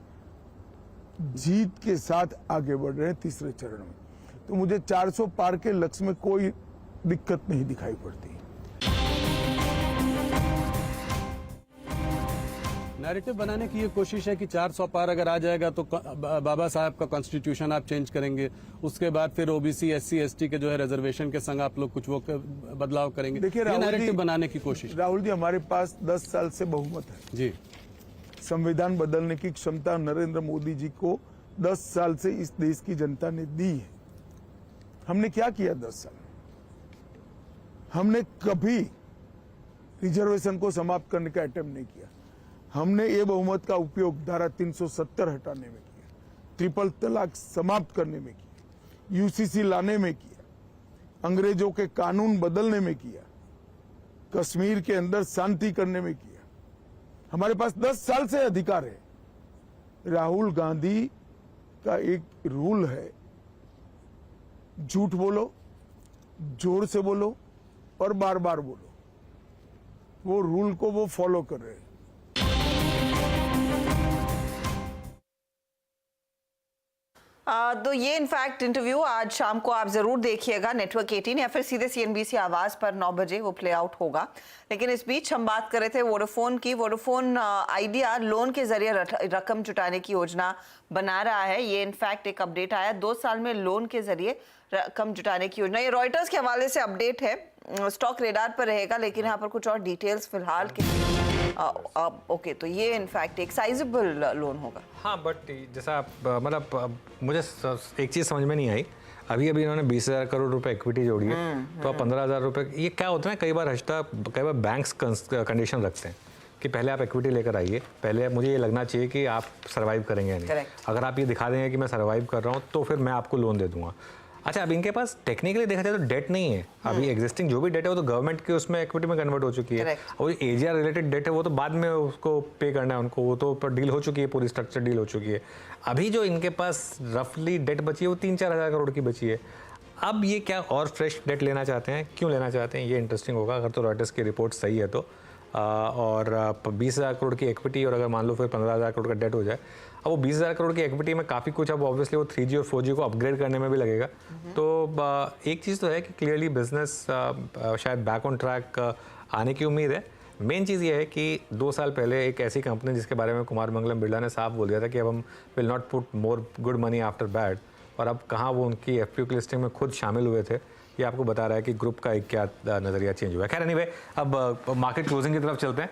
जीत के साथ आगे बढ़ रहे हैं तीसरे चरण में। तो मुझे 400 पार के लक्ष्य में कोई दिक्कत नहीं दिखाई पड़ती। नैरेटिव बनाने की ये कोशिश है कि 400 पार अगर आ जाएगा तो बाबा साहब का कॉन्स्टिट्यूशन आप चेंज करेंगे, उसके बाद फिर ओबीसी SC ST के जो है रिजर्वेशन के संग आप लोग कुछ वो बदलाव करेंगे। देखिए नैरेटिव बनाने की कोशिश। राहुल जी, हमारे पास 10 साल से बहुमत है जी। संविधान बदलने की क्षमता नरेंद्र मोदी जी को 10 साल से इस देश की जनता ने दी है। हमने क्या किया 10 साल? हमने कभी रिजर्वेशन को समाप्त करने का अटेम्प्ट नहीं किया। हमने ये बहुमत का उपयोग धारा 370 हटाने में किया, ट्रिपल तलाक समाप्त करने में किया, UCC लाने में किया, अंग्रेजों के कानून बदलने में किया, कश्मीर के अंदर शांति करने में किया। हमारे पास 10 साल से अधिकार है। राहुल गांधी का एक रूल है, झूठ बोलो, जोर से बोलो और बार बार बोलो। वो रूल को वो फॉलो कर रहे हैं। तो ये इनफैक्ट इंटरव्यू आज शाम को आप जरूर देखिएगा नेटवर्क 18 या फिर सीधे CNBC आवाज पर 9 बजे वो प्ले आउट होगा। लेकिन इस बीच हम बात कर रहे थे वोडाफोन की। वोडाफोन आइडिया लोन के जरिए रकम जुटाने की योजना बना रहा है। ये इनफैक्ट एक अपडेट आया, 2 साल में लोन के जरिए रकम जुटाने की योजना। ये रॉयटर्स के हवाले से अपडेट है, स्टॉक रेडार पर रहेगा, लेकिन यहाँ पर कुछ और डिटेल्स फिलहाल के ओके। तो ये इनफैक्ट एक साइजेबल लोन होगा। हाँ, बट जैसा आप मतलब मुझे एक चीज़ समझ में नहीं आई। अभी इन्होंने 20,000 करोड़ रुपए इक्विटी जोड़ी है, तो 15,000 रुपए। ये क्या होता है ना, कई बार बैंक्स कंडीशन रखते हैं कि पहले आप इक्विटी लेकर आइए, पहले मुझे ये लगना चाहिए कि आप सर्वाइव करेंगे या नहीं। अगर आप ये दिखा देंगे कि मैं सर्वाइव कर रहा हूँ तो फिर मैं आपको लोन दे दूंगा। अच्छा, अब इनके पास टेक्निकली देखा जाए तो डेट नहीं है अभी। एग्जिस्टिंग जो भी डेट है वो तो गवर्नमेंट के उसमें इक्विटी में कन्वर्ट हो चुकी है, और AGR रिलेटेड डेट है वो तो बाद में उसको पे करना है उनको, वो तो डील हो चुकी है, पूरी स्ट्रक्चर डील हो चुकी है। अभी जो इनके पास रफली डेट बची है वो 3-4 हज़ार करोड़ की बची है। अब ये क्या और फ्रेश डेट लेना चाहते हैं, क्यों लेना चाहते हैं, ये इंटरेस्टिंग होगा अगर तो रॉयटर्स की रिपोर्ट सही है तो। और 20,000 करोड़ की इक्विटी और अगर मान लो फिर 15,000 करोड़ का डेट हो जाए। अब वो 20,000 करोड़ की इक्विटी में काफ़ी कुछ अब ऑब्वियसली वो 3G और 4G को अपग्रेड करने में भी लगेगा। तो एक चीज़ तो है कि क्लियरली बिजनेस शायद बैक ऑन ट्रैक आने की उम्मीद है। मेन चीज़ ये है कि 2 साल पहले एक ऐसी कंपनी जिसके बारे में कुमार मंगलम बिरला ने साफ बोल दिया था कि अब हम will not put more good money after bad, और अब कहाँ वो उनकी FPO की लिस्टिंग में खुद शामिल हुए थे। ये आपको बता रहा है कि ग्रुप का एक क्या नज़रिया चेंज हुआ है। खैर एनीवे, अब मार्केट क्लोजिंग की तरफ चलते हैं।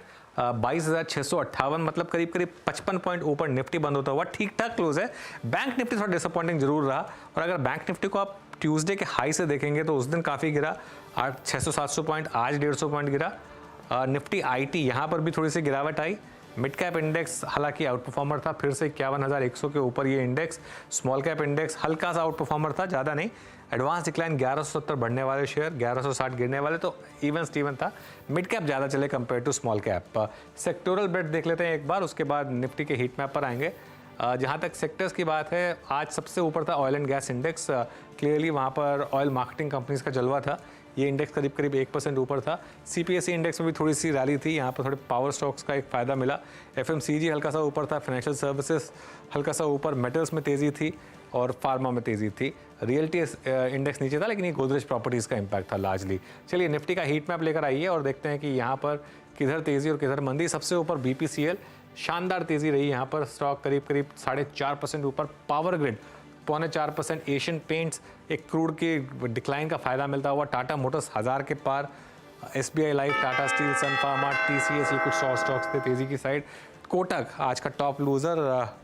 22,658 मतलब करीब 55 पॉइंट ऊपर निफ्टी बंद होता हुआ ठीक ठाक क्लोज है। बैंक निफ्टी थोड़ा डिसअपॉइंटिंग जरूर रहा, और अगर बैंक निफ्टी को आप ट्यूसडे के हाई से देखेंगे तो उस दिन काफ़ी गिरा, 600-700 पॉइंट, आज 150 पॉइंट गिरा। निफ्टी IT यहाँ पर भी थोड़ी सी गिरावट आई। मिड कैप इंडेक्स हालांकि आउट परफॉर्मर था, फिर से 51,100 के ऊपर ये इंडेक्स। स्मॉल कैप इंडेक्स हल्का सा आउट परफॉर्मर था, ज़्यादा नहीं। एडवांस डिक्लाइन 1170 बढ़ने वाले शेयर, 1160 गिरने वाले, तो इवन स्टीवन था। मिड कैप ज़्यादा चले compare to small cap. Sectoral bet देख लेते हैं एक बार, उसके बाद निफ्टी के हीट मैप पर आएंगे। जहाँ तक सेक्टर्स की बात है, आज सबसे ऊपर था oil and gas index. Clearly वहाँ पर ऑयल मार्केटिंग कंपनीज का जलवा था। ये इंडेक्स करीब 1% ऊपर था। CPSE इंडेक्स में भी थोड़ी सी रैली थी, यहाँ पर थोड़े पावर स्टॉक्स का एक फ़ायदा मिला। FMCG हल्का सा ऊपर था, फाइनेंशियल सर्विसेज हल्का सा ऊपर, मेटल्स में तेज़ी थी और फार्मा में तेज़ी थी। रियल्टी इंडेक्स नीचे था, लेकिन ये गोदरेज प्रॉपर्टीज़ का इम्पैक्ट था लार्जली। चलिए निफ्टी का हीट मैप लेकर आइए और देखते हैं कि यहाँ पर किधर तेज़ी और किधर मंदी। सबसे ऊपर BPCL, शानदार तेज़ी रही यहाँ पर, स्टॉक करीब 4.5% ऊपर। Power grid 4.25%। एशियन पेंट्स एक क्रूड की डिक्लाइन का फ़ायदा मिलता हुआ। टाटा मोटर्स 1000 के पार। SBI लाइफ, टाटा स्टील, सन फार्मा, TCS, ये कुछ 100 स्टॉक्स थे तेज़ी की साइड। कोटक आज का टॉप लूजर,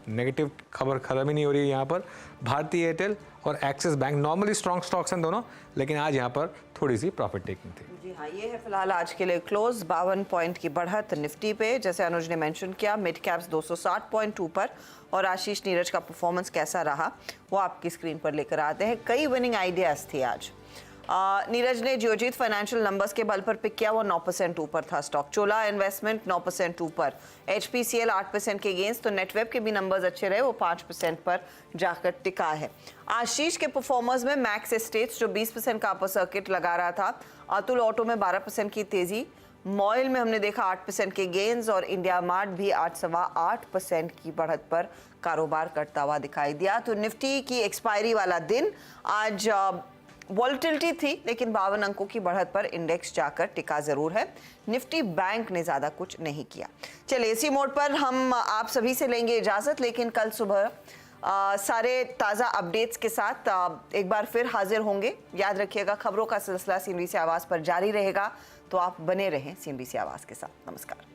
नेगेटिव खबर खत्म ही नहीं हो रही है यहाँ पर। भारती एयरटेल और axis bank normally strong stocks हैं दोनों, लेकिन आज यहाँ पर थोड़ी सी प्रॉफिट टेकिंग थी। जी हाँ, ये है फिलहाल आज के लिए क्लोज। 52 पॉइंट की बढ़त निफ्टी पे, जैसे अनुज ने मेंशन किया। मिड कैप्स 260 पॉइंट ऊपर, और आशीष नीरज का परफॉर्मेंस कैसा रहा वो आपकी स्क्रीन पर लेकर आते हैं। कई विनिंग आइडियाज थी आज। नीरज ने जियोजीत फाइनेंशियल नंबर्स के बल पर पिक किया, वो 9% ऊपर था स्टॉक। चोला इन्वेस्टमेंट 9% ऊपर। HPCL 8% के गेंस, तो नेटवेब के भी नंबर्स अच्छे रहे, वो 5% पर जाकर टिका है। आशीष के परफॉर्मर्स में मैक्स एस्टेट्स जो 20% का अपर सर्किट लगा रहा था। अतुल ऑटो में 12% की तेजी। मॉयल में हमने देखा 8% के गेन्स और इंडिया मार्ट भी 8.8% की बढ़त पर कारोबार करता हुआ दिखाई दिया। तो निफ्टी की एक्सपायरी वाला दिन आज वॉलेटिलिटी थी, लेकिन 52 अंकों की बढ़त पर इंडेक्स जाकर टिका जरूर है। निफ्टी बैंक ने ज्यादा कुछ नहीं किया। चलिए इसी मोड पर हम आप सभी से लेंगे इजाजत, लेकिन कल सुबह सारे ताज़ा अपडेट्स के साथ एक बार फिर हाजिर होंगे। याद रखिएगा खबरों का सिलसिला CNBC आवाज़ पर जारी रहेगा, तो आप बने रहें CNBC आवाज़ के साथ। नमस्कार।